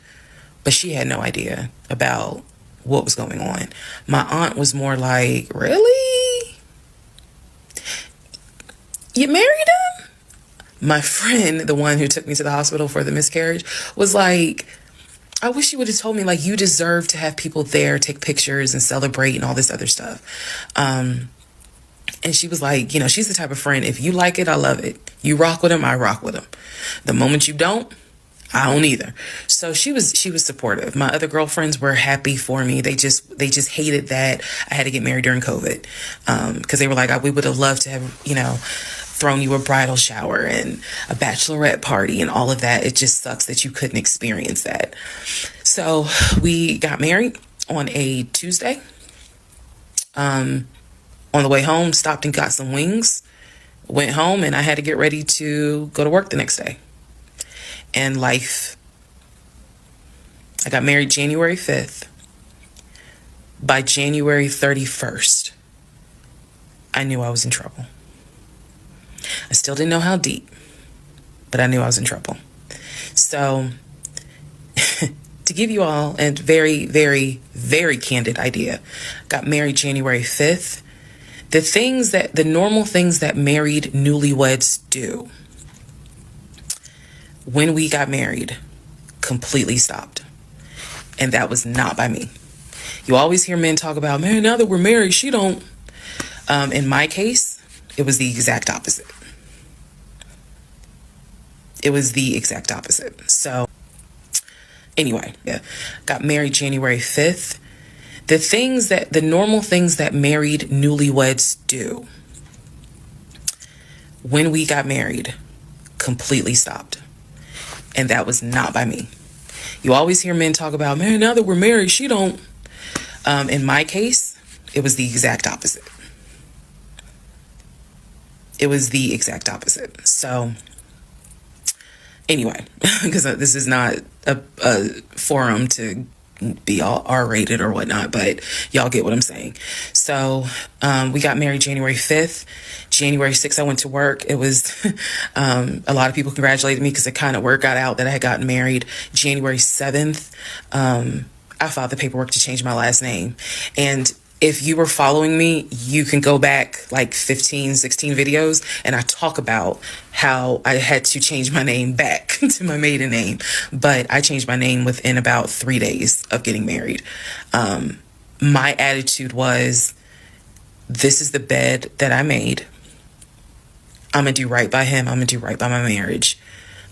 Speaker 1: but she had no idea about what was going on. My aunt was more like, really? You married him? My friend, the one who took me to the hospital for the miscarriage, was like, I wish you would have told me, like, you deserve to have people there, take pictures and celebrate and all this other stuff. And she was like, you know, she's the type of friend, if you like it, I love it. You rock with him, I rock with him. The moment you don't, I don't either. So she was supportive. My other girlfriends were happy for me. They just hated that I had to get married during COVID. Because they were like, we would have loved to have, you know, thrown you a bridal shower and a bachelorette party and all of that. It just sucks that you couldn't experience that. So we got married on a Tuesday. On the way home, stopped and got some wings, went home, and I had to get ready to go to work the next day. And life, I got married January 5th. By January 31st, I knew I was in trouble. I still didn't know how deep, but I knew I was in trouble. So to give you all a very, very, very candid idea, got married January 5th. The normal things that married newlyweds do when we got married completely stopped. And that was not by me. You always hear men talk about, man, now that we're married, she don't. In my case, it was the exact opposite. It was the exact opposite. So anyway, yeah, got married January 5th. The normal things that married newlyweds do when we got married completely stopped. And that was not by me. You always hear men talk about, man, now that we're married, she don't. In my case, it was the exact opposite. It was the exact opposite. So anyway, because this is not a forum to be all R-rated or whatnot, but y'all get what I'm saying. So we got married January 5th. January 6th, I went to work. It was a lot of people congratulated me because the kind of word got out that I had gotten married. January 7th, I filed the paperwork to change my last name. And if you were following me, you can go back like 15, 16 videos, and I talk about how I had to change my name back to my maiden name. But I changed my name within about 3 days of getting married. My attitude was, this is the bed that I made. I'm going to do right by him. I'm going to do right by my marriage.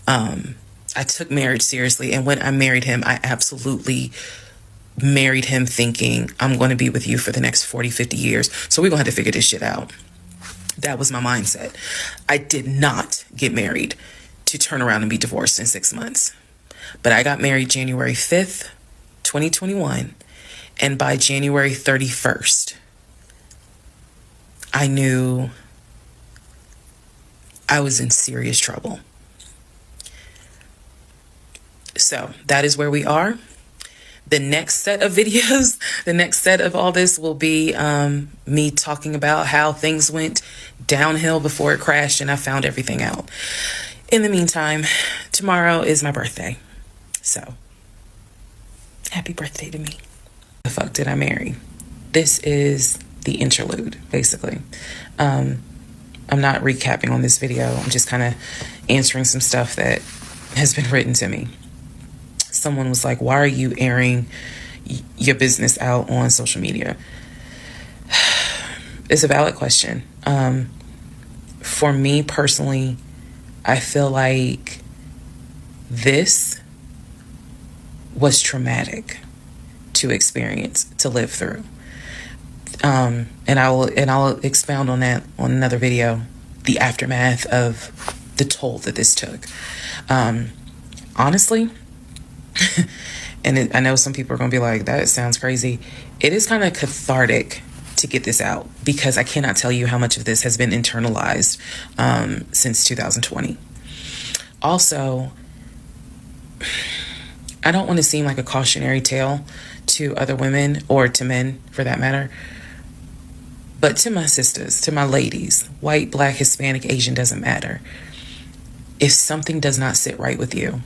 Speaker 1: I took marriage seriously. And when I married him, I absolutely married him thinking, I'm going to be with you for the next 40, 50 years. So we're going to have to figure this shit out. That was my mindset. I did not get married to turn around and be divorced in 6 months. But I got married January 5th, 2021. And by January 31st, I knew I was in serious trouble. So that is where we are. The next set of videos, the next set of all this will be me talking about how things went downhill before it crashed and I found everything out. In the meantime, tomorrow is my birthday. So, happy birthday to me. The fuck did I marry? This is the interlude, basically. I'm not recapping on this video. I'm just kind of answering some stuff that has been written to me. Someone was like, why are you airing your business out on social media? It's a valid question. For me personally, I feel like this was traumatic to experience, to live through. And I'll expound on that on another video, the aftermath of the toll that this took. Honestly, and I know some people are going to be like, that sounds crazy. It is kind of cathartic to get this out because I cannot tell you how much of this has been internalized since 2020. Also, I don't want to seem like a cautionary tale to other women or to men for that matter, but to my sisters, to my ladies, white, black, Hispanic, Asian, doesn't matter. If something does not sit right with you,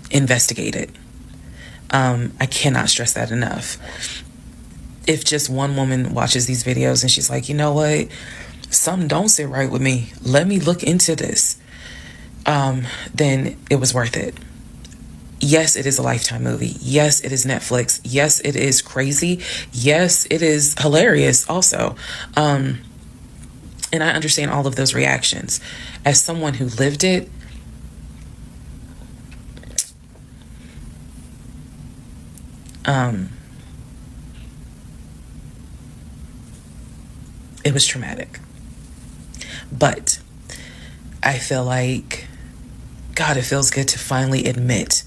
Speaker 1: investigate it. I cannot stress that enough. If just one woman watches these videos and she's like, you know what, something don't sit right with me, let me look into this, then it was worth it. Yes, it is a Lifetime movie. Yes, it is Netflix. Yes, it is crazy. Yes, it is hilarious also. And I understand all of those reactions. As someone who lived it, it was traumatic. But I feel like, God, it feels good to finally admit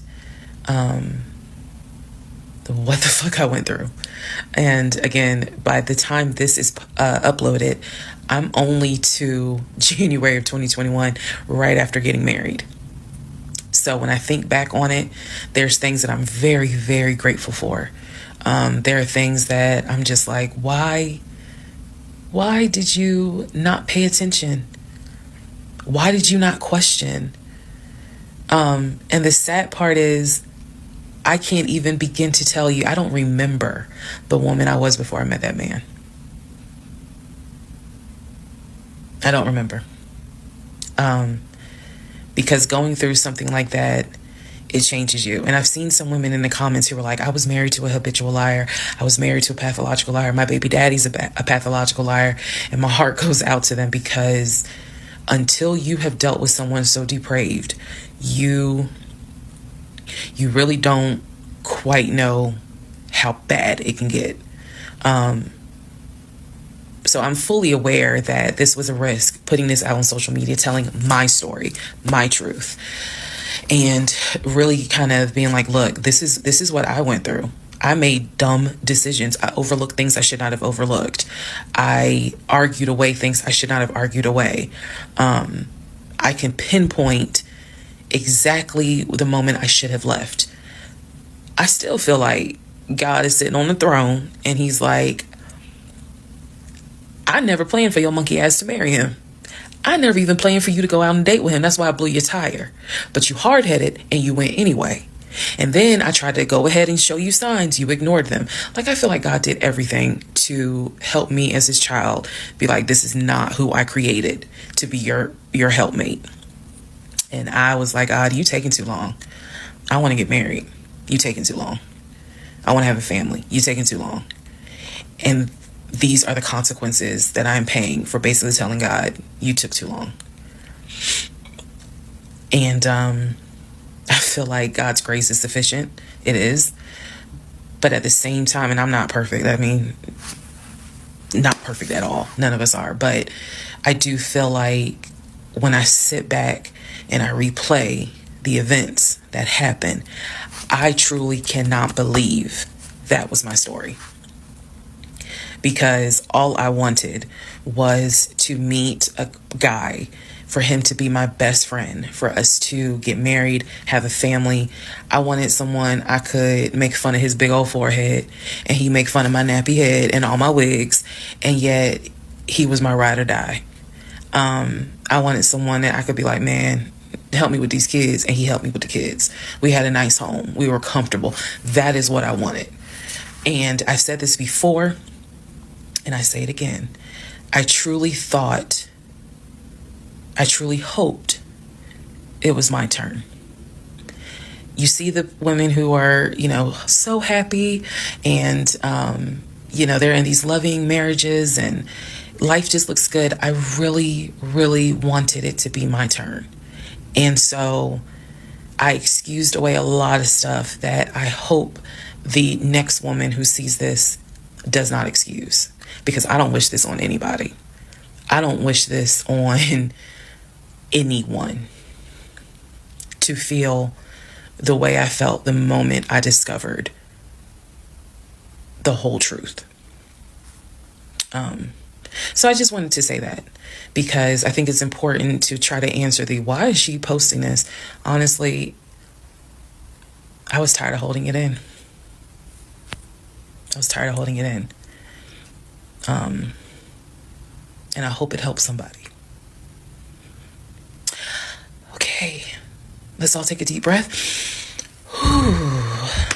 Speaker 1: what the fuck I went through. And again, by the time this is uploaded, I'm only to January of 2021, right after getting married. So when I think back on it, there's things that I'm very, very grateful for. There are things that I'm just like, why did you not pay attention? Why did you not question? And the sad part is, I can't even begin to tell you, I don't remember the woman I was before I met that man. I don't remember. Because going through something like that, it changes you. And I've seen some women in the comments who were like, I was married to a habitual liar. I was married to a pathological liar. My baby daddy's a pathological liar. And my heart goes out to them, because until you have dealt with someone so depraved, you really don't quite know how bad it can get. So I'm fully aware that this was a risk, putting this out on social media, telling my story, my truth, and really kind of being like, look, this is what I went through. I made dumb decisions. I overlooked things I should not have overlooked. I argued away things I should not have argued away. I can pinpoint exactly the moment I should have left. I still feel like God is sitting on the throne and he's like, I never planned for your monkey ass to marry him. I never even planned for you to go out and date with him. That's why I blew your tire. But you hard-headed and you went anyway. And then I tried to go ahead and show you signs. You ignored them. Like, I feel like God did everything to help me as his child be like, this is not who I created to be your helpmate. And I was like, God, you taking too long. I want to get married. You taking too long. I want to have a family. You taking too long. And these are the consequences that I'm paying for basically telling God, you took too long. And I feel like God's grace is sufficient. It is. But at the same time, and I'm not perfect. I mean, not perfect at all. None of us are. But I do feel like when I sit back and I replay the events that happened, I truly cannot believe that was my story. Because all I wanted was to meet a guy, for him to be my best friend, for us to get married, have a family. I wanted someone I could make fun of his big old forehead, and he make fun of my nappy head and all my wigs, and yet he was my ride or die. I wanted someone that I could be like, man, help me with these kids, and he helped me with the kids. We had a nice home. We were comfortable. That is what I wanted. And I've said this before, and I say it again. I truly hoped it was my turn. You see the women who are, so happy and, they're in these loving marriages and life just looks good. I really, really wanted it to be my turn. And so I excused away a lot of stuff that I hope the next woman who sees this does not excuse. Because I don't wish this on anybody. I don't wish this on anyone, to feel the way I felt the moment I discovered the whole truth. So I just wanted to say that, because I think it's important to try to answer why is she posting this? Honestly, I was tired of holding it in. And I hope it helps somebody. Okay, let's all take a deep breath.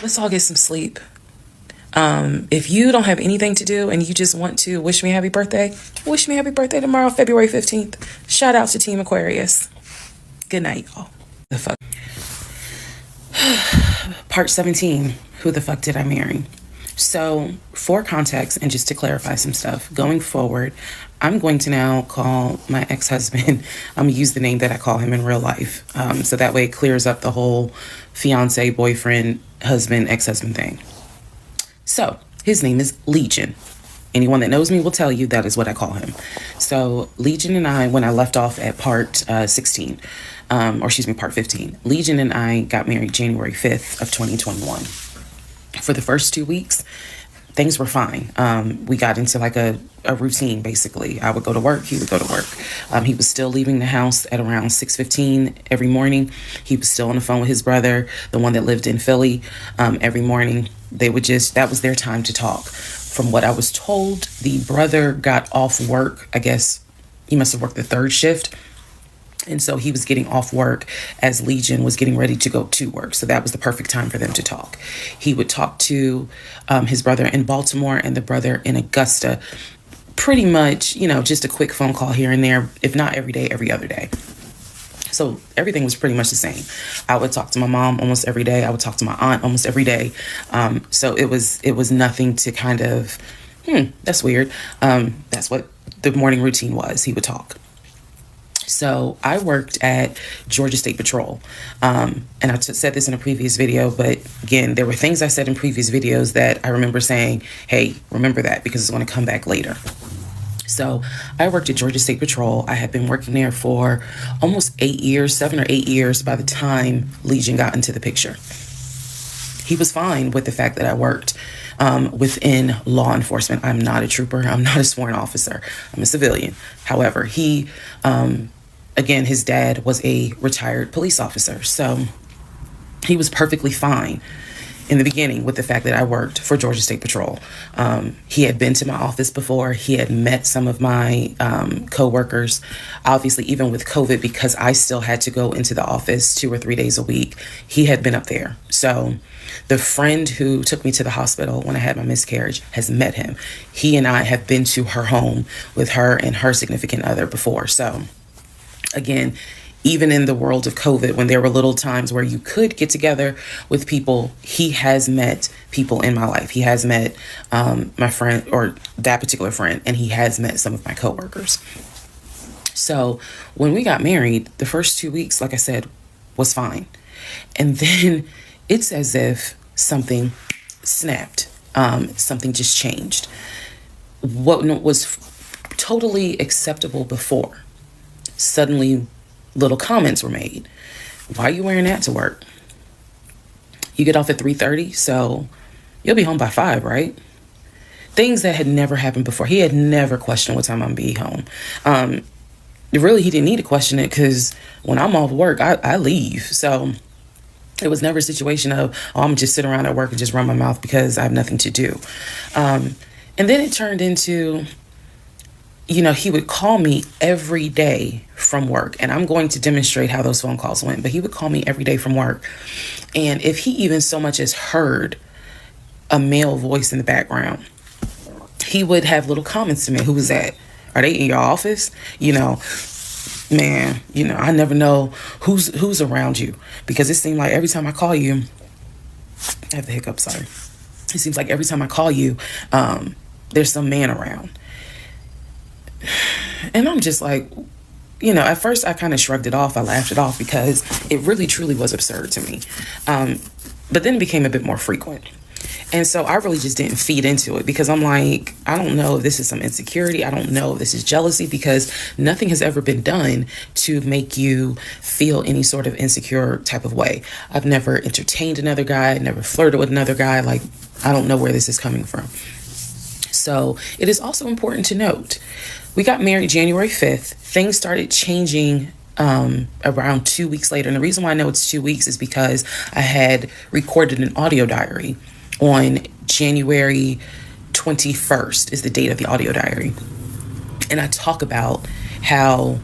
Speaker 1: Let's all get some sleep. If you don't have anything to do and you just want to wish me happy birthday, wish me happy birthday tomorrow, February 15th. Shout out to Team Aquarius. Good night, y'all. The fuck. Part 17, who the fuck did I marry? So, for context and just to clarify some stuff, going forward, I'm going to now call my ex-husband, I'm going to use the name that I call him in real life. So that way it clears up the whole fiance, boyfriend, husband, ex-husband thing. So, his name is Legion. Anyone that knows me will tell you that is what I call him. So, Legion and I, when I left off at part 16, part 15, Legion and I got married January 5th of 2021. For the first 2 weeks, things were fine. We got into like a routine, basically. I would go to work, he would go to work. He was still leaving the house at around 6:15 every morning. He was still on the phone with his brother, the one that lived in Philly, every morning. That was their time to talk. From what I was told, the brother got off work. I guess he must have worked the third shift. And so he was getting off work as Legion was getting ready to go to work. So that was the perfect time for them to talk. He would talk to his brother in Baltimore and the brother in Augusta. Pretty much, just a quick phone call here and there, if not every day, every other day. So everything was pretty much the same. I would talk to my mom almost every day. I would talk to my aunt almost every day. So it was nothing to kind of, that's weird. That's what the morning routine was. He would talk. So I worked at Georgia State Patrol. And I said this in a previous video, but again, there were things I said in previous videos that I remember saying, hey, remember that because it's going to come back later. So I worked at Georgia State Patrol. I had been working there for almost 7 or 8 years by the time Legion got into the picture. He was fine with the fact that I worked within law enforcement. I'm not a trooper. I'm not a sworn officer. I'm a civilian. However, again, his dad was a retired police officer. So he was perfectly fine in the beginning with the fact that I worked for Georgia State Patrol. He had been to my office before. He had met some of my co-workers. Obviously, even with COVID, because I still had to go into the office 2 or 3 days a week, he had been up there. So the friend who took me to the hospital when I had my miscarriage has met him. He and I have been to her home with her and her significant other before. So again, even in the world of COVID, when there were little times where you could get together with people, he has met people in my life. He has met my friend, or that particular friend, and he has met some of my coworkers. So when we got married, the first 2 weeks, like I said, was fine. And then it's as if something snapped. Something just changed. What was totally acceptable before, suddenly little comments were made. Why are you wearing that to work? You get off at 3:30, so you'll be home by 5, right? Things that had never happened before. He had never questioned what time I'm be home. Really, he didn't need to question it because when I'm off work, I leave. So it was never a situation of, I'm going to just sit around at work and just run my mouth because I have nothing to do. And then it turned into, he would call me every day from work, and I'm going to demonstrate how those phone calls went, but he would call me every day from work. And if he even so much as heard a male voice in the background, he would have little comments to me. Who was that? Are they in your office? Man, I never know who's around you, because it seemed like every time I call you, I have the hiccup, sorry. It seems like every time I call you, there's some man around. And I'm just like, at first I kind of shrugged it off. I laughed it off because it really, truly was absurd to me. But then it became a bit more frequent. And so I really just didn't feed into it because I'm like, I don't know if this is some insecurity. I don't know if this is jealousy, because nothing has ever been done to make you feel any sort of insecure type of way. I've never entertained another guy, never flirted with another guy. Like, I don't know where this is coming from. So it is also important to note, we got married January 5th. Things started changing around 2 weeks later. And the reason why I know it's 2 weeks is because I had recorded an audio diary on January 21st is the date of the audio diary. And I talk about how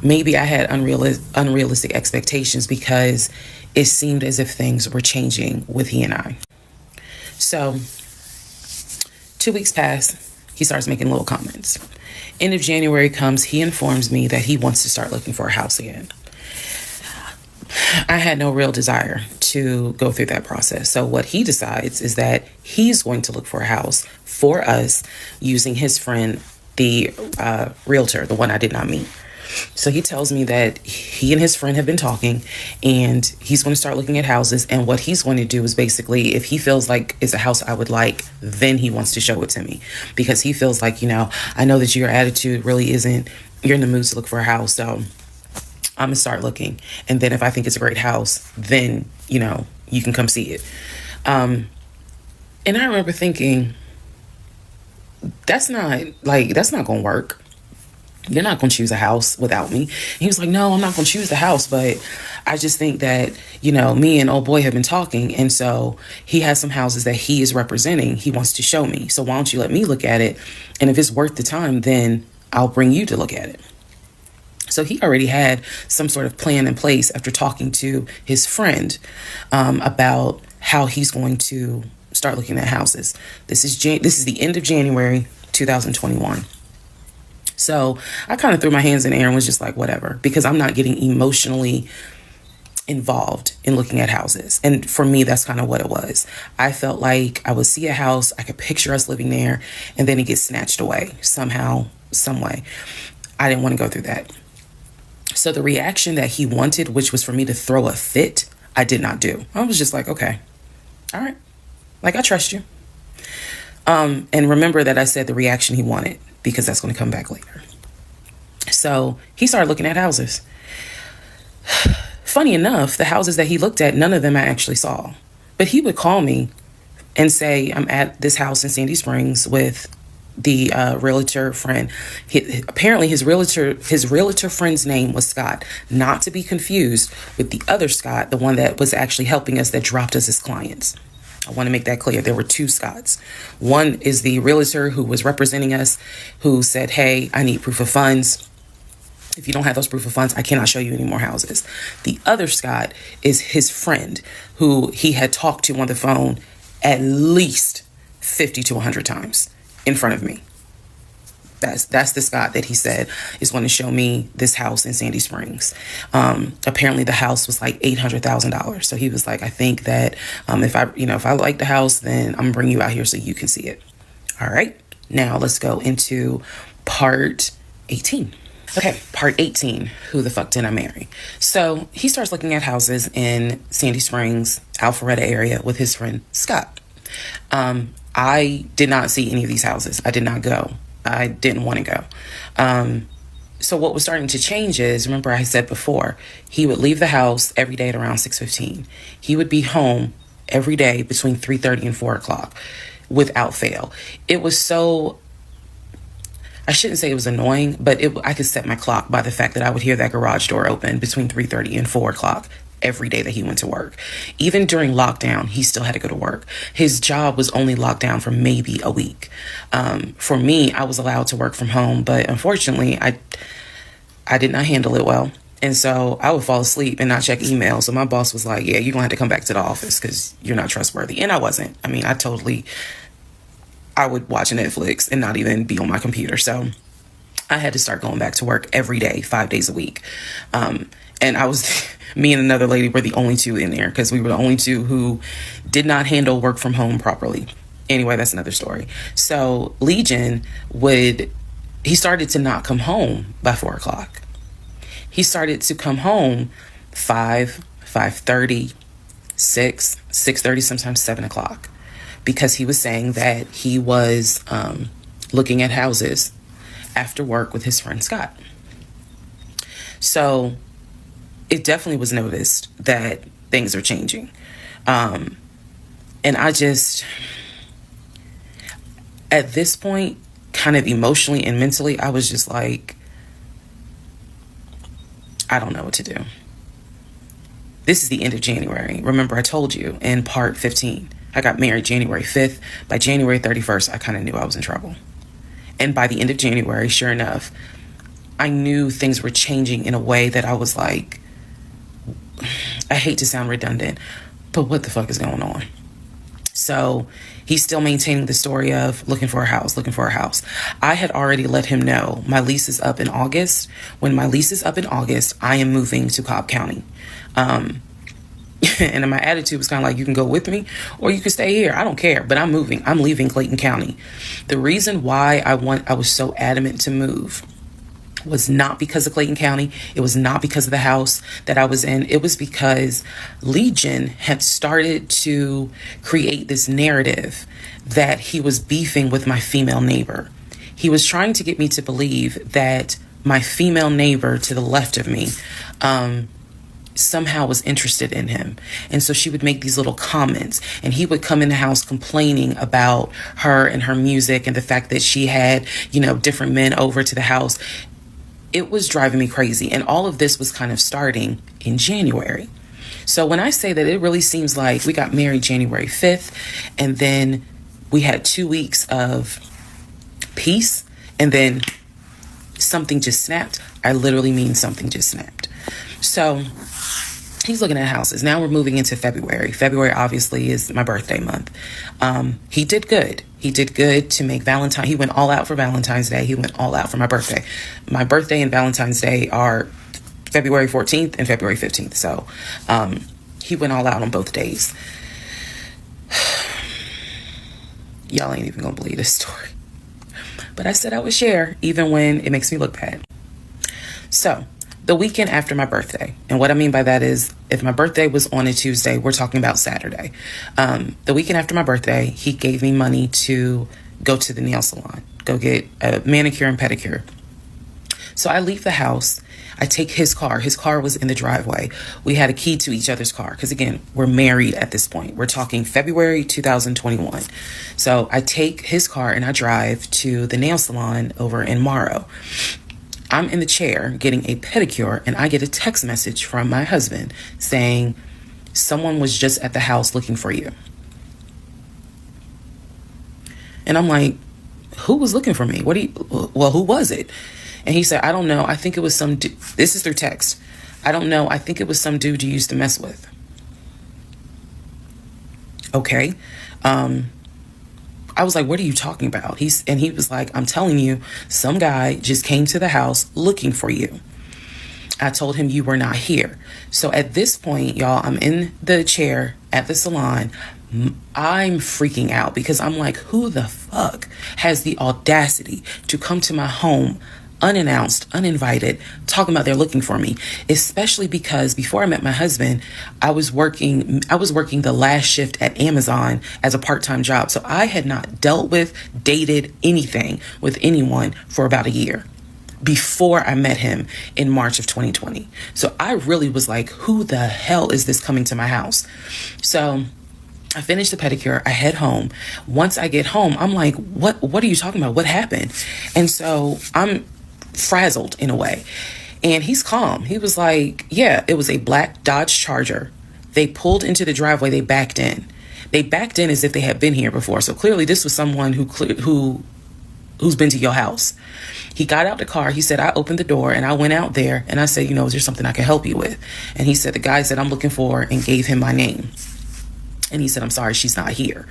Speaker 1: maybe I had unrealistic expectations because it seemed as if things were changing with he and I. So 2 weeks pass, he starts making little comments. End of January comes, he informs me that he wants to start looking for a house again. I had no real desire to go through that process. So what he decides is that he's going to look for a house for us using his friend, the realtor, the one I did not meet. So he tells me that he and his friend have been talking and he's going to start looking at houses. And what he's going to do is basically, if he feels like it's a house I would like, then he wants to show it to me, because he feels like, I know that your attitude really isn't, you're in the mood to look for a house. So I'm gonna start looking. And then if I think it's a great house, then, you can come see it. And I remember thinking, that's not going to work. You're not going to choose a house without me. And he was like, no, I'm not going to choose the house, but I just think that, me and old boy have been talking. And so he has some houses that he is representing. He wants to show me. So why don't you let me look at it? And if it's worth the time, then I'll bring you to look at it. So he already had some sort of plan in place after talking to his friend about how he's going to start looking at houses. This is the end of January 2021. So I kind of threw my hands in the air and was just like, whatever, because I'm not getting emotionally involved in looking at houses. And for me, that's kind of what it was. I felt like I would see a house, I could picture us living there, and then it gets snatched away somehow, some way. I didn't want to go through that. So the reaction that he wanted, which was for me to throw a fit, I did not do. I was just like, okay, all right. Like, I trust you. And remember that I said the reaction he wanted, because that's going to come back later. So he started looking at houses. Funny enough, the houses that he looked at, none of them I actually saw. But he would call me and say, I'm at this house in Sandy Springs with the realtor friend. Apparently his realtor friend's name was Scott, not to be confused with the other Scott, the one that was actually helping us, that dropped us as clients. I want to make that clear. There were two Scotts. One is the realtor who was representing us, who said, hey, I need proof of funds. If you don't have those proof of funds, I cannot show you any more houses. The other Scott is his friend, who he had talked to on the phone at least 50 to 100 times in front of me. That's the Scott that he said is going to show me this house in Sandy Springs. Apparently the house was like $800,000. So he was like, I think that if I like the house, then I'm gonna bring you out here so you can see it. All right. Now let's go into part 18. Okay, part 18, who the fuck did I marry? So he starts looking at houses in Sandy Springs, Alpharetta area with his friend Scott. I did not see any of these houses. I did not go. I didn't want to go. So what was starting to change is, remember I said before, he would leave the house every day at around 6:15. He would be home every day between 3:30 and 4 o'clock without fail. It was so, I shouldn't say it was annoying, but I could set my clock by the fact that I would hear that garage door open between 3:30 and 4 o'clock every day that he went to work. Even during lockdown, he still had to go to work. His job was only locked down for maybe a week. For me, I was allowed to work from home, but unfortunately, I did not handle it well. And so I would fall asleep and not check email. So my boss was like, yeah, you're going to have to come back to the office because you're not trustworthy. And I wasn't. I mean, I would watch Netflix and not even be on my computer. So I had to start going back to work every day, 5 days a week. And me and another lady were the only two in there because we were the only two who did not handle work from home properly. Anyway, that's another story. So Legion he started to not come home by 4 o'clock. He started to come home 5:30, 6:30, sometimes 7 o'clock, because he was saying that he was looking at houses after work with his friend Scott. So it definitely was noticed that things are changing. And I just, at this point, kind of emotionally and mentally, I was just like, I don't know what to do. This is the end of January. Remember, I told you in part 15, I got married January 5th. By January 31st, I kind of knew I was in trouble. And by the end of January, sure enough, I knew things were changing in a way that I was like, I hate to sound redundant, but what the fuck is going on? So he's still maintaining the story of looking for a house, looking for a house. I had already let him know my lease is up in August. When my lease is up in August, I am moving to Cobb County. And my attitude was kind of like, you can go with me or you can stay here. I don't care, but I'm moving. I'm leaving Clayton County. The reason why I was so adamant to move was not because of Clayton County. It was not because of the house that I was in. It was because Legion had started to create this narrative that he was beefing with my female neighbor. He was trying to get me to believe that my female neighbor to the left of me, somehow was interested in him. And so she would make these little comments, and he would come in the house complaining about her and her music and the fact that she had, different men over to the house. It was driving me crazy. And all of this was kind of starting in January. So when I say that, it really seems like we got married January 5th, and then we had 2 weeks of peace, and then something just snapped. I literally mean something just snapped. So he's looking at houses. Now we're moving into February. February obviously is my birthday month. He did good. He did good to make Valentine. He went all out for Valentine's Day. He went all out for my birthday. My birthday and Valentine's Day are February 14th and February 15th. So he went all out on both days. Y'all ain't even gonna believe this story. But I said I would share even when it makes me look bad. So the weekend after my birthday, and what I mean by that is if my birthday was on a Tuesday, we're talking about Saturday. The weekend after my birthday, he gave me money to go to the nail salon, go get a manicure and pedicure. So I leave the house. I take his car. His car was in the driveway. We had a key to each other's car because, again, we're married at this point. We're talking February 2021. So I take his car and I drive to the nail salon over in Morrow. I'm in the chair getting a pedicure, and I get a text message from my husband saying, someone was just at the house looking for you. And I'm like, who was looking for me? Who was it? And he said, I don't know. I think it was some dude. This is through text. I don't know. I think it was some dude you used to mess with. Okay. I was like, what are you talking about? He was like, I'm telling you, some guy just came to the house looking for you. I told him you were not here. So at this point, y'all, I'm in the chair at the salon. I'm freaking out because I'm like, who the fuck has the audacity to come to my home unannounced, uninvited, talking about they're looking for me, especially because before I met my husband, I was working the last shift at Amazon as a part-time job. So I had not dealt with, dated anything with anyone for about a year before I met him in March of 2020. So I really was like, who the hell is this coming to my house? So I finished the pedicure. I head home. Once I get home, I'm like, what are you talking about? What happened? And so I'm frazzled in a way. And he's calm. He was like, yeah, it was a black Dodge Charger. They pulled into the driveway. They backed in. They backed in as if they had been here before. So clearly this was someone who's been to your house. He got out the car. He said, I opened the door and I went out there and I said, is there something I can help you with? And he said, the guy said, I'm looking for, and gave him my name. And he said, I'm sorry, she's not here.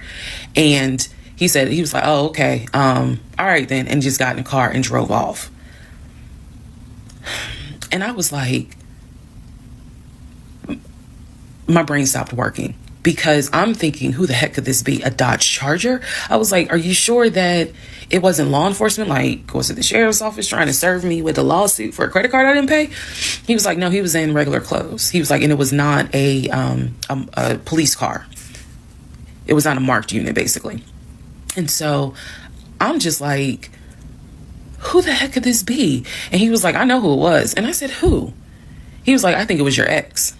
Speaker 1: And he was like, oh, okay. All right then. And just got in the car and drove off. And I was like, my brain stopped working because I'm thinking, who the heck could this be? A Dodge Charger? I was like, are you sure that it wasn't law enforcement? Like, was it the sheriff's office trying to serve me with a lawsuit for a credit card I didn't pay? He was like, no, he was in regular clothes. He was like, and it was not a police car. It was not a marked unit, basically. And so I'm just like, who the heck could this be? And he was like, I know who it was. And I said, who? He was like, I think it was your ex.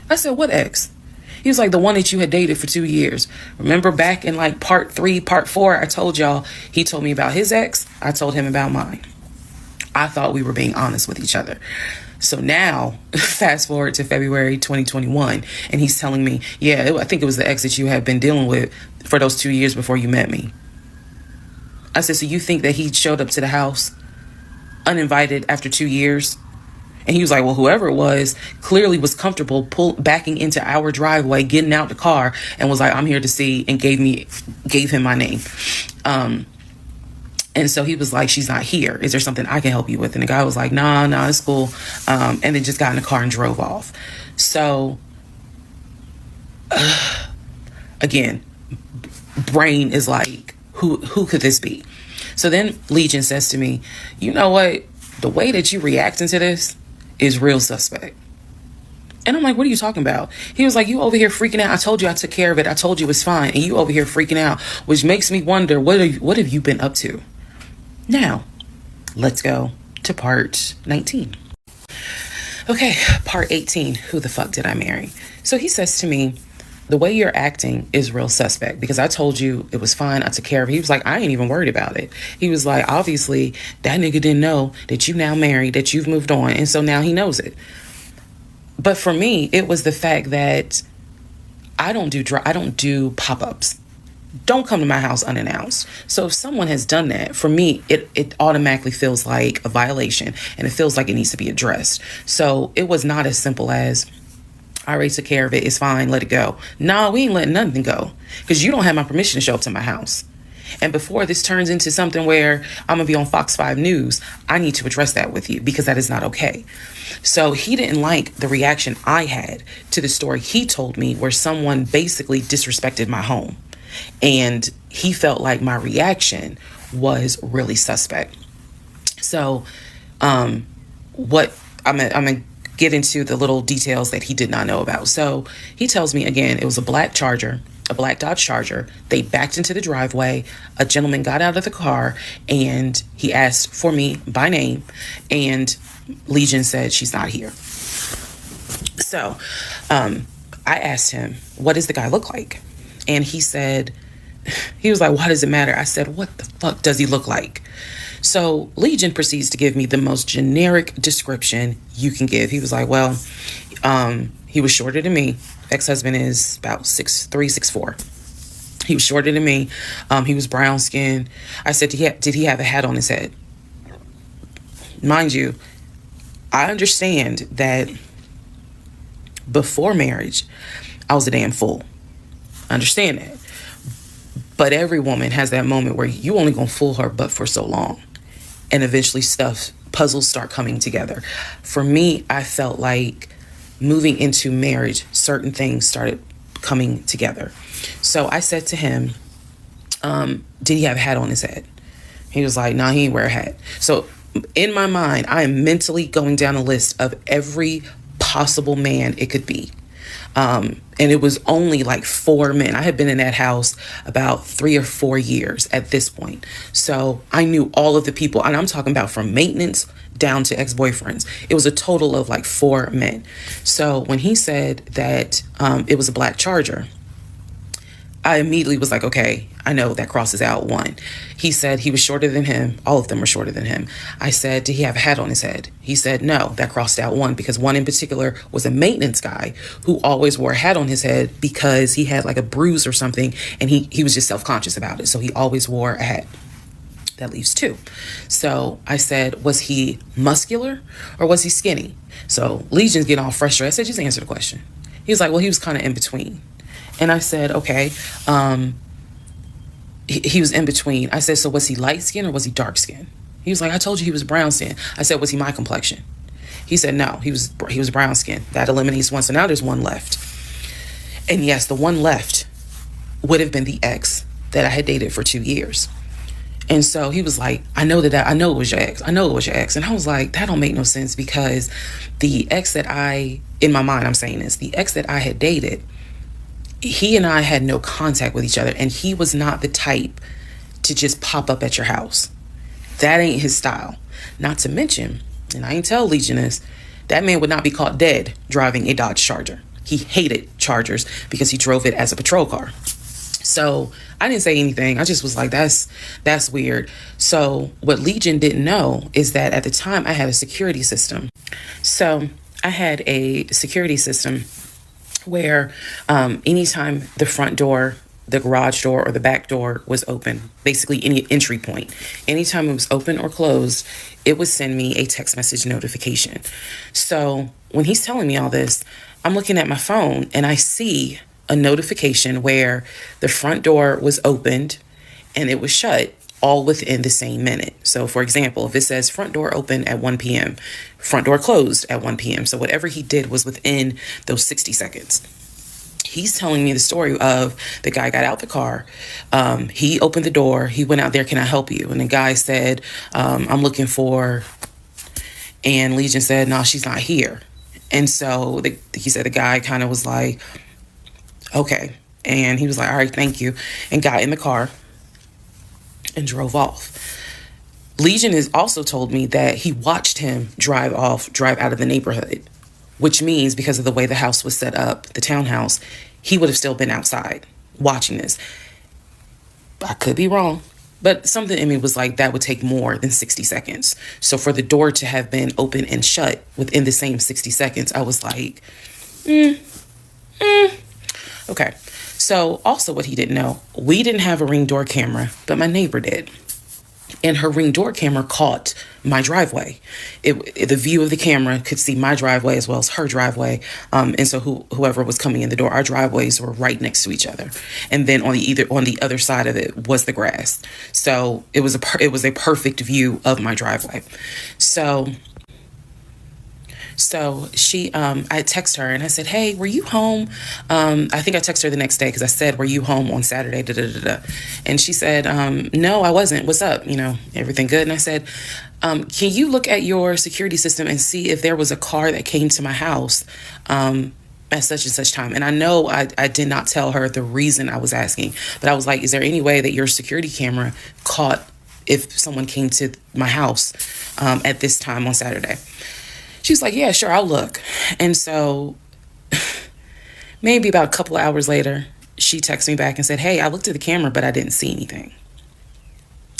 Speaker 1: I said, what ex? He was like, the one that you had dated for 2 years. Remember back in like part 3, part 4, I told y'all, he told me about his ex. I told him about mine. I thought we were being honest with each other. So now, fast forward to February 2021, and he's telling me, yeah, I think it was the ex that you had been dealing with for those 2 years before you met me. I said, so you think that he showed up to the house uninvited after 2 years? And he was like, well, whoever it was clearly was comfortable backing into our driveway, getting out the car, and was like, I'm here to see, and gave him my name. And so he was like, she's not here. Is there something I can help you with? And the guy was like, nah, it's cool. And then just got in the car and drove off. So, again, brain is like, who could this be? So then Legion says to me, you know what? The way that you reacting to this is real suspect. And I'm like, what are you talking about? He was like, you over here freaking out. I told you I took care of it. I told you it's fine. And you over here freaking out, which makes me wonder, what have you been up to? Now, let's go to part 19. Okay, part 18. Who the fuck did I marry? So he says to me, the way you're acting is real suspect, because I told you it was fine. I took care of it. He was like, I ain't even worried about it. He was like, obviously, that nigga didn't know that you now married, that you've moved on. And so now he knows it. But for me, it was the fact that I don't do pop-ups. Don't come to my house unannounced. So if someone has done that, for me, it automatically feels like a violation, and it feels like it needs to be addressed. So it was not as simple as, I already took care of it. It's fine. Let it go. No, we ain't letting nothing go, because you don't have my permission to show up to my house. And before this turns into something where I'm going to be on Fox 5 News, I need to address that with you, because that is not okay. So he didn't like the reaction I had to the story he told me, where someone basically disrespected my home. And he felt like my reaction was really suspect. So what I'm going to get into the little details that he did not know about. So he tells me, again, it was a black Dodge Charger. They backed into the driveway. A gentleman got out of the car and he asked for me by name, and Legion said she's not here. So I asked him, what does the guy look like? And he said, he was like, why does it matter? I said, what the fuck does he look like? So Legion proceeds to give me the most generic description you can give. He was like, well, he was shorter than me. Ex-husband is about 6'3", 6'4". He was shorter than me. He was brown skinned. I said, did he have a hat on his head? Mind you, I understand that before marriage, I was a damn fool. I understand that. But every woman has that moment where you only gonna fool her but for so long. And eventually puzzles start coming together. For me, I felt like moving into marriage, certain things started coming together. So I said to him, did he have a hat on his head? He was like, nah, he ain't wear a hat. So in my mind, I am mentally going down a list of every possible man it could be. And it was only like 4 men. I had been in that house about 3 or 4 years at this point. So I knew all of the people, and I'm talking about from maintenance down to ex-boyfriends. It was a total of like 4 men. So when he said that it was a black Charger, I immediately was like, okay, I know that crosses out one. He said he was shorter than him. All of them were shorter than him. I said, did he have a hat on his head? He said, no, that crossed out one, because one in particular was a maintenance guy who always wore a hat on his head because he had like a bruise or something, and he was just self-conscious about it. So he always wore a hat. That leaves 2. So I said, was he muscular or was he skinny? So Legion's getting all frustrated. I said, just answer the question. He was like, well, he was kind of in between. And I said, okay, he was in between. I said, so was he light skin or was he dark skin? He was like, I told you he was brown skin. I said, was he my complexion? He said, no, he was brown skin. That eliminates one. So now there's one left. And yes, the one left would have been the ex that I had dated for 2 years. And so he was like, I know it was your ex. I know it was your ex. And I was like, that don't make no sense, because the ex that in my mind, I'm saying this, the ex that I had dated, he and I had no contact with each other, and he was not the type to just pop up at your house. That ain't his style. Not to mention, and I ain't tell Legion this, that man would not be caught dead driving a Dodge Charger. He hated Chargers because he drove it as a patrol car. So I didn't say anything. I just was like, that's weird. So what Legion didn't know is that at the time I had a security system. So I had a security system where anytime the front door the garage door or the back door was open, basically any entry point. Anytime it was open or closed, it would send me a text message notification. So when he's telling me all this, I'm looking at my phone and I see a notification where the front door was opened and it was shut all within the same minute. So for example, if it says front door open at 1 p.m., front door closed at 1 p.m. So whatever he did was within those 60 seconds. He's telling me the story of the guy got out the car. He opened the door. He went out there. Can I help you? And the guy said, I'm looking for, and Legion said, no, she's not here. And so he said the guy kind of was like, okay. And he was like, all right, thank you. And got in the car and drove off. Legion has also told me that he watched him drive out of the neighborhood, which means because of the way the house was set up, the townhouse, he would have still been outside watching this. I could be wrong, but something in me was like, that would take more than 60 seconds. So for the door to have been open and shut within the same 60 seconds, I was like, okay. So also what he didn't know, we didn't have a Ring door camera, but my neighbor did. And her Ring door camera caught my driveway. The view of the camera could see my driveway as well as her driveway. And so whoever was coming in the door, our driveways were right next to each other. And then on the other side of it was the grass. So it was a perfect view of my driveway. So she, I text her and I said, hey, were you home? I think I texted her the next day because I said, were you home on Saturday? And she said, no, I wasn't. What's up? Everything good? And I said, can you look at your security system and see if there was a car that came to my house at such and such time? And I know I did not tell her the reason I was asking, but I was like, is there any way that your security camera caught if someone came to my house at this time on Saturday? She's like, yeah, sure, I'll look. And so maybe about a couple of hours later, she texted me back and said, hey, I looked at the camera, but I didn't see anything.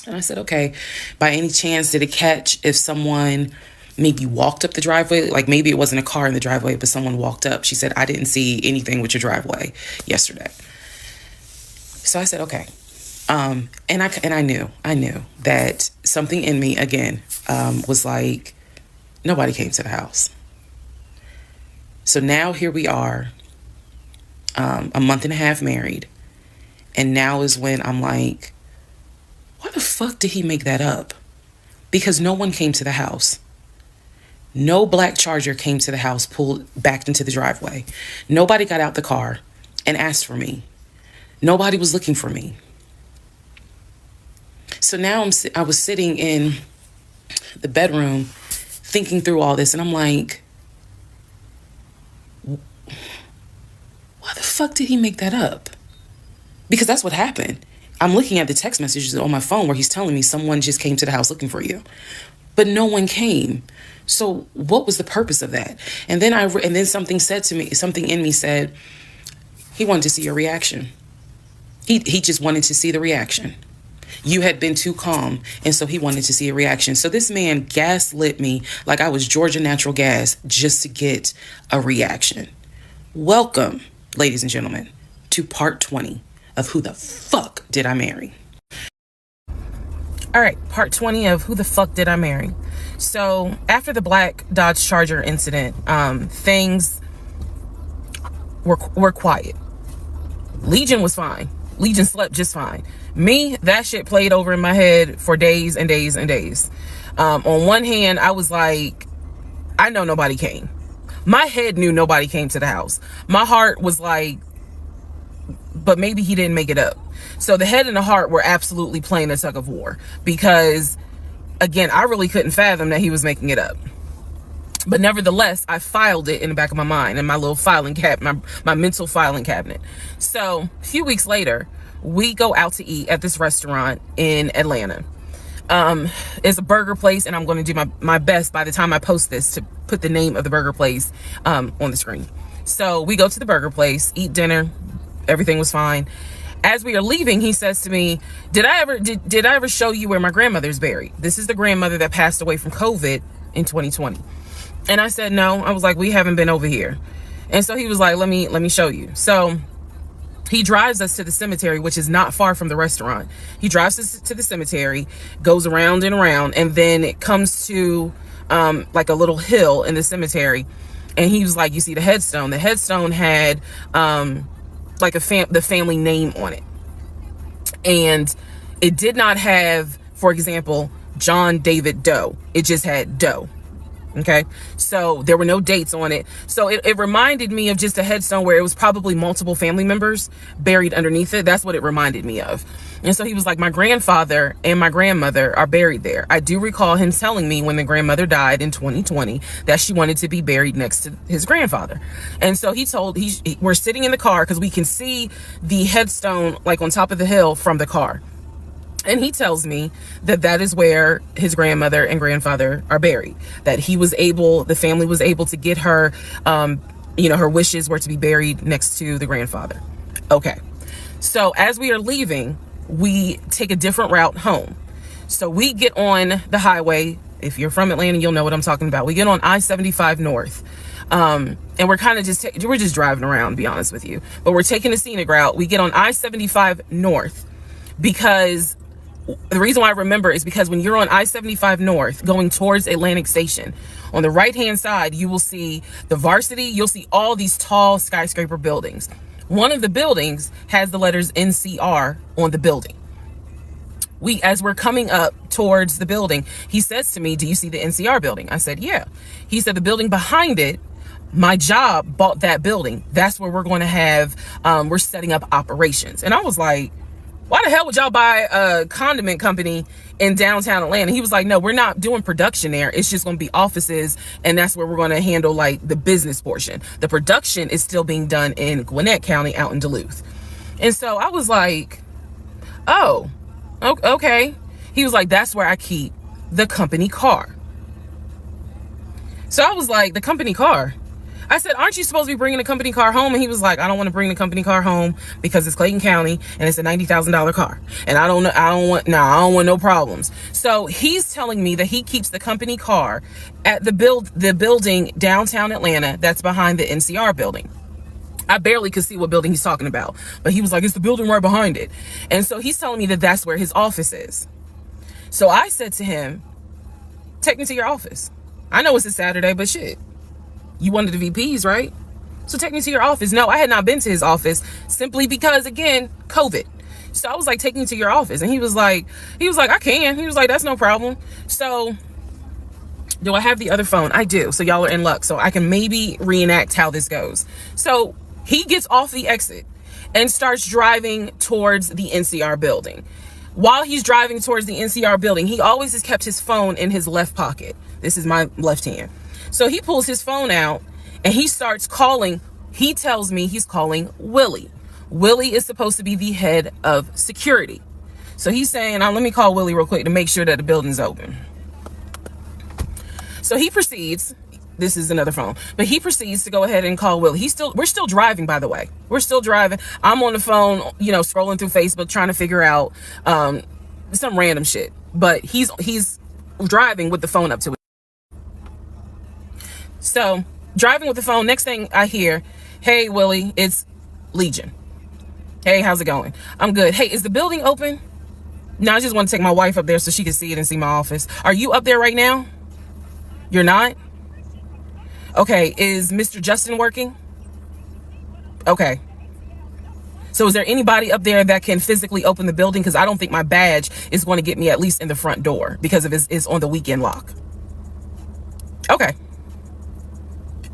Speaker 1: And I said, okay, by any chance, did it catch if someone maybe walked up the driveway? Like maybe it wasn't a car in the driveway, but someone walked up. She said, I didn't see anything with your driveway yesterday. So I said, okay. And I knew that something in me, again, was like, nobody came to the house. So now here we are, a month and a half married. And now is when I'm like, why the fuck did he make that up? Because no one came to the house. No black Charger came to the house, backed into the driveway. Nobody got out the car and asked for me. Nobody was looking for me. So now I was sitting in the bedroom thinking through all this, and I'm like, why the fuck did he make that up? Because that's what happened. I'm looking at the text messages on my phone where he's telling me someone just came to the house looking for you, but no one came. So what was the purpose of that? And then something said to me, something in me said, he wanted to see your reaction. He just wanted to see the reaction. You had been too calm, and so he wanted to see a reaction. So this man gaslit me like I was Georgia Natural Gas just to get a reaction. Welcome, ladies and gentlemen, to part 20 of Who the Fuck Did I Marry? All right, part 20 of Who the Fuck Did I Marry? So after the black Dodge Charger incident, things were quiet. Legion was fine. Legion slept just fine. Me, that shit played over in my head for days and days and days. On one hand, I was like, I know nobody came. My head knew nobody came to the house. My heart was like, but maybe he didn't make it up. So the head and the heart were absolutely playing a tug of war because, again, I really couldn't fathom that he was making it up. But nevertheless, I filed it in the back of my mind in my little filing cabinet, my mental filing cabinet. So a few weeks later, we go out to eat at this restaurant in Atlanta. It's a burger place, and I'm going to do my best by the time I post this to put the name of the burger place on the screen. So we go to the burger place, eat dinner. Everything was fine. As we are leaving, he says to me, did I ever show you where my grandmother's buried? This is the grandmother that passed away from COVID in 2020. And I said, no. I was like, we haven't been over here. And so he was like, let me show you. So He drives us to the cemetery, which is not far from the restaurant. He drives us to the cemetery, goes around and around, and then it comes to like a little hill in the cemetery. And he was like, you see the headstone. The headstone had like the family name on it. And it did not have, for example, John David Doe. It just had Doe. Okay, so there were no dates on it. So it reminded me of just a headstone where it was probably multiple family members buried underneath it. That's what it reminded me of. And so he was like, my grandfather and my grandmother are buried there. I do recall him telling me when the grandmother died in 2020 that she wanted to be buried next to his grandfather. And so we're sitting in the car because we can see the headstone like on top of the hill from the car. And he tells me that that is where his grandmother and grandfather are buried, that the family was able to get her, her wishes were to be buried next to the grandfather. Okay. So as we are leaving, we take a different route home. So we get on the highway. If you're from Atlanta, you'll know what I'm talking about. We get on I-75 North. And we're kind of we're just driving around, to be honest with you, but we're taking a scenic route. We get on I-75 North because the reason why I remember is because when you're on I-75 North going towards Atlantic Station, on the right-hand side, you will see the Varsity. You'll see all these tall skyscraper buildings. One of the buildings has the letters NCR on the building. As we're coming up towards the building, he says to me, do you see the NCR building? I said, yeah. He said, the building behind it, my job bought that building. That's where we're going to have, we're setting up operations. And I was like, why the hell would y'all buy a condiment company in downtown Atlanta? He was like, no, we're not doing production there. It's just going to be offices. And that's where we're going to handle like the business portion. The production is still being done in Gwinnett County out in Duluth. And so I was like, oh, okay. He was like, that's where I keep the company car. So I was like, the company car? I said, aren't you supposed to be bringing the company car home? And he was like, I don't want to bring the company car home because it's Clayton County and it's a $90,000 car. And I don't want no problems. So he's telling me that he keeps the company car at the building downtown Atlanta that's behind the NCR building. I barely could see what building he's talking about, but he was like, it's the building right behind it. And so he's telling me that that's where his office is. So I said to him, take me to your office. I know it's a Saturday, but shit. You wanted the VPs, right? So take me to your office. No, I had not been to his office simply because, again, COVID. So I was like, take me to your office. And he was like, I can. He was like, that's no problem. So do I have the other phone? I do. So y'all are in luck. So I can maybe reenact how this goes. So he gets off the exit and starts driving towards the NCR building. While he's driving towards the NCR building, he always has kept his phone in his left pocket. This is my left hand. So he pulls his phone out and he starts calling. He tells me he's calling Willie. Willie is supposed to be the head of security. So he's saying, let me call Willie real quick to make sure that the building's open. So he proceeds. This is another phone, but he proceeds to go ahead and call Willie. We're still driving, by the way. We're still driving. I'm on the phone, scrolling through Facebook, trying to figure out some random shit. But he's driving with the phone up to it. So driving with the phone, next thing I hear, hey, Willie, it's Legion. Hey, how's it going? I'm good. Hey, is the building open? No, I just want to take my wife up there so she can see it and see my office. Are you up there right now? You're not? Okay, is Mr. Justin working? Okay. So is there anybody up there that can physically open the building? Because I don't think my badge is going to get me at least in the front door because of it's on the weekend lock. Okay.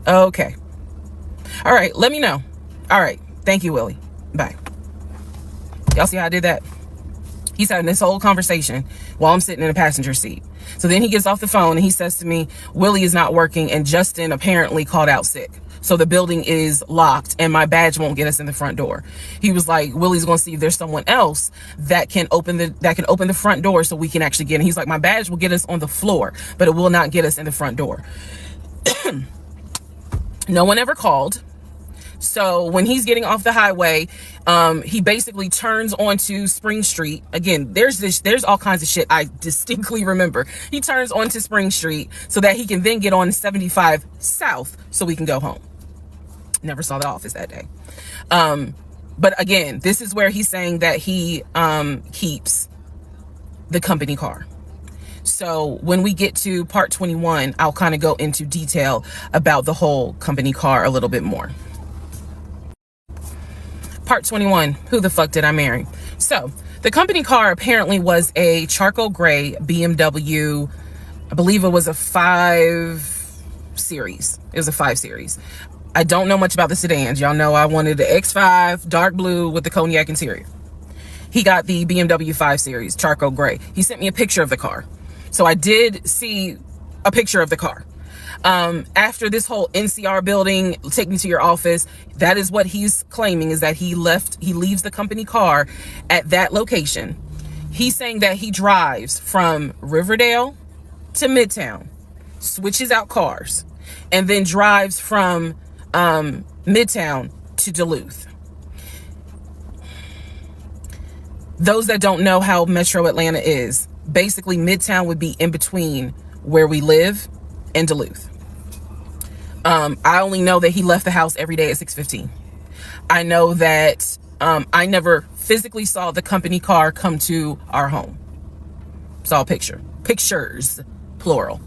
Speaker 1: Okay. All right. Let me know. All right. Thank you, Willie. Bye. Y'all see how I did that? He's having this whole conversation while I'm sitting in the passenger seat. So then he gets off the phone and he says to me, Willie is not working and Justin apparently called out sick. So the building is locked and my badge won't get us in the front door. He was like, Willie's going to see if there's someone else that can open the front door so we can actually get in. He's like, my badge will get us on the floor, but it will not get us in the front door. No one ever called. So when he's getting off the highway, he basically turns onto Spring Street. Again, there's all kinds of shit I distinctly remember. He turns onto Spring Street so that he can then get on 75 South so we can go home. Never saw the office that day. But again, this is where he's saying that he keeps the company car. So when we get to part 21, I'll kind of go into detail about the whole company car a little bit more. Part 21, who the fuck did I marry? So the company car apparently was a charcoal gray BMW. I believe it was a 5 Series. It was a 5 Series. I don't know much about the sedans. Y'all know I wanted the X5, dark blue with the cognac interior. He got the BMW 5 Series, charcoal gray. He sent me a picture of the car. So I did see a picture of the car. After this whole NCR building, take me to your office, that is what he's claiming, is that he leaves the company car at that location. He's saying that he drives from Riverdale to Midtown, switches out cars, and then drives from Midtown to Duluth. Those that don't know how Metro Atlanta is, basically Midtown would be in between where we live and Duluth. I only know that he left the house every day at 6:15. I know that I never physically saw the company car come to our home. Saw pictures, plural.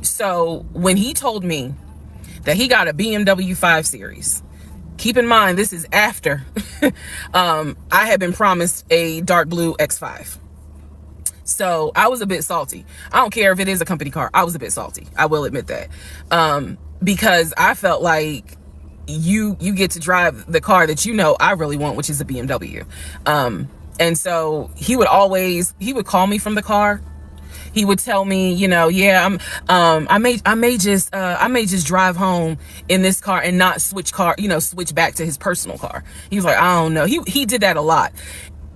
Speaker 1: So when he told me that he got a BMW 5 Series, keep in mind, this is after I had been promised a dark blue X5. So I was a bit salty. I don't care if it is a company car. I was a bit salty. I will admit that. Because I felt like you get to drive the car that you know I really want, which is a BMW. And so he would call me from the car. He would tell me, yeah, I may just drive home in this car and not switch back to his personal car. He was like, I don't know. He did that a lot.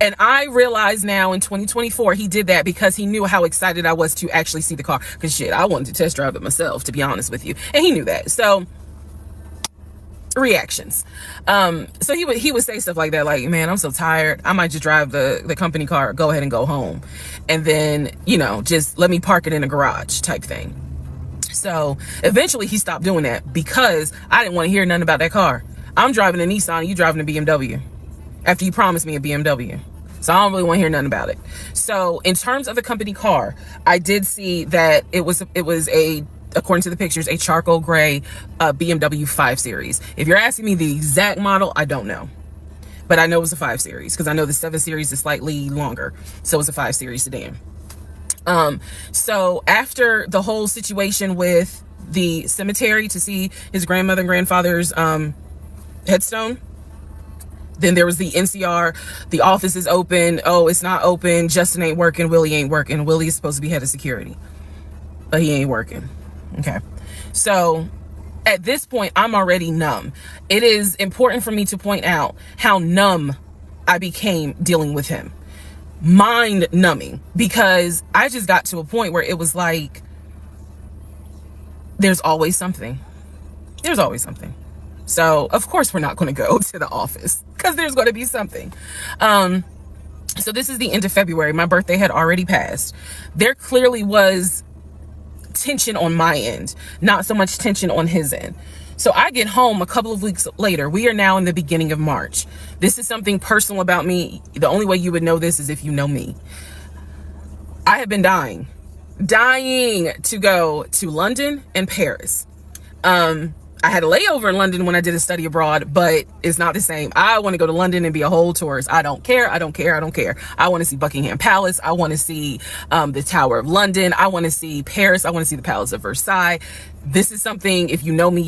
Speaker 1: And I realize now in 2024, he did that because he knew how excited I was to actually see the car. Because shit, I wanted to test drive it myself, to be honest with you. And he knew that. So reactions. So he would say stuff like that, like, man, I'm so tired. I might just drive the company car, go ahead and go home. And then, just let me park it in a garage type thing. So eventually he stopped doing that because I didn't want to hear nothing about that car. I'm driving a Nissan, you driving a BMW. After you promised me a BMW. So I don't really want to hear nothing about it. So in terms of the company car, I did see that it was according to the pictures, a charcoal gray BMW 5 Series. If you're asking me the exact model, I don't know. But I know it was a 5 Series because I know the 7 Series is slightly longer. So it's a 5 Series sedan. So after the whole situation with the cemetery to see his grandmother and grandfather's headstone, then there was the NCR, the office is open. Oh, it's not open. Justin ain't working. Willie ain't working. Willie is supposed to be head of security, but he ain't working. Okay. So at this point, I'm already numb. It is important for me to point out how numb I became dealing with him. Mind numbing, because I just got to a point where it was like, there's always something. There's always something. So of course we're not going to go to the office because there's going to be something. So this is the end of February. My birthday had already passed. There clearly was tension on my end, not so much tension on his end. So I get home a couple of weeks later. We are now in the beginning of March. This is something personal about me. The only way you would know this is if you know me. I have been dying to go to London and Paris. I had a layover in London when I did a study abroad, but it's not the same. I want to go to London and be a whole tourist. I don't care. I want to see Buckingham Palace. I want to see the Tower of London. I want to see Paris. I want to see the Palace of Versailles. This is something, if you know me,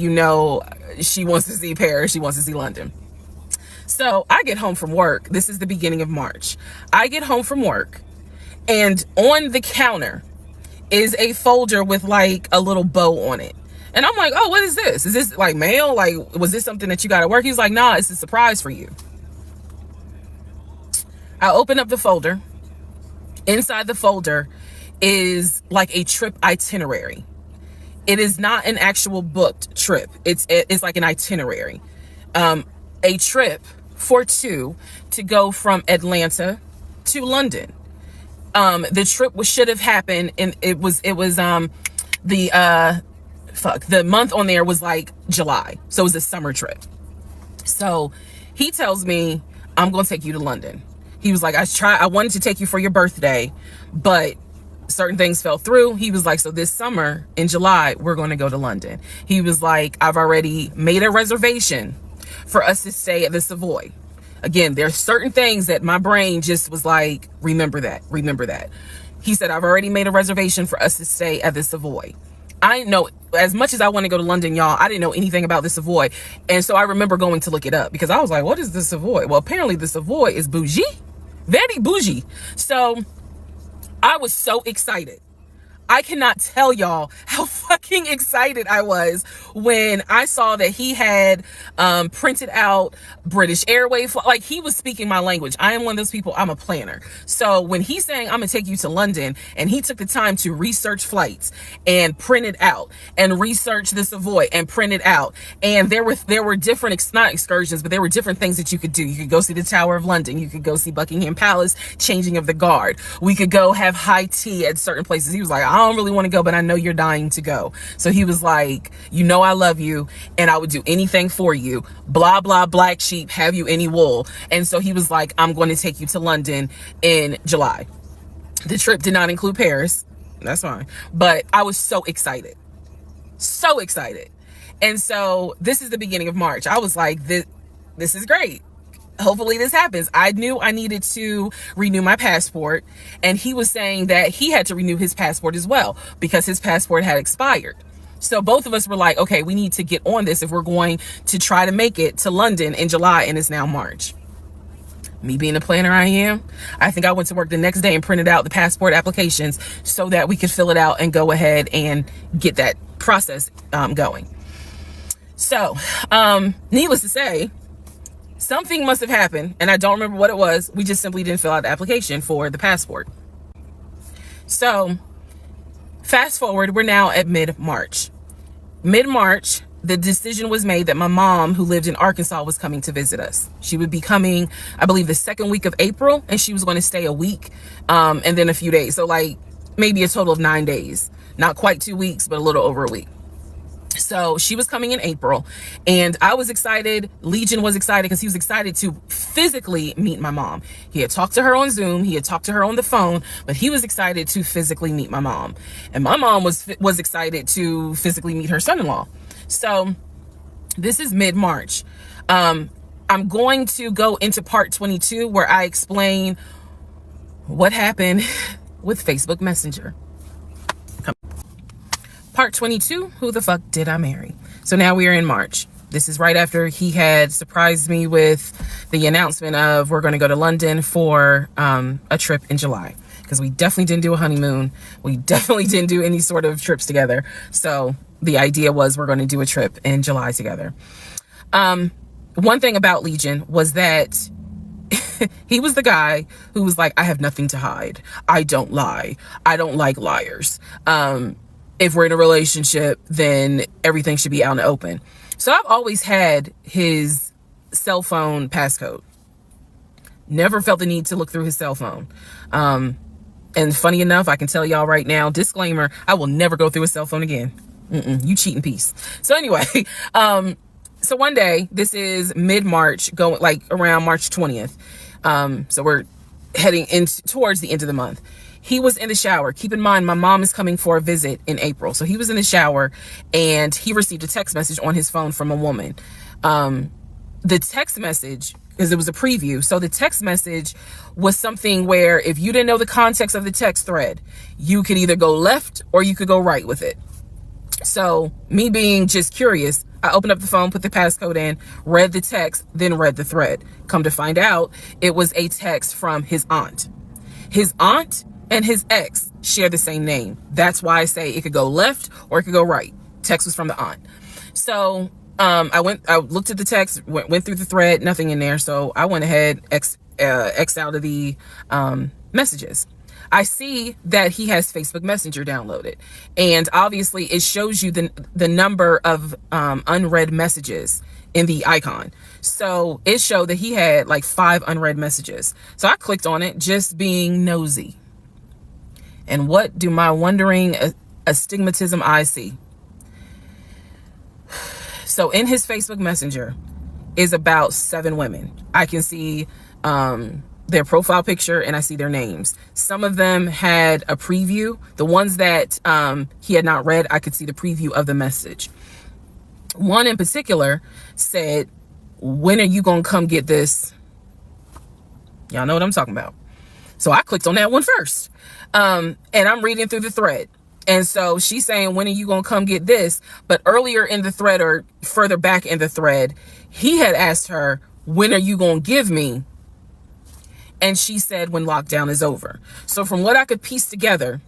Speaker 1: she wants to see Paris. She wants to see London. So I get home from work. This is the beginning of March. I get home from work, and on the counter is a folder with like a little bow on it. And I'm like, oh, what is this? Is this like mail? Like, was this something that you got at work? He's like, nah, it's a surprise for you. I open up the folder. Inside the folder is like a trip itinerary. It is not an actual booked trip. It's like an itinerary. A trip for two to go from Atlanta to London. The trip should have happened, and it was the month on there was like July. So it was a summer trip. So he tells me, I'm going to take you to London. He was like, I wanted to take you for your birthday, but certain things fell through. He was like, so this summer in July, we're going to go to London. He was like, I've already made a reservation for us to stay at the Savoy. Again, there's certain things that my brain just was like, remember that. He said, I've already made a reservation for us to stay at the Savoy. I didn't know, as much as I want to go to London, y'all, I didn't know anything about the Savoy. And so I remember going to look it up because I was like, what is the Savoy? Well, apparently the Savoy is bougie, very bougie. So I was so excited. I cannot tell y'all how fucking excited I was when I saw that he had printed out British Airways. Like, he was speaking my language. I am one of those people, I'm a planner. So when he's saying, I'm gonna take you to London, and he took the time to research flights and print it out and research the Savoy and print it out. And there were different, not excursions, but there were different things that you could do. You could go see the Tower of London. You could go see Buckingham Palace, changing of the guard. We could go have high tea at certain places. He was like, I don't really want to go, but I know you're dying to go. So he was like, you know, I love you and I would do anything for you. Blah, blah, black sheep, have you any wool? And so he was like, I'm going to take you to London in July. The trip did not include Paris. That's fine. But I was so excited. So excited. And so this is the beginning of March. I was like, this is great. Hopefully this happens. I knew I needed to renew my passport, and he was saying that he had to renew his passport as well because his passport had expired. So both of us were like, okay, we need to get on this if we're going to try to make it to London in July, and it's now March. Me being the planner I am, I think I went to work the next day and printed out the passport applications so that we could fill it out and go ahead and get that process going. So, needless to say, something must have happened, and I don't remember what it was. We just simply didn't fill out the application for the passport. So, fast forward, we're now at mid-March. Mid-March, the decision was made that my mom, who lived in Arkansas, was coming to visit us. She would be coming, I believe, the second week of April, and she was going to stay a week, and then a few days. So, like, maybe a total of 9 days. Not quite 2 weeks, but a little over a week. So she was coming in April, and I was excited. Legion was excited because he was excited to physically meet my mom. He had talked to her on Zoom. He had talked to her on the phone, but he was excited to physically meet my mom. And my mom was excited to physically meet her son-in-law. So this is mid-March. I'm going to go into part 22 where I explain what happened with Facebook Messenger. Part 22, who the fuck did I marry? So now we are in March. This is right after he had surprised me with the announcement of we're going to go to London for a trip in July. Because we definitely didn't do a honeymoon. We definitely didn't do any sort of trips together. So the idea was we're going to do a trip in July together. One thing about Legion was that he was the guy who was like, I have nothing to hide. I don't lie. I don't like liars. If we're in a relationship, then everything should be out in the open. So I've always had his cell phone passcode. Never felt the need to look through his cell phone. And funny enough, I can tell y'all right now, disclaimer, I will never go through a cell phone again. You cheating piece. So anyway, so one day, this is mid-March, going like around March 20th. So we're heading towards the end of the month. He was in the shower. Keep in mind, my mom is coming for a visit in April. So he was in the shower and he received a text message on his phone from a woman. The text message, because it was a preview. So the text message was something where if you didn't know the context of the text thread, you could either go left or you could go right with it. So me being just curious, I opened up the phone, put the passcode in, read the text, then read the thread. Come to find out, it was a text from his aunt. His aunt and his ex share the same name. That's why I say it could go left or it could go right. Text was from the aunt. So I looked at the text, went through the thread, nothing in there. So I went ahead, X out of the messages. I see that he has Facebook Messenger downloaded. And obviously it shows you the number of unread messages in the icon. So it showed that he had like 5 unread messages. So I clicked on it, just being nosy. And what do my wondering astigmatism eyes see? So in his Facebook Messenger, is about 7 women. I can see their profile picture and I see their names. Some of them had a preview. The ones that he had not read, I could see the preview of the message. One in particular said, "When are you gonna come get this?" Y'all know what I'm talking about. So I clicked on that one first. And I'm reading through the thread. And so she's saying, "When are you gonna come get this?" But earlier in the thread, or further back in the thread, he had asked her, "When are you gonna give me?" And she said, "When lockdown is over." So from what I could piece together,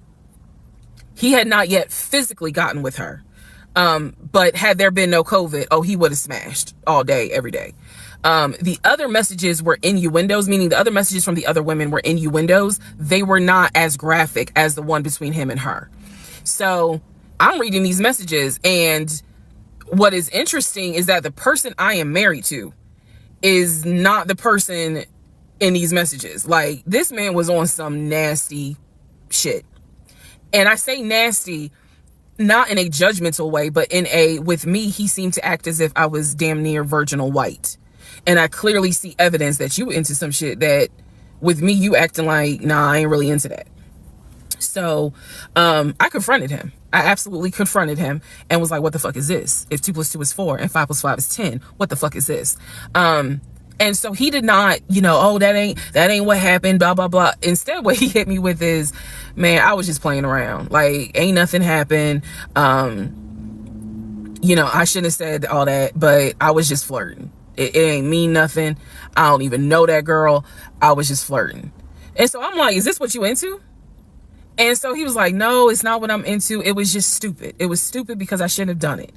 Speaker 1: he had not yet physically gotten with her. But had there been no COVID, oh, he would have smashed all day, every day. The other messages were innuendos, meaning the other messages from the other women were innuendos. They were not as graphic as the one between him and her. So I'm reading these messages, and what is interesting is that the person I am married to is not the person in these messages. Like, this man was on some nasty shit. And I say nasty, not in a judgmental way, but in a, with me, he seemed to act as if I was damn near virginal white. And I clearly see evidence that you into some shit that with me, you acting like, nah, I ain't really into that. So, I confronted him. I absolutely confronted him and was like, "What the fuck is this? If 2 + 2 is 4 and 5 + 5 is 10, what the fuck is this?" And so he did not, "Oh, that ain't what happened, blah, blah, blah." Instead, what he hit me with is, "Man, I was just playing around. Like, ain't nothing happened. I shouldn't have said all that, but I was just flirting. It ain't mean nothing. I don't even know that girl. I was just flirting." And so I'm like, "Is this what you into?" And so he was like, "No, it's not what I'm into. It was just stupid. It was stupid because I shouldn't have done it."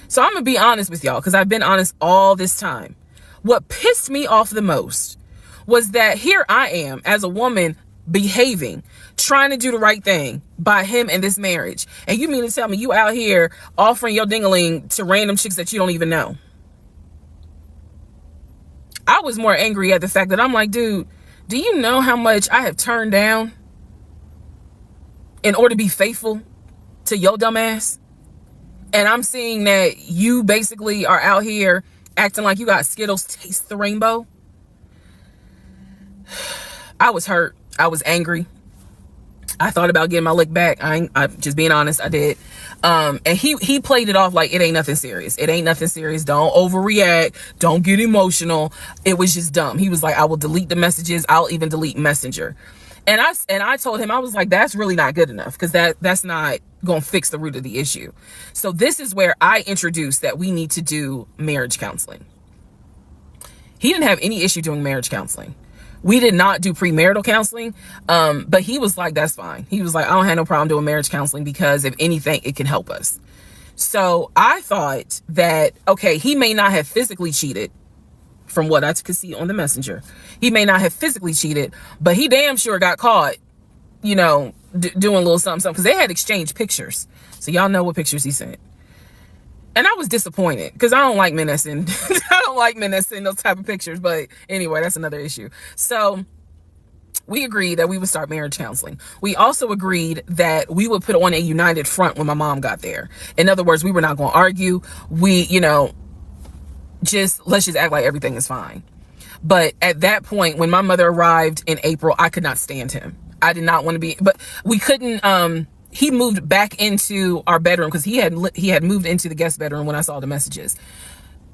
Speaker 1: So I'm going to be honest with y'all, because I've been honest all this time. What pissed me off the most was that here I am as a woman behaving, trying to do the right thing by him and this marriage. And you mean to tell me you out here offering your dingaling to random chicks that you don't even know? I was more angry at the fact that I'm like, dude, do you know how much I have turned down in order to be faithful to your dumb ass? And I'm seeing that you basically are out here acting like you got Skittles taste the rainbow. I was hurt. I was angry. I thought about getting my lick back. I'm just being honest. I did. And he played it off like it ain't nothing serious. It ain't nothing serious. Don't overreact. Don't get emotional. It was just dumb. He was like, "I will delete the messages. I'll even delete Messenger." And I told him, I was like, "That's really not good enough, because that's not going to fix the root of the issue." So this is where I introduced that we need to do marriage counseling. He didn't have any issue doing marriage counseling. We did not do premarital counseling. But he was like, "That's fine." He was like, "I don't have no problem doing marriage counseling because if anything, it can help us." So I thought that, okay, he may not have physically cheated from what I could see on the messenger. He may not have physically cheated, but he damn sure got caught, doing a little something, because they had exchanged pictures. So y'all know what pictures he sent. And I was disappointed, because I don't like men that send, I don't like men that send those type of pictures. But anyway, that's another issue. So we agreed that we would start marriage counseling. We also agreed that we would put on a united front when my mom got there. In other words, we were not going to argue. We, let's just act like everything is fine. But at that point, when my mother arrived in April, I could not stand him. I did not want to be, but we couldn't, he moved back into our bedroom, because he had moved into the guest bedroom when I saw the messages.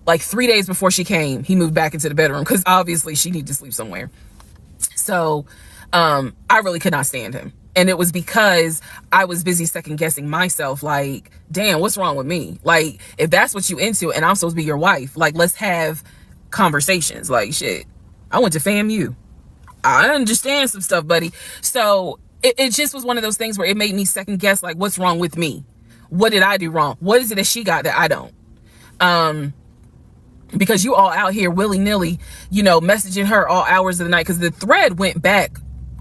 Speaker 1: Like 3 days before she came, he moved back into the bedroom, because obviously she needed to sleep somewhere. So, I really could not stand him. And it was because I was busy second guessing myself. Like, damn, what's wrong with me? Like, if that's what you into and I'm supposed to be your wife, like, let's have conversations. Like, shit, I went to FAMU. I understand some stuff, buddy. So it just was one of those things where it made me second guess, like, what's wrong with me? What did I do wrong? What is it that she got that I don't? Because you all out here willy-nilly, messaging her all hours of the night, because the thread went back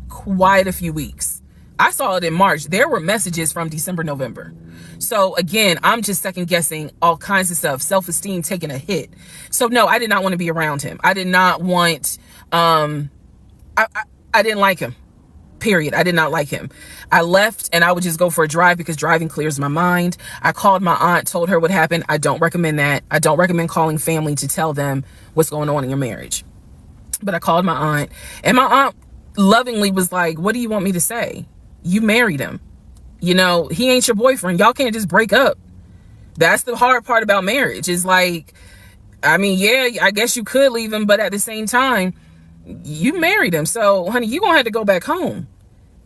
Speaker 1: quite a few weeks. I saw it in March. There were messages from December, November. So again, I'm just second guessing all kinds of stuff, self-esteem taking a hit. So no, I did not want to be around him. I did not want, I didn't like him. Period. I did not like him. I left and I would just go for a drive because driving clears my mind. I called my aunt, told her what happened. I don't recommend that. I don't recommend calling family to tell them what's going on in your marriage. But I called my aunt, and my aunt lovingly was like, what do you want me to say? You married him. You know, he ain't your boyfriend. Y'all can't just break up. That's the hard part about marriage, is like, I mean, yeah, I guess you could leave him, but at the same time, you married him. So, honey, you're going to have to go back home.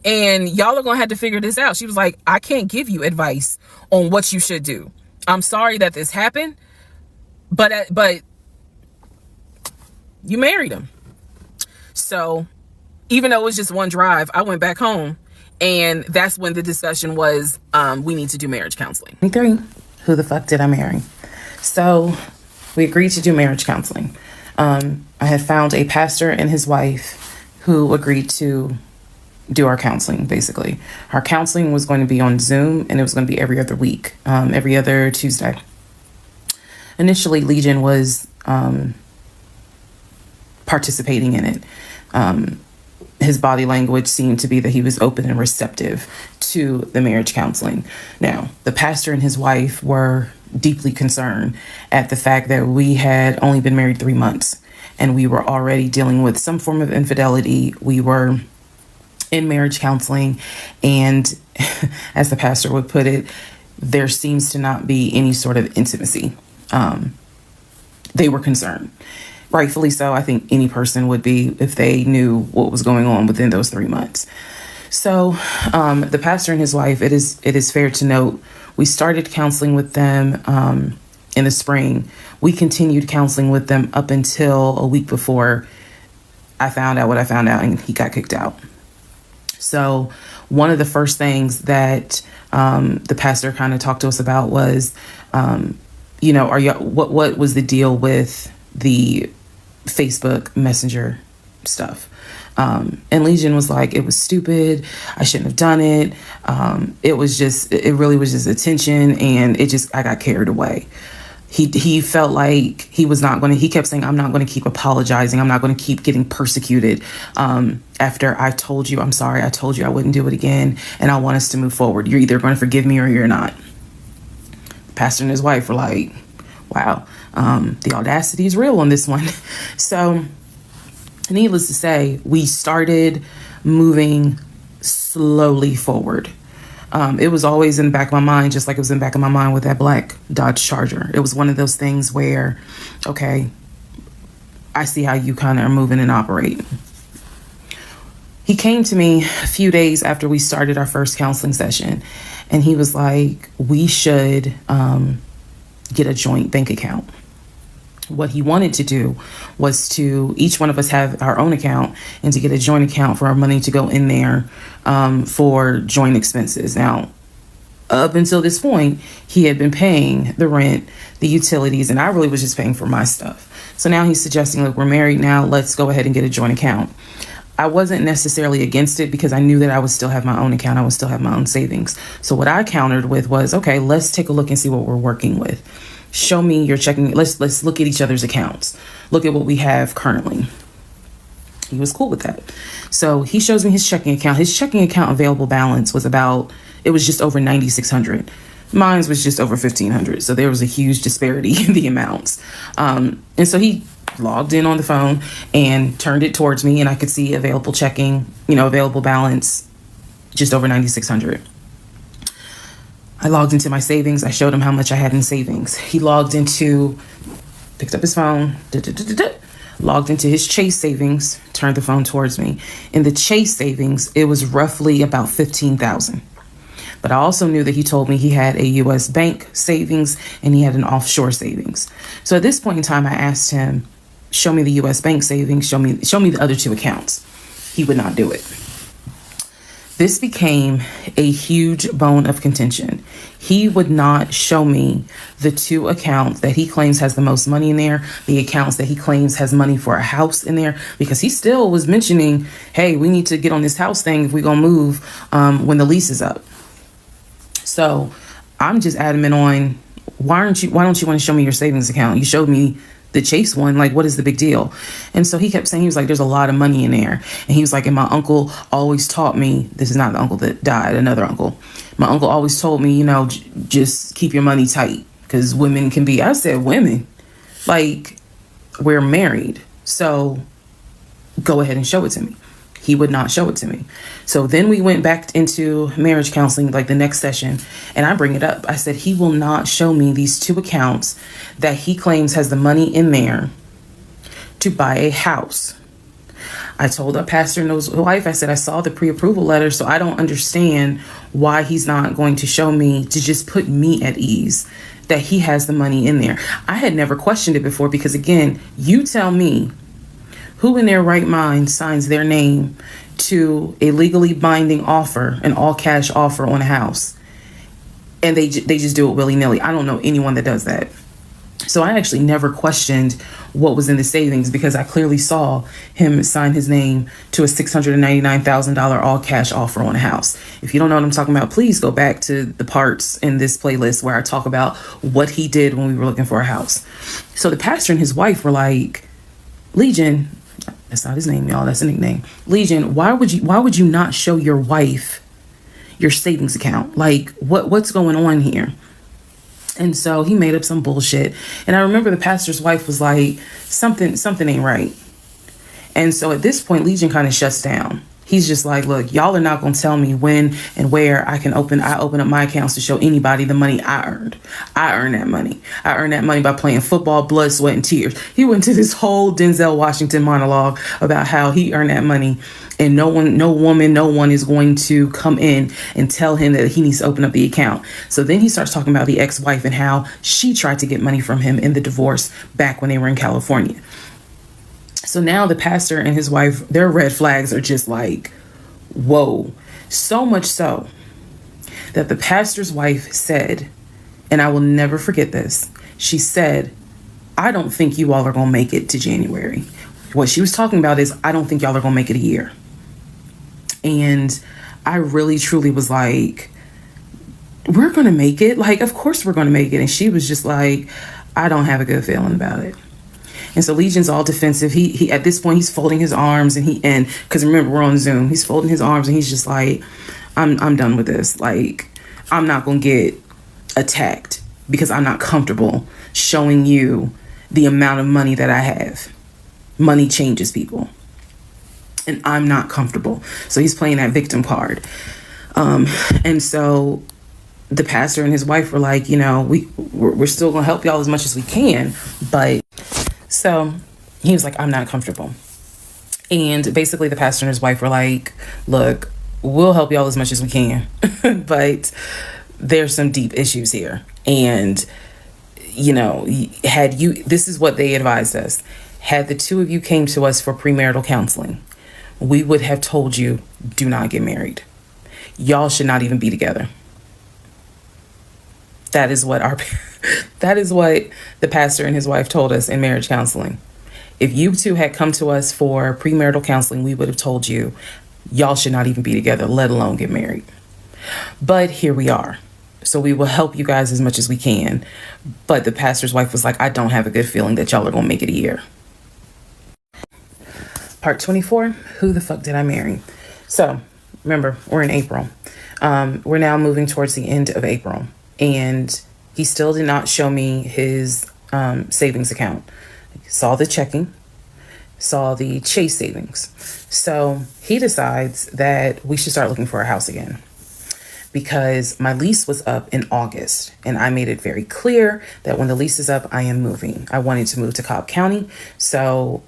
Speaker 1: And y'all are going to have to figure this out. She was like, I can't give you advice on what you should do. I'm sorry that this happened, but you married him. So even though it was just one drive, I went back home, and that's when the discussion was, we need to do marriage counseling. 3, who the fuck did I marry? So we agreed to do marriage counseling. I had found a pastor and his wife who agreed to do our counseling. Basically, our counseling was going to be on Zoom, and it was going to be every other week, every other Tuesday. Initially, Legion was participating in it. His body language seemed to be that he was open and receptive to the marriage counseling. Now, the pastor and his wife were deeply concerned at the fact that we had only been married 3 months, and we were already dealing with some form of infidelity. We were in marriage counseling, and as the pastor would put it, there seems to not be any sort of intimacy. They were concerned. Rightfully so. I think any person would be if they knew what was going on within those 3 months. So the pastor and his wife, it is fair to note, we started counseling with them in the spring. We continued counseling with them up until a week before I found out what I found out, and he got kicked out. So one of the first things that the pastor kind of talked to us about was, what was the deal with the Facebook Messenger stuff? And Legion was like, it was stupid. I shouldn't have done it. It really was just attention, and I got carried away. He felt like he kept saying, I'm not going to keep apologizing. I'm not going to keep getting persecuted. After I told you, I'm sorry, I told you I wouldn't do it again, and I want us to move forward. You're either going to forgive me or you're not. The pastor and his wife were like, wow, the audacity is real on this one. So needless to say, we started moving slowly forward. It was always in the back of my mind, just like it was in the back of my mind with that black Dodge Charger. It was one of those things where, okay, I see how you kind of are moving and operating. He came to me a few days after we started our first counseling session, and he was like, we should get a joint bank account. What he wanted to do was to each one of us have our own account, and to get a joint account for our money to go in there for joint expenses. Now, up until this point, he had been paying the rent, the utilities, and I really was just paying for my stuff. So now he's suggesting, look, we're married now, let's go ahead and get a joint account. I wasn't necessarily against it because I knew that I would still have my own account. I would still have my own savings. So what I countered with was, okay, let's take a look and see what we're working with. Show me your checking. Let's look at each other's accounts. Look at what we have currently. He was cool with that. So he shows me his checking account. His checking account available balance was just over $9,600. Mine was just over $1,500. So there was a huge disparity in the amounts. And so he logged in on the phone and turned it towards me, and I could see available balance just over $9,600. I logged into my savings. I showed him how much I had in savings. He picked up his phone, logged into his Chase savings, turned the phone towards me. In the Chase savings, it was roughly about $15,000. But I also knew that he told me he had a U.S. bank savings and he had an offshore savings. So at this point in time, I asked him, show me the U.S. bank savings, show me the other two accounts. He would not do it. This became a huge bone of contention. He would not show me the two accounts that he claims has the most money in there, the accounts that he claims has money for a house in there, because he still was mentioning, hey, we need to get on this house thing if we're going to move when the lease is up. So I'm just adamant on, why don't you want to show me your savings account? You showed me the Chase one. Like, what is the big deal? And so he kept saying, he was like, there's a lot of money in there. And he was like, and my uncle always taught me, this is not the uncle that died, another uncle. My uncle always told me, you know, just keep your money tight because women can be, I said, women, like, we're married. So go ahead and show it to me. He would not show it to me. So then we went back into marriage counseling, like the next session, and I bring it up. I said, he will not show me these 2 accounts that he claims has the money in there to buy a house. I told our pastor and his wife, I said, I saw the pre-approval letter, so I don't understand why he's not going to show me, to just put me at ease that he has the money in there. I had never questioned it before because, again, you tell me who in their right mind signs their name to a legally binding offer, an all-cash offer on a house, and they just do it willy-nilly. I don't know anyone that does that. So I actually never questioned what was in the savings because I clearly saw him sign his name to a $699,000 all-cash offer on a house. If you don't know what I'm talking about, please go back to the parts in this playlist where I talk about what he did when we were looking for a house. So the pastor and his wife were like, Legion, that's not his name, y'all, that's a nickname. Legion, why would you not show your wife your savings account? Like, what's going on here? And so he made up some bullshit. And I remember the pastor's wife was like, something ain't right. And so at this point, Legion kind of shuts down. He's just like, look, y'all are not going to tell me when and where I open up my accounts to show anybody the money I earned. I earned that money. I earned that money by playing football, blood, sweat, and tears. He went to this whole Denzel Washington monologue about how he earned that money. And no one is going to come in and tell him that he needs to open up the account. So then he starts talking about the ex-wife and how she tried to get money from him in the divorce back when they were in California. So now the pastor and his wife, their red flags are just like, whoa. So much so that the pastor's wife said, and I will never forget this, she said, I don't think you all are going to make it to January. What she was talking about is, I don't think y'all are going to make it a year. And I really, truly was like, we're going to make it. Like, of course we're going to make it. And she was just like, I don't have a good feeling about it. And so Legion's all defensive. He at this point, he's folding his arms and because remember, we're on Zoom. He's folding his arms and he's just like, I'm done with this. Like, I'm not going to get attacked because I'm not comfortable showing you the amount of money that I have. Money changes people. And I'm not comfortable. So he's playing that victim card. And so the pastor and his wife were like, you know, we're still going to help y'all as much as we can. But so he was like, I'm not comfortable. And basically the pastor and his wife were like, look, we'll help y'all as much as we can. But there's some deep issues here. And, you know, this is what they advised us. Had the 2 of you came to us for premarital counseling, we would have told you, do not get married. Y'all should not even be together. That is what the pastor and his wife told us in marriage counseling. If you 2 had come to us for premarital counseling, we would have told you, y'all should not even be together, let alone get married. But here we are. So we will help you guys as much as we can. But the pastor's wife was like, I don't have a good feeling that y'all are going to make it a year. Part 24, who the fuck did I marry? So remember, we're in April. We're now moving towards the end of April. And he still did not show me his savings account. Saw the checking, saw the Chase savings. So he decides that we should start looking for a house again. Because my lease was up in August. And I made it very clear that when the lease is up, I am moving. I wanted to move to Cobb County. So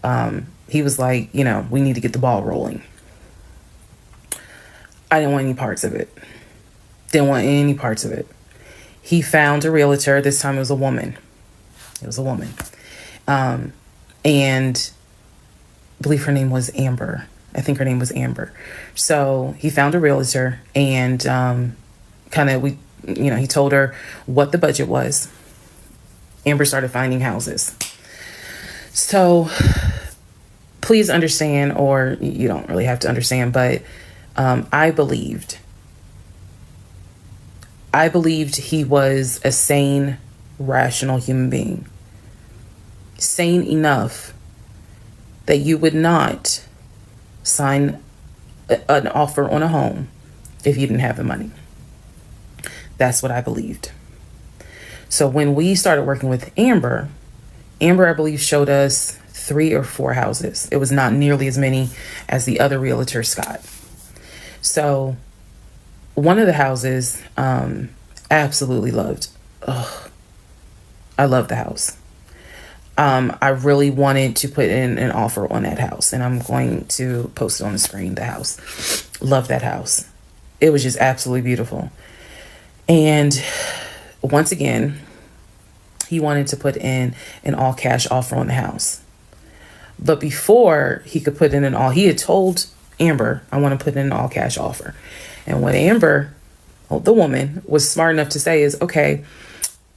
Speaker 1: he was like, you know, we need to get the ball rolling. I didn't want any parts of it. Didn't want any parts of it. He found a realtor. This time it was a woman. It was a woman. And I believe her name was Amber. I think her name was Amber. So he found a realtor and he told her what the budget was. Amber started finding houses. So please understand, or you don't really have to understand, but I believed he was a sane, rational human being. sane enough that you would not sign an offer on a home if you didn't have the money. That's what I believed. So when we started working with Amber, I believe showed us 3 or 4 houses. It was not nearly as many as the other realtor, Scott. So one of the houses, absolutely loved. Ugh, I love the house. I really wanted to put in an offer on that house, and I'm going to post it on the screen. The house, love that house. It was just absolutely beautiful. And once again, he wanted to put in an all cash offer on the house. But before he could put in he had told Amber, I want to put in an all cash offer. And what Amber, the woman, was smart enough to say is, okay,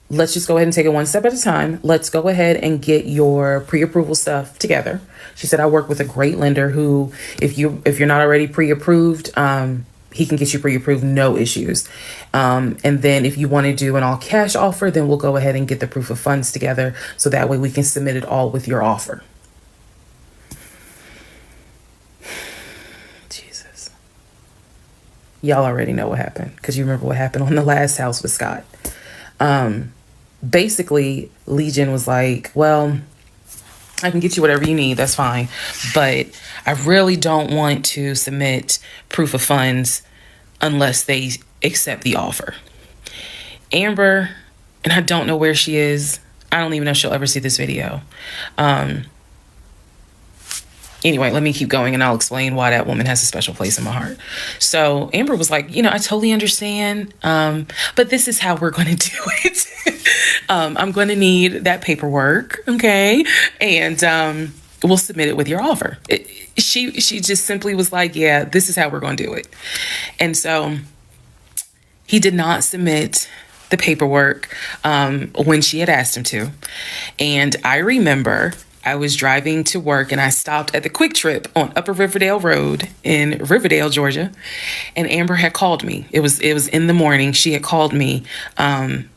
Speaker 1: let's just go ahead and take it one step at a time. Let's go ahead and get your pre-approval stuff together. She said, I work with a great lender who, if you're not already pre-approved, he can get you pre-approved, no issues. And then if you want to do an all cash offer, then we'll go ahead and get the proof of funds together. So that way we can submit it all with your offer. Jesus. Y'all already know what happened, because you remember what happened on the last house with Scott. Basically, Legion was like, well, I can get you whatever you need. That's fine. But I really don't want to submit proof of funds unless they accept the offer. Amber, and I don't know where she is. I don't even know if she'll ever see this video. Anyway, let me keep going and I'll explain why that woman has a special place in my heart. So Amber was like, I totally understand. But this is how we're going to do it. I'm going to need that paperwork. Okay. And we'll submit it with your offer. She just simply was like, yeah, this is how we're going to do it. And so he did not submit the paperwork when she had asked him to. And I remember I was driving to work and I stopped at the Quick Trip on Upper Riverdale Road in Riverdale, Georgia. And Amber had called me. It was in the morning. She had called me. And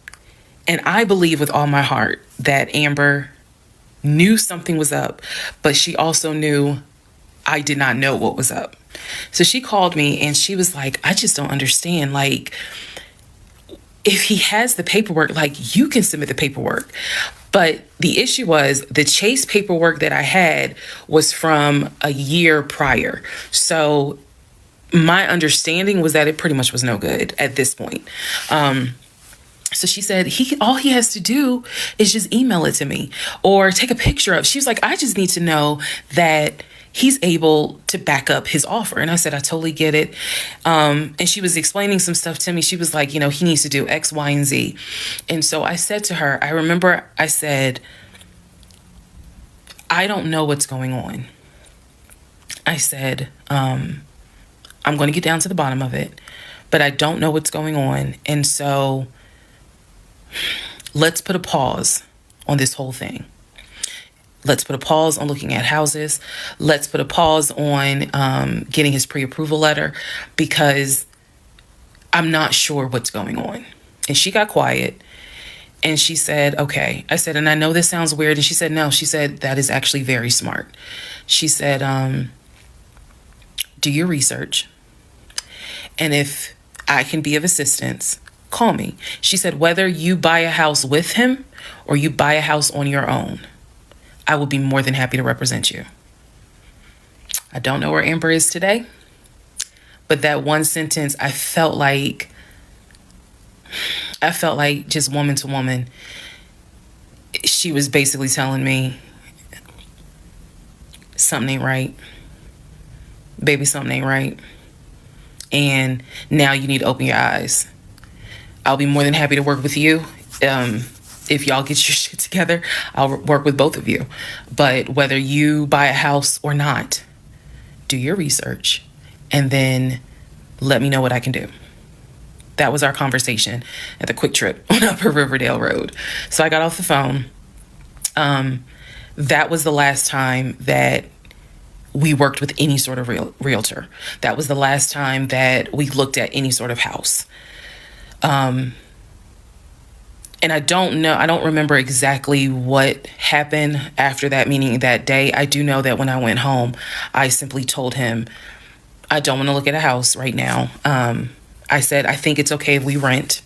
Speaker 1: I believe with all my heart that Amber knew something was up, but she also knew I did not know what was up. So she called me and she was like, I just don't understand. Like, if he has the paperwork, like, you can submit the paperwork. But the issue was the Chase paperwork that I had was from a year prior. So my understanding was that it pretty much was no good at this point. So she said, all he has to do is just email it to me or take a picture of. She was like, I just need to know that he's able to back up his offer. And I said, I totally get it. And she was explaining some stuff to me. She was like, he needs to do X, Y, and Z. And so I said to her, I remember I said, I don't know what's going on. I said, I'm going to get down to the bottom of it, but I don't know what's going on. And so let's put a pause on this whole thing. Let's put a pause on looking at houses. Let's put a pause on getting his pre-approval letter, because I'm not sure what's going on. And she got quiet and she said, okay. I said, and I know this sounds weird. And she said, no. She said, that is actually very smart. She said, do your research. And if I can be of assistance, call me. She said, whether you buy a house with him or you buy a house on your own, I will be more than happy to represent you. I don't know where Amber is today, but that one sentence, I felt like just woman to woman, she was basically telling me something ain't right. Baby, something ain't right. And now you need to open your eyes. I'll be more than happy to work with you. If y'all get your shit together, I'll work with both of you. But whether you buy a house or not, do your research and then let me know what I can do. That was our conversation at the Quick Trip on Upper Riverdale Road. So I got off the phone. That was the last time that we worked with any sort of realtor. That was the last time that we looked at any sort of house. And I don't remember exactly what happened after that, meaning that day. I do know that when I went home, I simply told him, I don't want to look at a house right now. I said, I think it's okay if we rent.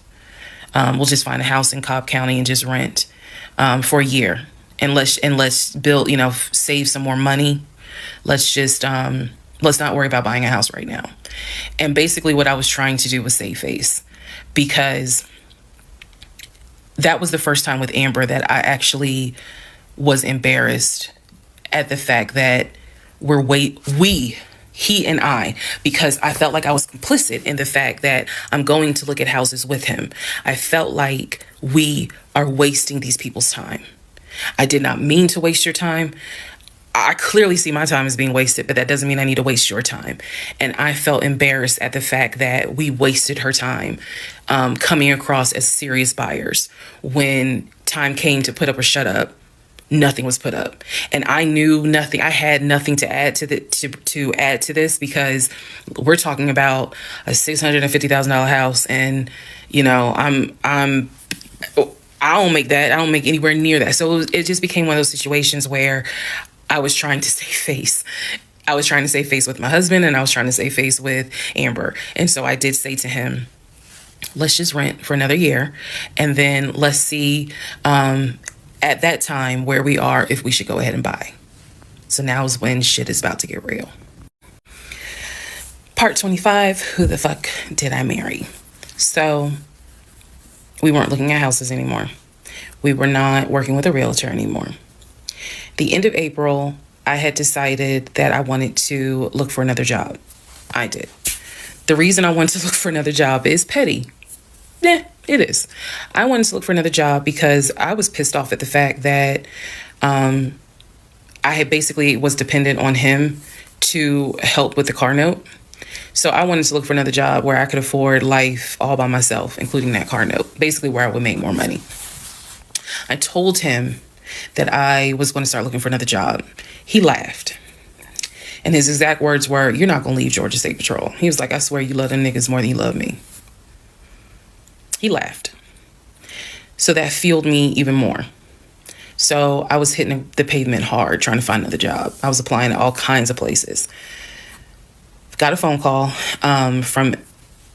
Speaker 1: We'll just find a house in Cobb County and just rent for a year. And let's build, save some more money. Let's not worry about buying a house right now. And basically what I was trying to do was save face, because that was the first time with Amber that I actually was embarrassed at the fact that he and I, because I felt like I was complicit in the fact that I'm going to look at houses with him. I felt like we are wasting these people's time. I did not mean to waste your time. I clearly see my time as being wasted, but that doesn't mean I need to waste your time. And I felt embarrassed at the fact that we wasted her time coming across as serious buyers. When time came to put up or shut up, nothing was put up. And I knew nothing. I had nothing to add to add to this, because we're talking about a $650,000 house, and I don't make that. I don't make anywhere near that. So it just became one of those situations where I was trying to save face. I was trying to save face with my husband, and I was trying to save face with Amber. And so I did say to him, let's just rent for another year, and then let's see at that time where we are, if we should go ahead and buy. So now is when shit is about to get real. Part 25, who the fuck did I marry? So we weren't looking at houses anymore. We were not working with a realtor anymore. The end of April, I had decided that I wanted to look for another job. I did. The reason I wanted to look for another job is petty. Yeah, it is. I wanted to look for another job because I was pissed off at the fact that I had basically was dependent on him to help with the car note. So I wanted to look for another job where I could afford life all by myself, including that car note, basically where I would make more money. I told him that I was going to start looking for another job. He laughed. And his exact words were, "You're not going to leave Georgia State Patrol." He was like, "I swear you love them niggas more than you love me." He laughed. So that fueled me even more. So I was hitting the pavement hard trying to find another job. I was applying to all kinds of places. Got a phone call from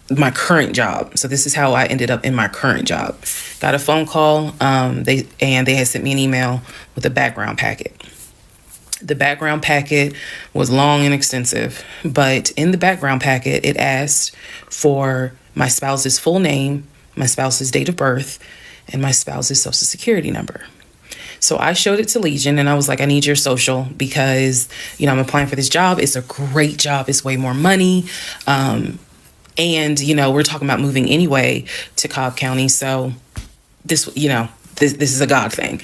Speaker 1: my current job. So this is how I ended up in my current job. Got a phone call. They had sent me an email with a background packet. The background packet was long and extensive, but in the background packet, it asked for my spouse's full name, my spouse's date of birth, and my spouse's social security number. So I showed it to Legion, and I was like, I need your social because, I'm applying for this job. It's a great job. It's way more money. And, we're talking about moving anyway to Cobb County. So this is a God thing.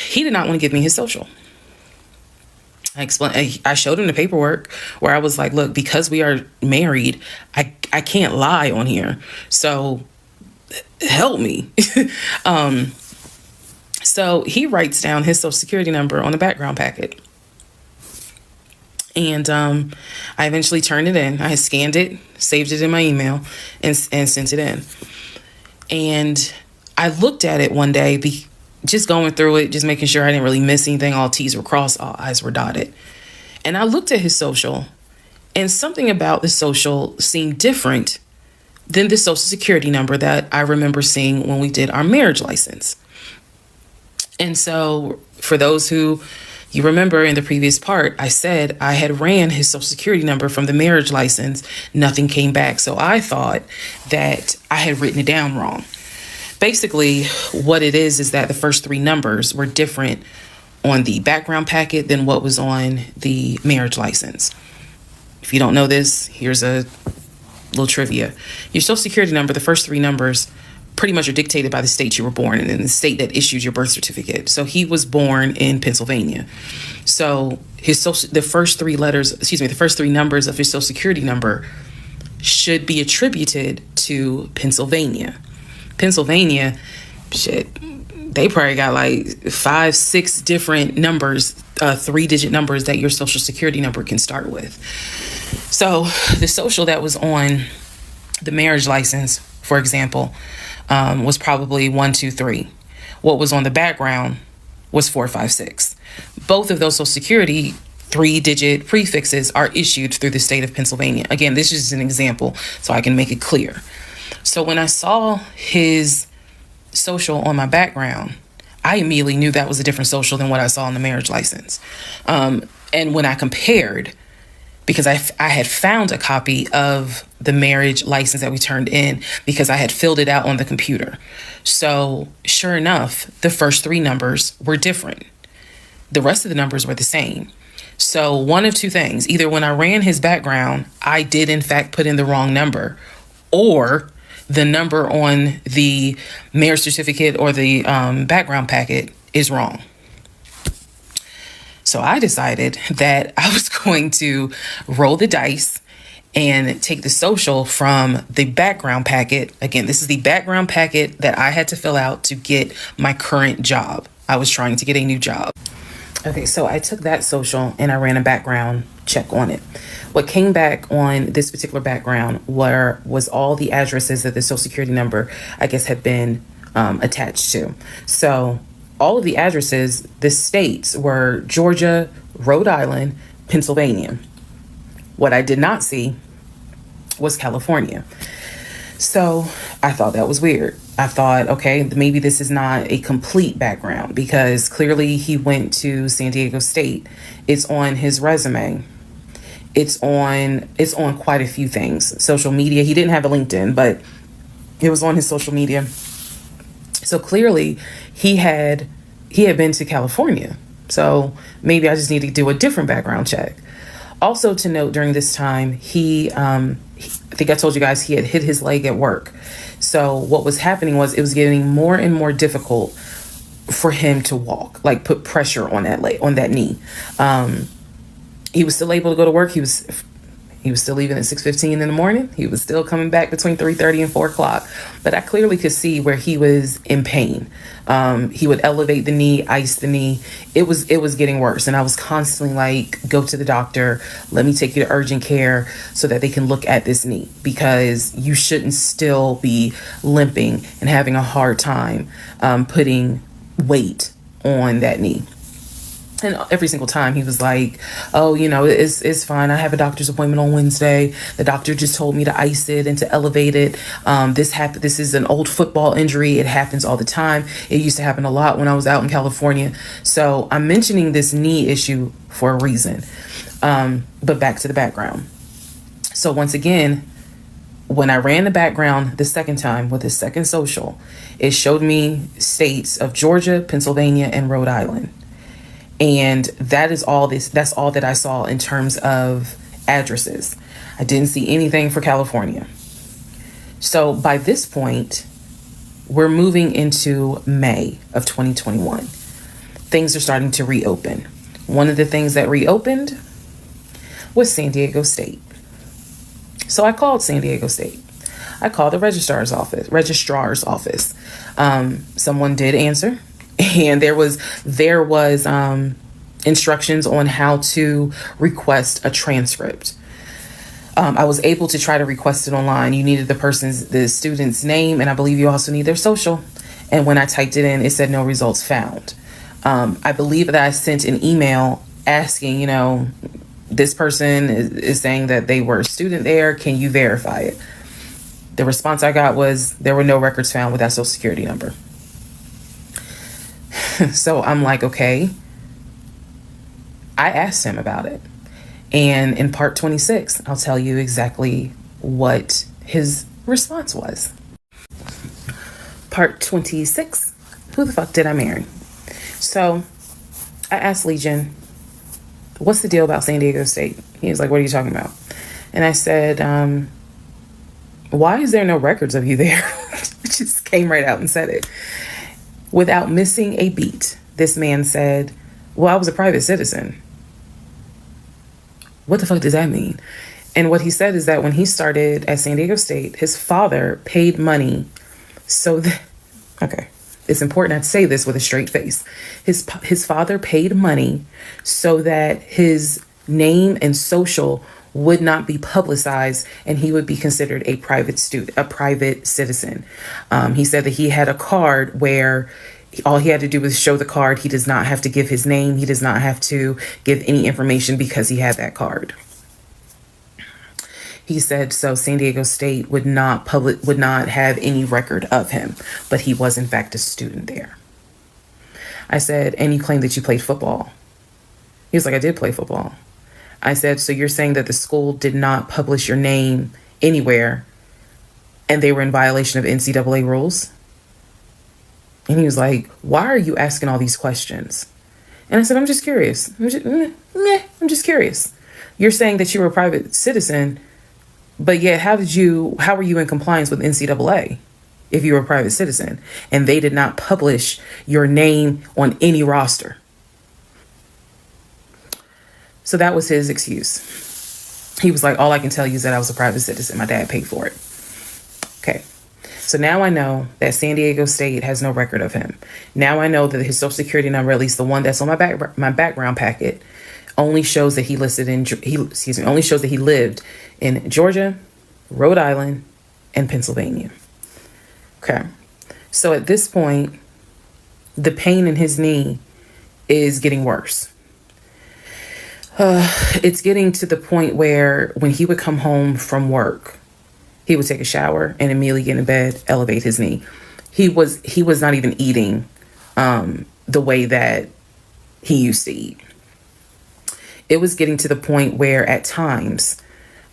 Speaker 1: He did not want to give me his social. I showed him the paperwork where I was like, look, because we are married, I can't lie on here. So help me. So he writes down his social security number on the background packet. And I eventually turned it in. I had scanned it, saved it in my email, and sent it in. And I looked at it one day, just going through it, just making sure I didn't really miss anything. All T's were crossed, all I's were dotted. And I looked at his social, and something about the social seemed different than the social security number that I remember seeing when we did our marriage license. And so for those who you remember in the previous part, I said I had ran his social security number from the marriage license. Nothing came back. So I thought that I had written it down wrong. Basically, what it is that the first three numbers were different on the background packet than what was on the marriage license. If you don't know this, here's a little trivia. Your social security number, the first three numbers pretty much are dictated by the state you were born in and the state that issued your birth certificate. So he was born in Pennsylvania. So the first three numbers of his social security number should be attributed to Pennsylvania. Pennsylvania, they probably got like 5-6 different numbers, 3-digit numbers that your social security number can start with. So the social that was on the marriage license, for example, was probably 123. What was on the background was 456. Both of those Social Security 3-digit prefixes are issued through the state of Pennsylvania. Again, this is an example so I can make it clear. So when I saw his social on my background, I immediately knew that was a different social than what I saw on the marriage license. And when I compared, because I had found a copy of the marriage license that we turned in because I had filled it out on the computer. So sure enough, the first 3 numbers were different. The rest of the numbers were the same. So one of two things: either when I ran his background, I did in fact put in the wrong number, or the number on the marriage certificate or the background packet is wrong. So I decided that I was going to roll the dice and take the social from the background packet. Again, this is the background packet that I had to fill out to get my current job. I was trying to get a new job. Okay, so I took that social and I ran a background check on it. What came back on this particular background was all the addresses that the Social Security number, I guess, had been attached to. So all of the addresses, the states were Georgia, Rhode Island, Pennsylvania. What I did not see was California. So I thought that was weird. I thought, okay, maybe this is not a complete background because clearly he went to San Diego State. It's on his resume. It's on quite a few things. Social media. He didn't have a LinkedIn, but it was on his social media. So clearly he had been to California. So maybe I just need to do a different background check. Also to note, during this time, I think I told you guys he had hit his leg at work. So what was happening was it was getting more and more difficult for him to walk, like put pressure on that leg, on that knee. He was still able to go to work. He was still leaving at 6:15 in the morning. He was still coming back between 3:30 and 4 o'clock. But I clearly could see where he was in pain. He would elevate the knee, ice the knee. It was getting worse. And I was constantly like, go to the doctor. Let me take you to urgent care so that they can look at this knee, because you shouldn't still be limping and having a hard time putting weight on that knee. And every single time he was like, oh, it's fine. I have a doctor's appointment on Wednesday. The doctor just told me to ice it and to elevate it. This is an old football injury. It happens all the time. It used to happen a lot when I was out in California. So I'm mentioning this knee issue for a reason. But back to the background. So once again, when I ran the background the second time with the second social, it showed me states of Georgia, Pennsylvania, and Rhode Island. And that's all that I saw in terms of addresses. I didn't see anything for California. So by this point, we're moving into May of 2021. Things are starting to reopen. One of the things that reopened was San Diego State. So I called San Diego State. I called the registrar's office. Someone did answer. And there was instructions on how to request a transcript. I was able to try to request it online. You needed the student's name, and I believe you also need their social. And when I typed it in, it said no results found. I believe that I sent an email asking, this person is saying that they were a student there. Can you verify it? The response I got was there were no records found with that Social Security number. So I'm like, okay. I asked him about it. And in part 26, I'll tell you exactly what his response was. Part 26, who the fuck did I marry? So I asked Legion, what's the deal about San Diego State? He was like, what are you talking about? And I said, why is there no records of you there? Just came right out and said it. Without missing a beat, this man said, well, I was a private citizen. What the fuck does that mean? And what he said is that when he started at San Diego State, his father paid money so that, okay, it's important to say this with a straight face. His father paid money so that his name and social would not be publicized, and he would be considered a private citizen. He said that he had a card where all he had to do was show the card. He does not have to give his name. He does not have to give any information because he had that card. He said so San Diego State would not have any record of him, but he was in fact a student there. I said, and you claim that you played football. He was like, I did play football. I said, so you're saying that the school did not publish your name anywhere and they were in violation of NCAA rules? And he was like, why are you asking all these questions? And I said, I'm just curious. I'm just curious. You're saying that you were a private citizen, but yet how were you in compliance with NCAA if you were a private citizen and they did not publish your name on any roster? So that was his excuse. He was like, all I can tell you is that I was a private citizen. My dad paid for it. Okay. So now I know that San Diego State has no record of him. Now I know that his social security number, at least the one that's on my background packet, only shows that he lived in Georgia, Rhode Island, and Pennsylvania. Okay. So at this point, the pain in his knee is getting worse. It's getting to the point where when he would come home from work, he would take a shower and immediately get in bed, elevate his knee. He was not even eating the way that he used to eat. It was getting to the point where at times,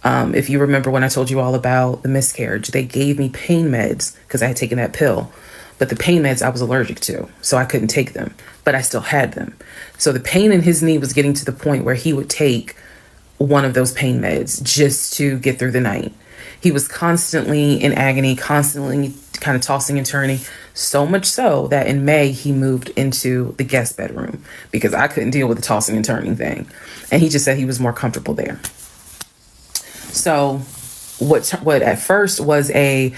Speaker 1: if you remember when I told you all about the miscarriage, they gave me pain meds because I had taken that pill. But the pain meds I was allergic to, so I couldn't take them, but I still had them. So the pain in his knee was getting to the point where he would take one of those pain meds just to get through the night. He was constantly in agony, constantly kind of tossing and turning, so much so that in May he moved into the guest bedroom because I couldn't deal with the tossing and turning thing. And he just said he was more comfortable there. So what at first was I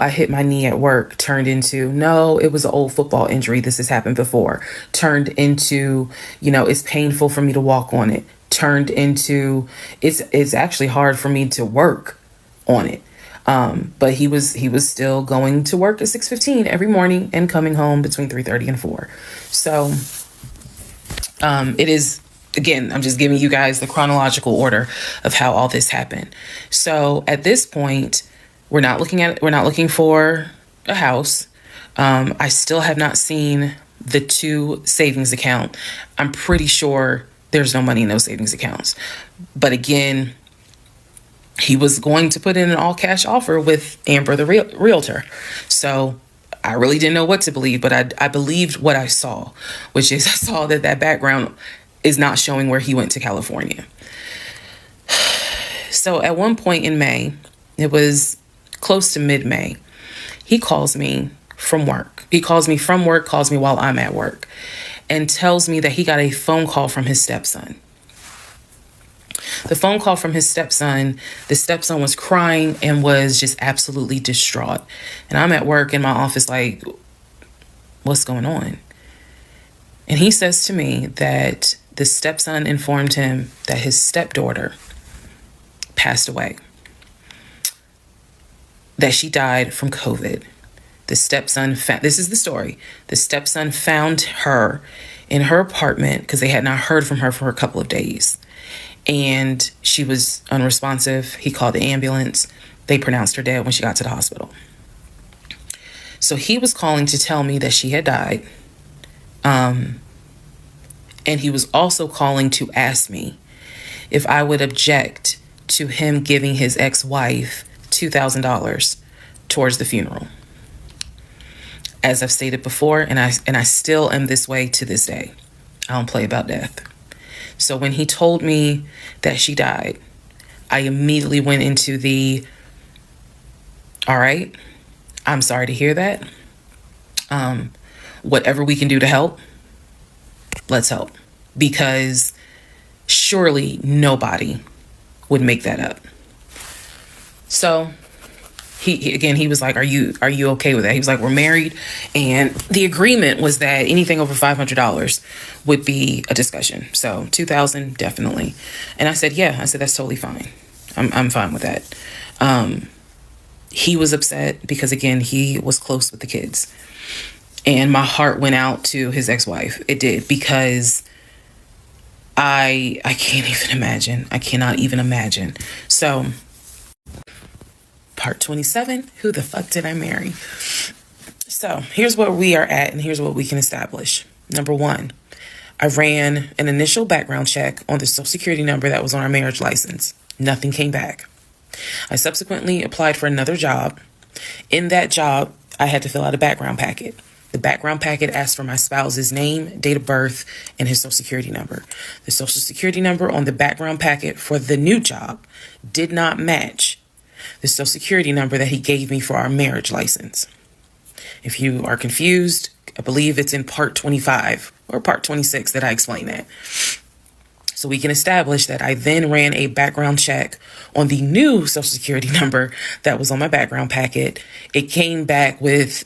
Speaker 1: hit my knee at work turned into, no, it was an old football injury. This has happened before. Turned into, it's painful for me to walk on it. Turned into, it's actually hard for me to work on it. But he was still going to work at 6:15 every morning and coming home between 3:30 and 4. So it is, again, I'm just giving you guys the chronological order of how all this happened. So at this point, we're not looking for a house. I still have not seen the 2 savings account. I'm pretty sure there's no money in those savings accounts. But again, he was going to put in an all cash offer with Amber, the realtor. So I really didn't know what to believe, but I believed what I saw, which is I saw that background is not showing where he went to California. So at one point in May, it was close to mid-May, he calls me from work. He calls me from work, calls me while I'm at work, and tells me that he got a phone call from his stepson. The phone call from his stepson, the stepson was crying and was just absolutely distraught. And I'm at work in my office like, what's going on? And he says to me that the stepson informed him that his stepdaughter passed away, that she died from COVID. The stepson, this is the story. The stepson found her in her apartment because they had not heard from her for a couple of days. And she was unresponsive. He called the ambulance. They pronounced her dead when she got to the hospital. So he was calling to tell me that she had died. And he was also calling to ask me if I would object to him giving his ex-wife $2,000 towards the funeral. As I've stated before, and I still am this way to this day. I don't play about death. So when he told me that she died, I immediately went into all right, I'm sorry to hear that. Whatever we can do to help, let's help. Because surely nobody would make that up. So he was like, are you okay with that? He was like, we're married, and the agreement was that anything over $500 would be a discussion. So 2,000 definitely. And I said, yeah. I said, that's totally fine. I'm fine with that. He was upset because, again, he was close with the kids, and my heart went out to his ex-wife. It did, because I can't even imagine. I cannot even imagine. So part 27, who the fuck did I marry? So here's where we are at, and here's what we can establish. Number one, I ran an initial background check on the Social Security number that was on our marriage license. Nothing came back. I subsequently applied for another job. In that job, I had to fill out a background packet. The background packet asked for my spouse's name, date of birth, and his Social Security number. The Social Security number on the background packet for the new job did not match the Social Security number that he gave me for our marriage license. If you are confused, I believe it's in part 25 or part 26 that I explain that. So we can establish that I then ran a background check on the new Social Security number that was on my background packet. It came back with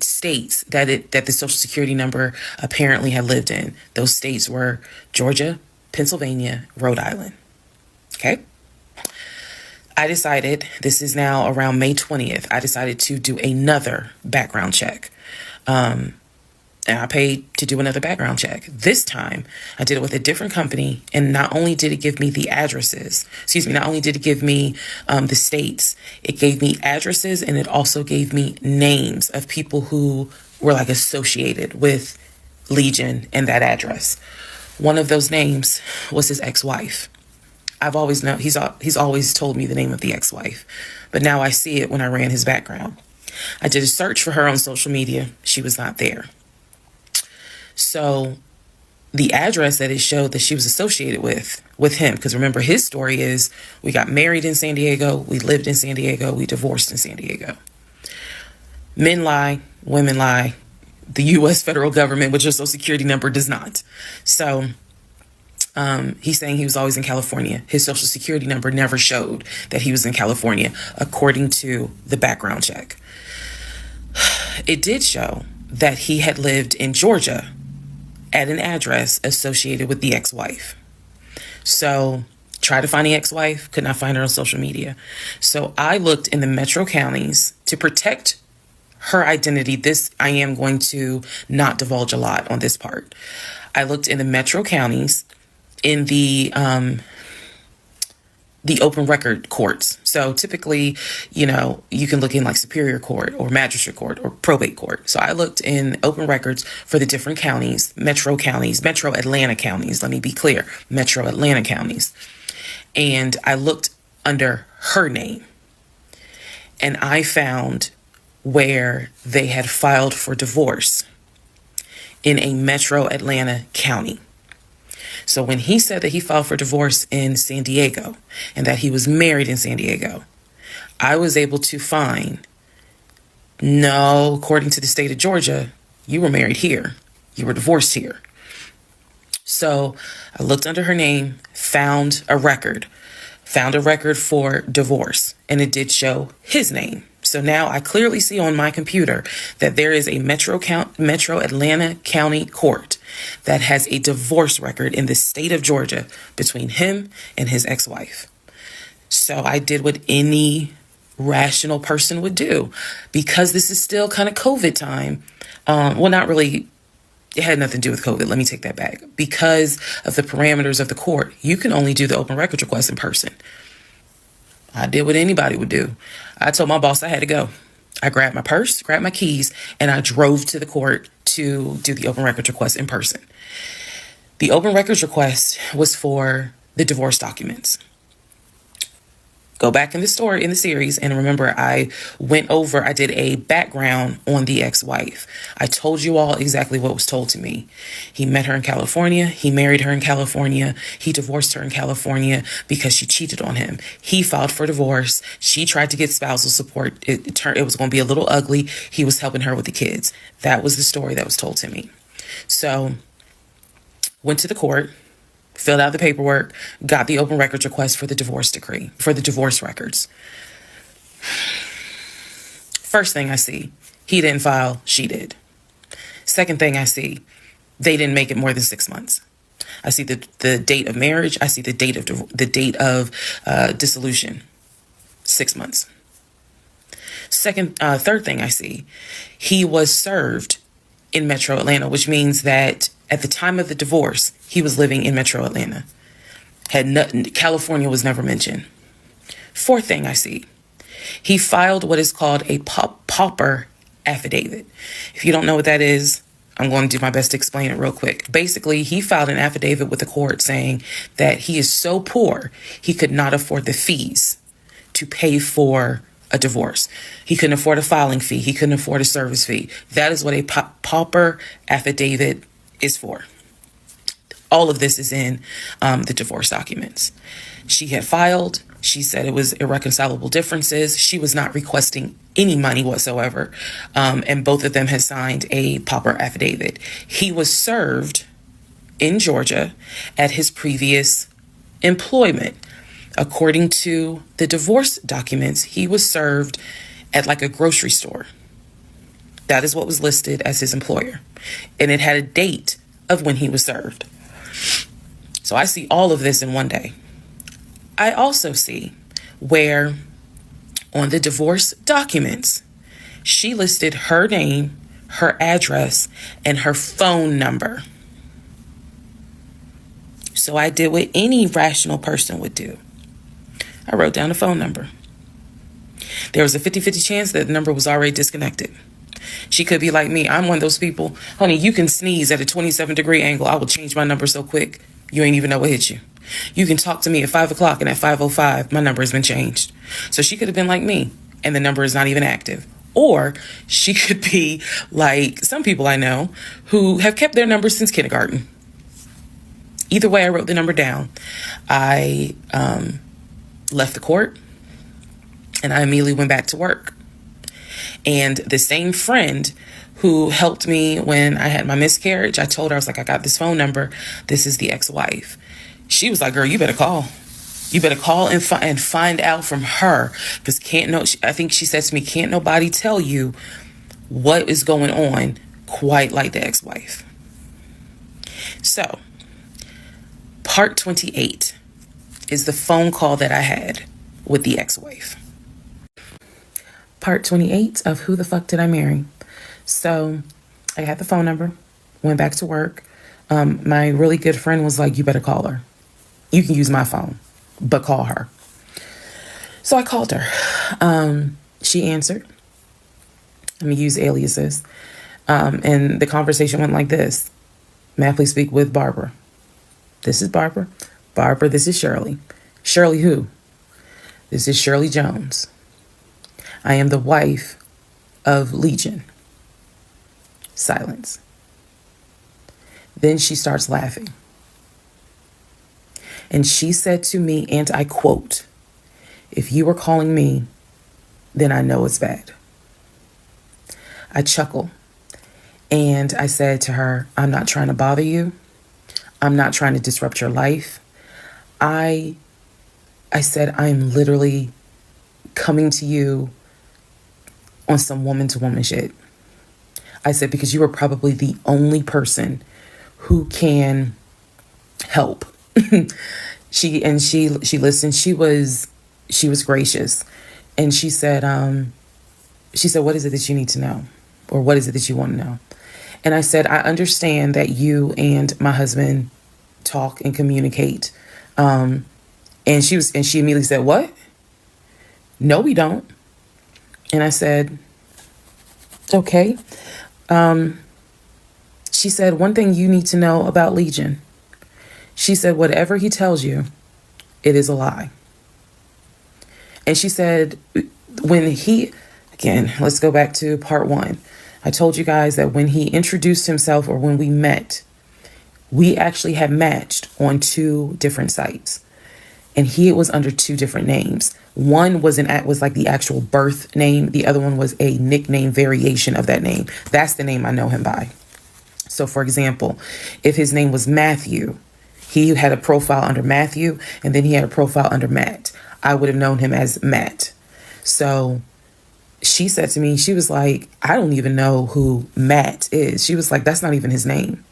Speaker 1: states that the Social Security number apparently had lived in. Those states were Georgia, Pennsylvania, Rhode Island. Okay. I decided, this is now around May 20th, I decided to do another background check. And I paid to do another background check. This time, I did it with a different company, and not only did it give me the addresses, not only did it give me the states, it gave me addresses, and it also gave me names of people who were like associated with Legion and that address. One of those names was his ex-wife. I've always known, he's always told me the name of the ex-wife, but now I see it when I ran his background. I did a search for her on social media. She was not there. So the address that it showed that she was associated with him, because remember, his story is we got married in San Diego, we lived in San Diego, we divorced in San Diego. Men lie, women lie. The U.S. federal government with your Social Security number does not. So he's saying he was always in California. His Social Security number never showed that he was in California, according to the background check. It did show that he had lived in Georgia at an address associated with the ex-wife. So tried to find the ex-wife, could not find her on social media. So I looked in the metro counties to protect her identity. This, I am going to not divulge a lot on this part. I looked in the metro counties in the open record courts. So typically, you can look in like Superior Court or Magistrate Court or Probate Court. So I looked in open records for the different counties, metro Atlanta counties. Let me be clear, metro Atlanta counties. And I looked under her name, and I found where they had filed for divorce in a metro Atlanta county. So when he said that he filed for divorce in San Diego and that he was married in San Diego, I was able to find, no, according to the state of Georgia, you were married here. You were divorced here. So I looked under her name, found a record for divorce, and it did show his name. So now I clearly see on my computer that there is a metro Atlanta County Court that has a divorce record in the state of Georgia between him and his ex-wife. So I did what any rational person would do, because this is still kind of COVID time. Well, not really. It had nothing to do with COVID. Let me take that back. Because of the parameters of the court, you can only do the open records request in person. I did what anybody would do. I told my boss I had to go. I grabbed my purse, grabbed my keys, and I drove to the court to do the open records request in person. The open records request was for the divorce documents. Go back in the series, and remember, I did a background on the ex-wife. I told you all exactly what was told to me. He met her in California. He married her in California. He divorced her in California because she cheated on him. He filed for divorce. She tried to get spousal support. It was going to be a little ugly. He was helping her with the kids. That was the story that was told to me. So, went to the court, filled out the paperwork, got the open records request for the divorce decree, for the divorce records. First thing I see, he didn't file, she did. Second thing I see, they didn't make it more than 6 months. I see the date of marriage. I see the date of dissolution, 6 months. Third thing I see, he was served in Metro Atlanta, which means that at the time of the divorce, he was living in Metro Atlanta. California was never mentioned. Fourth thing I see, he filed what is called a pauper affidavit. If you don't know what that is, I'm going to do my best to explain it real quick. Basically, he filed an affidavit with the court saying that he is so poor, he could not afford the fees to pay for a divorce. He couldn't afford a filing fee. He couldn't afford a service fee. That is what a pauper affidavit is for. All of this is in the divorce documents. She had filed. She said it was irreconcilable differences. She was not requesting any money whatsoever. And both of them had signed a pauper affidavit. He was served in Georgia at his previous employment. According to the divorce documents, he was served at like a grocery store. That is what was listed as his employer. And it had a date of when he was served. So I see all of this in one day. I also see where on the divorce documents, she listed her name, her address, and her phone number. So I did what any rational person would do. I wrote down the phone number. There was a 50-50 chance that the number was already disconnected. She could be like me. I'm one of those people. Honey, you can sneeze at a 27-degree angle. I will change my number so quick, you ain't even know what hit you. You can talk to me at 5 o'clock, and at 5:05, my number has been changed. So she could have been like me, and the number is not even active. Or she could be like some people I know who have kept their number since kindergarten. Either way, I wrote the number down. I left the court, and I immediately went back to work. And the same friend who helped me when I had my miscarriage, I told her, I was like, I got this phone number. This is the ex-wife. She was like, girl, you better call. You better call and find out from her. Because I think she said to me, can't nobody tell you what is going on quite like the ex-wife. So, part 28 is the phone call that I had with the ex-wife. Part 28 of Who the Fuck Did I Marry? So I had the phone number, went back to work. My really good friend was like, you better call her. You can use my phone, but call her. So I called her. She answered. Let me use aliases. And the conversation went like this. May I please speak with Barbara? This is Barbara. Barbara, this is Shirley. Shirley who? This is Shirley Jones. I am the wife of Legion. Silence. Then she starts laughing. And she said to me, and I quote, if you were calling me, then I know it's bad. I chuckle. And I said to her, I'm not trying to bother you. I'm not trying to disrupt your life. I said, I'm literally coming to you on some woman-to-woman shit. I said, because you are probably the only person who can help. She listened. She was gracious. And she said, what is it that you need to know? Or what is it that you want to know? And I said, I understand that you and my husband talk and communicate. And she immediately said, what? No, we don't. And I said, okay. She said, one thing you need to know about Legion. She said, whatever he tells you, it is a lie. And she said, again, let's go back to part 1. I told you guys that when he introduced himself or when we met, we actually had matched on 2 different sites. And he was under 2 different names. One was like the actual birth name. The other one was a nickname variation of that name. That's the name I know him by. So for example, if his name was Matthew, he had a profile under Matthew, and then he had a profile under Matt. I would have known him as Matt. So she said to me, she was like, I don't even know who Matt is. She was like, that's not even his name.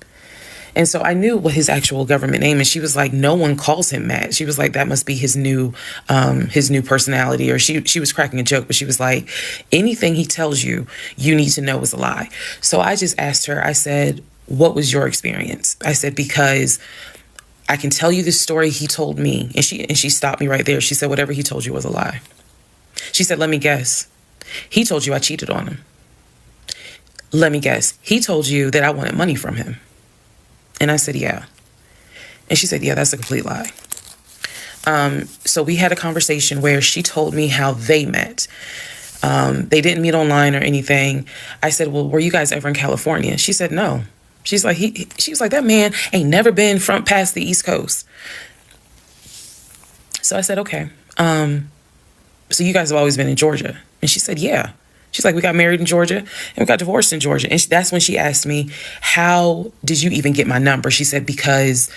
Speaker 1: And so I knew what his actual government name is. She was like, no one calls him Matt. She was like, that must be his new personality. Or she was cracking a joke, but she was like, anything he tells you, you need to know is a lie. So I just asked her, I said, what was your experience? I said, because I can tell you the story he told me. And she stopped me right there. She said, whatever he told you was a lie. She said, let me guess. He told you I cheated on him. Let me guess. He told you that I wanted money from him. And I said, yeah. And she said, yeah, that's a complete lie. So we had a conversation where she told me how they met. They didn't meet online or anything. I said, well, were you guys ever in California? She said, no. She's like, she was like, that man ain't never been front past the East Coast. So I said, okay. So you guys have always been in Georgia? And she said, yeah. She's like, we got married in Georgia and we got divorced in Georgia. And that's when she asked me, how did you even get my number? She said, because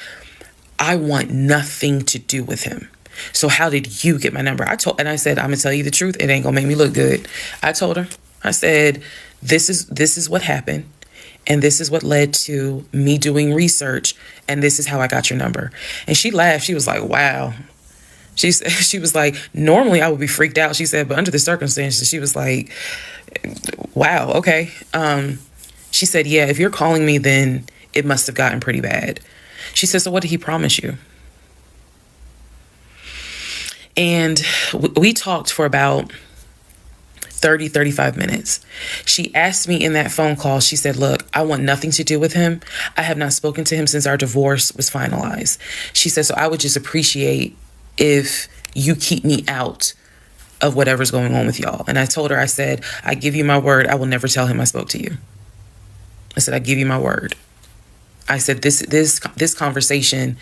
Speaker 1: I want nothing to do with him. So how did you get my number? I said, I'm gonna tell you the truth. It ain't gonna make me look good. I told her, I said, this is what happened. And this is what led to me doing research. And this is how I got your number. And she laughed. She was like, wow. She was like, normally I would be freaked out. She said, but under the circumstances, she was like, wow, okay. She said, yeah, if you're calling me, then it must have gotten pretty bad. She said, so what did he promise you? And we talked for about 35 minutes. She asked me in that phone call, she said, look, I want nothing to do with him. I have not spoken to him since our divorce was finalized. She said, so I would just appreciate if you keep me out of whatever's going on with y'all. And I told her, I said, I give you my word, I will never tell him I spoke to you. I said, I give you my word. I said, this conversation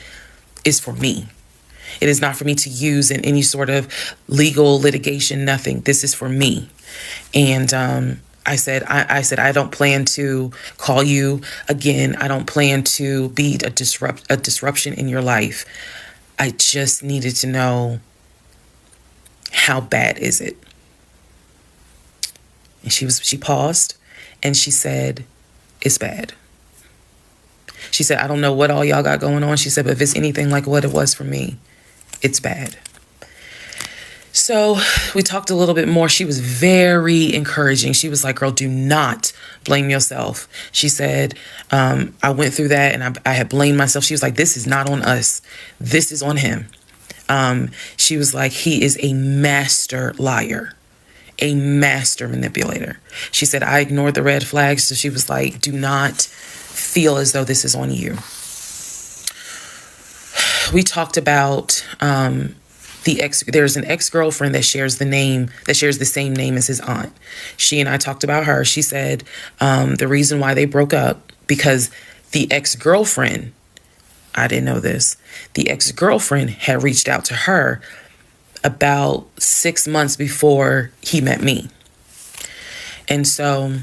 Speaker 1: is for me. It is not for me to use in any sort of legal litigation, nothing. This is for me. And I said, I don't plan to call you again. I don't plan to be a disruption in your life. I just needed to know, how bad is it? And she paused and she said, it's bad. She said, I don't know what all y'all got going on. She said, but if it's anything like what it was for me, it's bad. So we talked a little bit more. She was very encouraging. She was like, girl, do not blame yourself. She said, I went through that and I had blamed myself. She was like, this is not on us. This is on him. She was like, he is a master liar, a master manipulator. She said, I ignored the red flags. So she was like, do not feel as though this is on you. We talked about there's an ex-girlfriend that shares the same name as his aunt. She and I talked about her. She said the reason why they broke up, because the ex-girlfriend, I didn't know this, the ex-girlfriend had reached out to her about 6 months before he met me. And so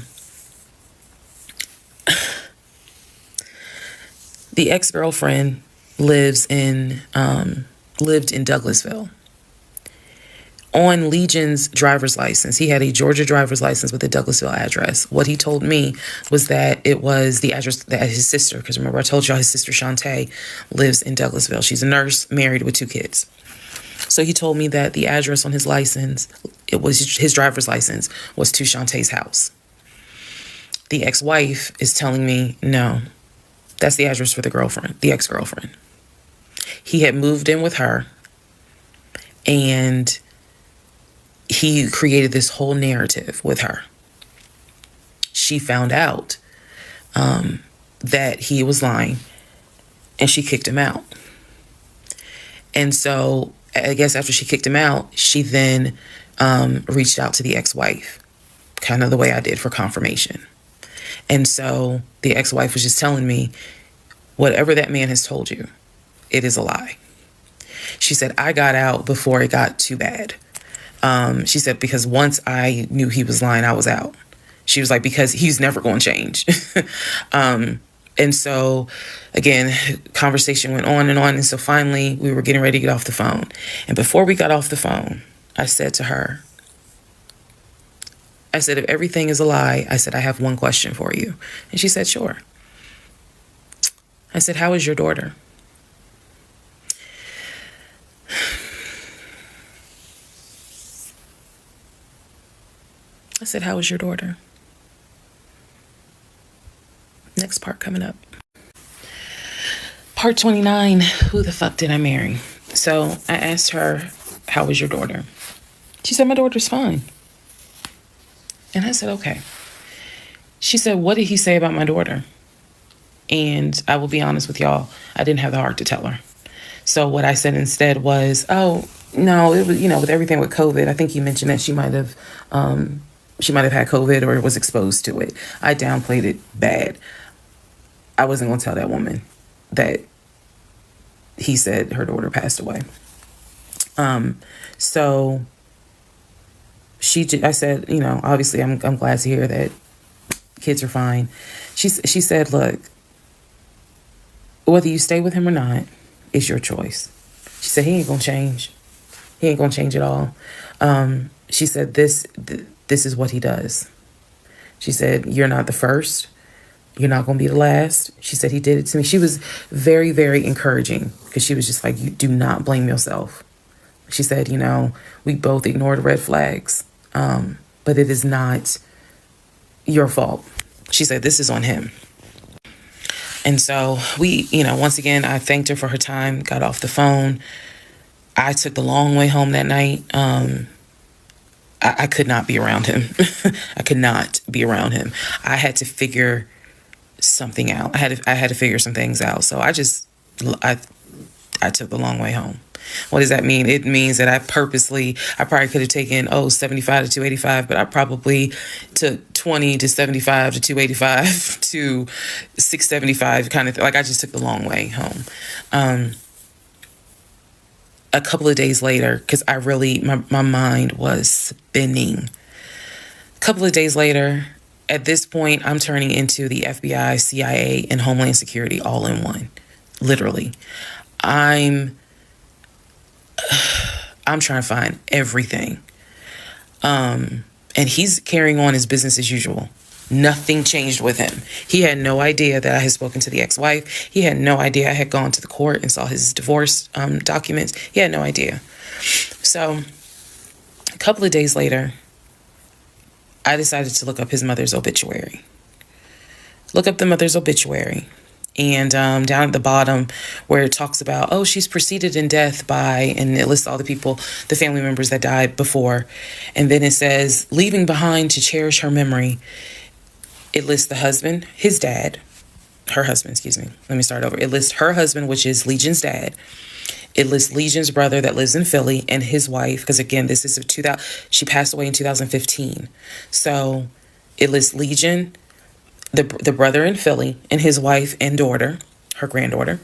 Speaker 1: the ex-girlfriend lived in Douglasville. On Legion's driver's license, he had a Georgia driver's license with a Douglasville address. What he told me was that it was the address that his sister, because remember I told y'all his sister Shantae lives in Douglasville. She's a nurse, married with 2 kids. So he told me that the address on his license, it was his driver's license, was to Shantae's house. The ex-wife is telling me, no, that's the address for the ex-girlfriend. He had moved in with her and he created this whole narrative with her. She found out that he was lying and she kicked him out. And so I guess after she kicked him out, she then reached out to the ex-wife, kind of the way I did for confirmation. And so the ex-wife was just telling me, whatever that man has told you, it is a lie. She said, I got out before it got too bad. She said, because once I knew he was lying, I was out. She was like, because he's never going to change. And so, again, conversation went on. And so finally, we were getting ready to get off the phone. And before we got off the phone, I said to her, I said, if everything is a lie, I said, I have one question for you. And she said, sure. I said, how is your daughter? I said, how is your daughter? Next part coming up. Part 29, who the fuck did I marry? So I asked her, how was your daughter? She said, my daughter's fine. And I said, okay. She said, what did he say about my daughter? And I will be honest with y'all, I didn't have the heart to tell her. So what I said instead was, oh, no, it was, with everything with COVID, I think he mentioned that she might have had COVID or was exposed to it. I downplayed it bad. I wasn't going to tell that woman that he said her daughter passed away. So I said, obviously I'm glad to hear that kids are fine. She said, look, whether you stay with him or not, it's your choice. She said, he ain't going to change. He ain't going to change at all. She said, this is what he does. She said, you're not the first. You're not going to be the last. She said, he did it to me. She was very, very encouraging because she was just like, you do not blame yourself. She said, we both ignored red flags, but it is not your fault. She said, this is on him. And so we, once again, I thanked her for her time, got off the phone. I took the long way home that night. I could not be around him. I could not be around him. I had to figure something out. I had to figure some things out. So I took the long way home. What does that mean? It means that I probably could have taken 75 to 285, but I probably took 20 to 75 to 285 to 675 kind of thing. Like I just took the long way home. A couple of days later, because my mind was spinning. A couple of days later, at this point, I'm turning into the FBI, CIA, and Homeland Security all in one. Literally. I'm trying to find everything. And he's carrying on his business as usual. Nothing changed with him. He had no idea that I had spoken to the ex-wife. He had no idea I had gone to the court and saw his divorce documents. He had no idea. So a couple of days later, I decided to look up his mother's obituary. Look up the mother's obituary. And down at the bottom where it talks about, she's preceded in death by, and it lists all the people, the family members that died before. And then it says, leaving behind to cherish her memory. It lists the husband, her husband, excuse me. Let me start over. It lists her husband, which is Legion's dad. It lists Legion's brother that lives in Philly and his wife. Because again, this is she passed away in 2015. So it lists Legion, the brother in Philly, and his wife and daughter, her granddaughter.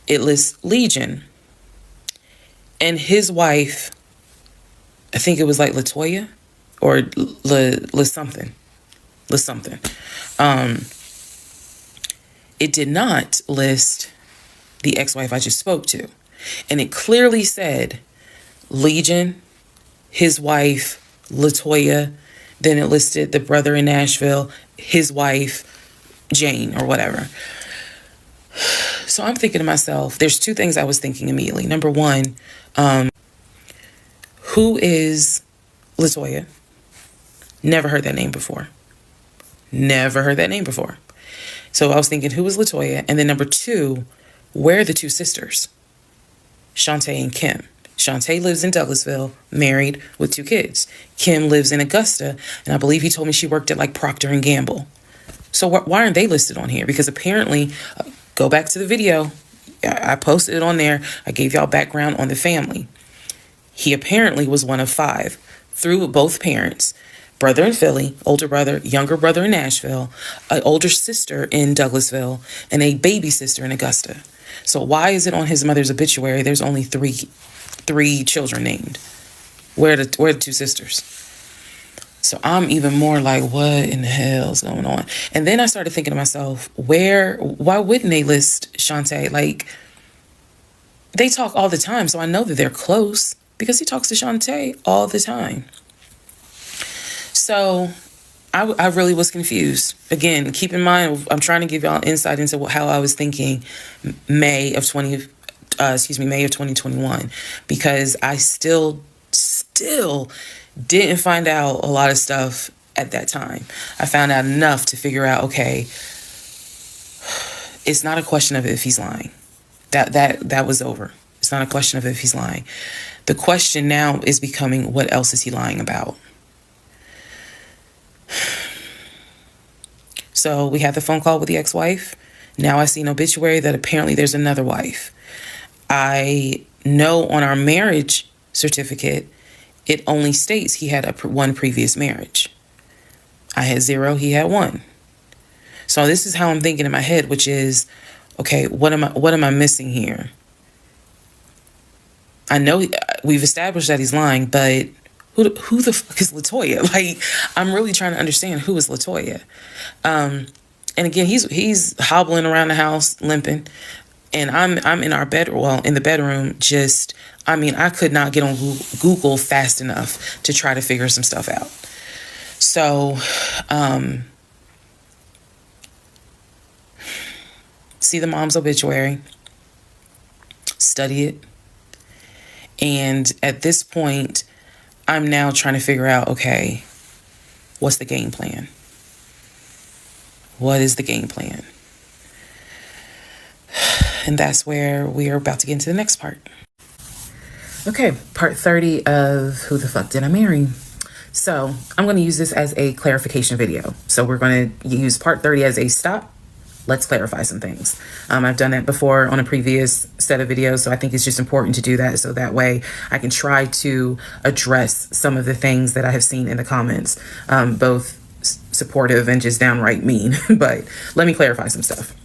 Speaker 1: It lists Legion and his wife, I think it was like Latoya or something. It did not list the ex-wife I just spoke to. And it clearly said Legion, his wife, Latoya. Then it listed the brother in Nashville, his wife, Jane, or whatever. So I'm thinking to myself, there's two things I was thinking immediately. Number one, who is Latoya? Never heard that name before. So I was thinking, who is Latoya? And then number two, where are the two sisters? Shantae and Kim. Shantae lives in Douglasville, married with 2 kids. Kim lives in Augusta, and I believe he told me she worked at like Procter & Gamble. So why aren't they listed on here? Because apparently, go back to the video. I posted it on there. I gave y'all background on the family. He apparently was one of 5 through both parents. Brother in Philly, older brother, younger brother in Nashville, an older sister in Douglasville, and a baby sister in Augusta. So why is it on his mother's obituary there's only three children named? Where are the 2 sisters? So I'm even more like, what in the hell is going on? And then I started thinking to myself, why wouldn't they list Shantae? Like, they talk all the time, so I know that they're close because he talks to Shantae all the time. So I really was confused. Again, keep in mind, I'm trying to give y'all insight into how I was thinking May of 2021, because I still didn't find out a lot of stuff at that time. I found out enough to figure out, okay, it's not a question of if he's lying. That was over. It's not a question of if he's lying. The question now is becoming, what else is he lying about? So we had the phone call with the ex-wife. Now I see an obituary that apparently there's another wife. I know on our marriage certificate, it only states he had one previous marriage. I had 0, he had 1. So this is how I'm thinking in my head, which is, okay, what am I missing here? I know we've established that he's lying, but who the fuck is LaToya? Like, I'm really trying to understand who is LaToya. And again, he's hobbling around the house, limping, and I'm in our bed, in the bedroom. I could not get on Google fast enough to try to figure some stuff out. So, see the mom's obituary, study it, and at this point, I'm now trying to figure out, okay, what's the game plan? What is the game plan? And that's where we are about to get into the next part. Okay, part 30 of Who the Fuck Did I Marry? So I'm going to use this as a clarification video. So we're going to use part 30 as a stop. Let's clarify some things. I've done that before on a previous set of videos, so I think it's just important to do that, so that way I can try to address some of the things that I have seen in the comments, both supportive and just downright mean. But let me clarify some stuff.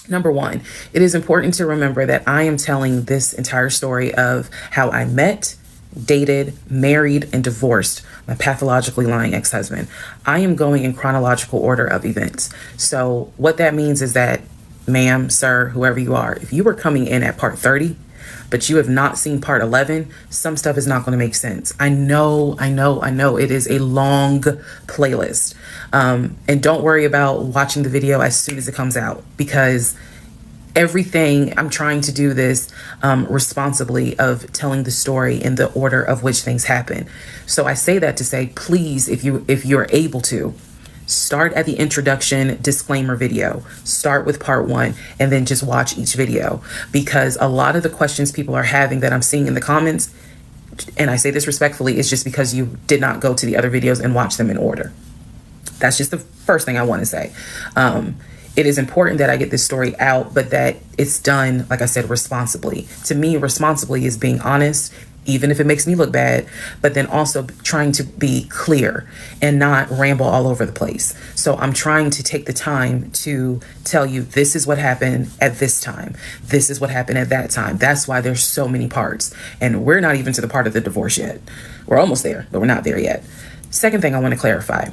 Speaker 1: Number one, it is important to remember that I am telling this entire story of how I met, dated, married, and divorced my pathologically lying ex-husband. I am going in chronological order of events. So what that means is that, ma'am, sir, whoever you are, if you were coming in at part 30, but you have not seen part 11, some stuff is not going to make sense. I know. It is a long playlist. And don't worry about watching the video as soon as it comes out, because everything, I'm trying to do this responsibly, of telling the story in the order of which things happen. So I say that to say, please, if you're able to, start at the introduction disclaimer video, start with part 1, and then just watch each video, because a lot of the questions people are having that I'm seeing in the comments, and I say this respectfully, is just because you did not go to the other videos and watch them in order. That's just the first thing I want to say. It is important that I get this story out, but that it's done, like I said, responsibly. To me, responsibly is being honest, even if it makes me look bad, but then also trying to be clear and not ramble all over the place. So I'm trying to take the time to tell you, this is what happened at this time. This is what happened at that time. That's why there's so many parts. And we're not even to the part of the divorce yet. We're almost there, but we're not there yet. Second thing I want to clarify.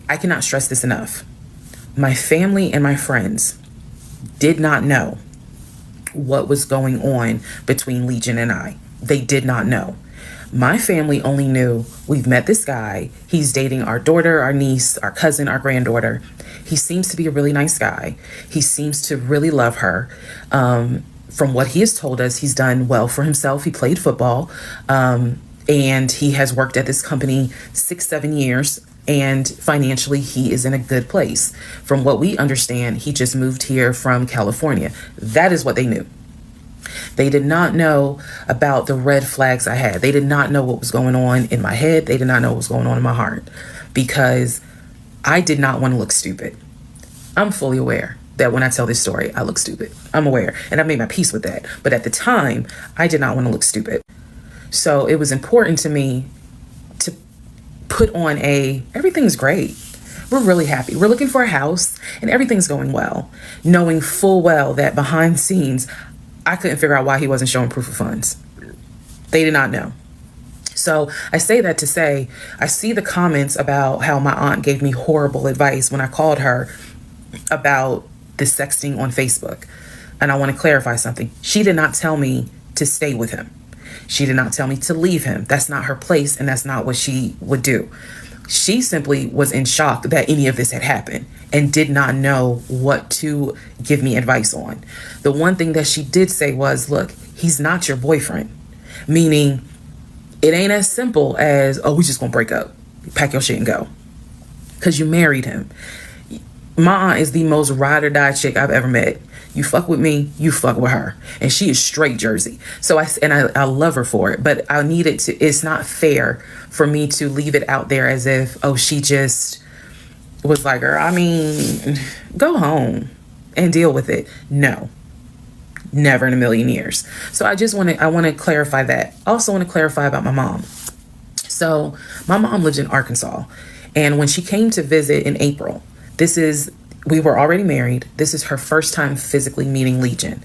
Speaker 1: I cannot stress this enough. My family and my friends did not know what was going on between Legion and I. They did not know. My family only knew, we've met this guy. He's dating our daughter, our niece, our cousin, our granddaughter. He seems to be a really nice guy. He seems to really love her. From what he has told us, he's done well for himself. He played football, and he has worked at this company 6-7 years. And financially, he is in a good place. From what we understand, he just moved here from California. That is what they knew. They did not know about the red flags I had. They did not know what was going on in my head. They did not know what was going on in my heart, because I did not want to look stupid. I'm fully aware that when I tell this story, I look stupid. I'm aware, and I made my peace with that. But at the time, I did not want to look stupid. So it was important to me to put on everything's great. We're really happy. We're looking for a house and everything's going well, knowing full well that behind the scenes, I couldn't figure out why he wasn't showing proof of funds. They did not know. So I say that to say, I see the comments about how my aunt gave me horrible advice when I called her about the sexting on Facebook. And I want to clarify something. She did not tell me to stay with him. She did not tell me to leave him. That's not her place, and that's not what she would do. She simply was in shock that any of this had happened and did not know what to give me advice on. The one thing that she did say was, look, he's not your boyfriend. Meaning, it ain't as simple as, oh, we just gonna break up. Pack your shit and go. Because you married him. My aunt is the most ride or die chick I've ever met. You fuck with me, you fuck with her. And she is straight Jersey. So I love her for it. But I need it to, it's not fair for me to leave it out there as if, oh, she just was like, I mean, go home and deal with it. No, never in a million years. So I want to clarify that. I also want to clarify about my mom. So my mom lives in Arkansas. And when she came to visit in April, we were already married. This is her first time physically meeting Legion.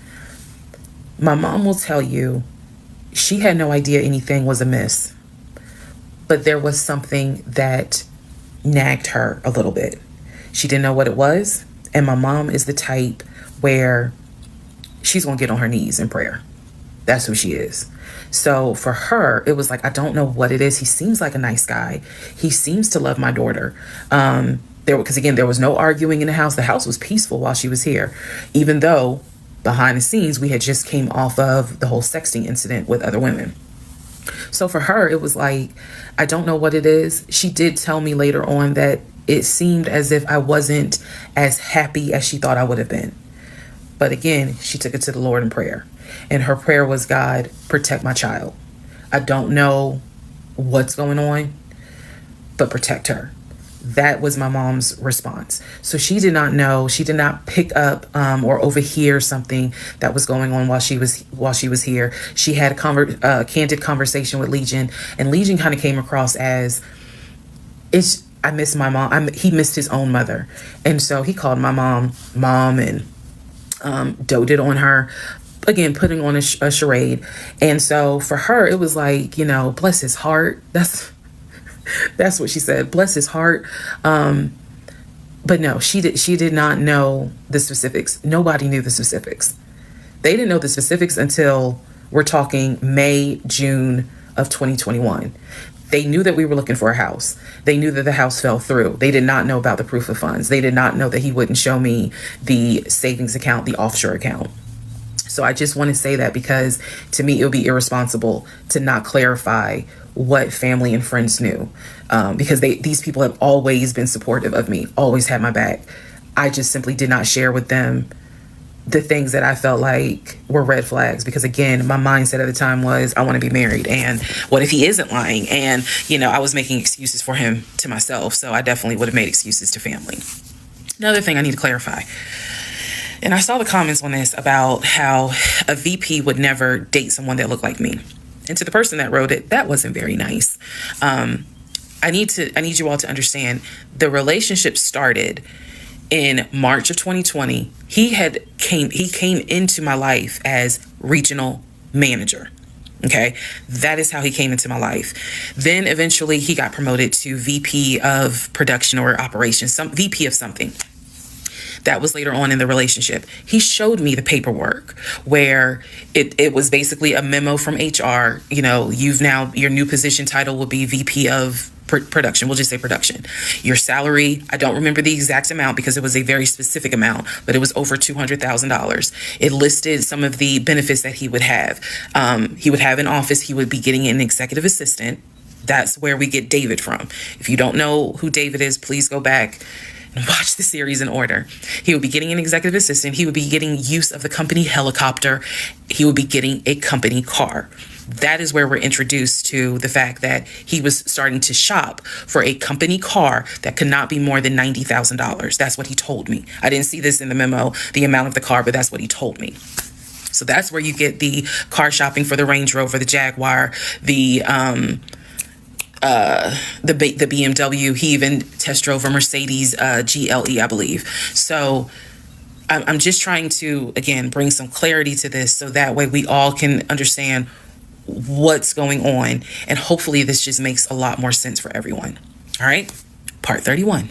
Speaker 1: My mom will tell you she had no idea anything was amiss, but there was something that nagged her a little bit. She didn't know what it was. And my mom is the type where she's going to get on her knees in prayer. That's who she is. So for her, it was like, I don't know what it is. He seems like a nice guy. He seems to love my daughter. Because again, there was no arguing in the house. The house was peaceful while she was here, even though behind the scenes, we had just came off of the whole sexting incident with other women. So for her, it was like, I don't know what it is. She did tell me later on that it seemed as if I wasn't as happy as she thought I would have been. But again, she took it to the Lord in prayer. And her prayer was, God, protect my child. I don't know what's going on, but protect her. That was my mom's response. So she did not know, she did not pick up or overhear something that was going on while she was here. She had a candid conversation with Legion, and Legion kind of came across as, I miss my mom. He missed his own mother. And so he called my mom, and doted on her, again, putting on a charade. And so for her, it was like, bless his heart. That's what she said. Bless his heart. But no, she did not know the specifics. Nobody knew the specifics. They didn't know the specifics until we're talking May, June of 2021. They knew that we were looking for a house. They knew that the house fell through. They did not know about the proof of funds. They did not know that he wouldn't show me the savings account, the offshore account. So I just want to say that because to me, it would be irresponsible to not clarify what family and friends knew, because these people have always been supportive of me, always had my back. I just simply did not share with them the things that I felt like were red flags, because again, my mindset at the time was, I want to be married, and what if he isn't lying? And, I was making excuses for him to myself. So I definitely would have made excuses to family. Another thing I need to clarify. And I saw the comments on this about how a VP would never date someone that looked like me. And to the person that wrote it, that wasn't very nice. I need you all to understand the relationship started in March of 2020. He came into my life as regional manager. Okay. That is how he came into my life. Then eventually he got promoted to VP of production or operations, some VP of something. That was later on in the relationship. He showed me the paperwork where it was basically a memo from HR. Your new position title will be VP of production. We'll just say production. Your salary, I don't remember the exact amount because it was a very specific amount, but it was over $200,000. It listed some of the benefits that he would have. He would have an office. He would be getting an executive assistant. That's where we get David from. If you don't know who David is, please go back and watch the series in order. He would be getting an executive assistant. He would be getting use of the company helicopter. He would be getting a company car. That is where we're introduced to the fact that he was starting to shop for a company car that could not be more than $90,000. That's what he told me. I didn't see this in the memo, the amount of the car, but that's what he told me. So that's where you get the car shopping for the Range Rover, the Jaguar, the BMW. He even test drove a Mercedes GLE, I believe. So I'm just trying to, again, bring some clarity to this so that way we all can understand what's going on. And hopefully this just makes a lot more sense for everyone. All right. Part 31.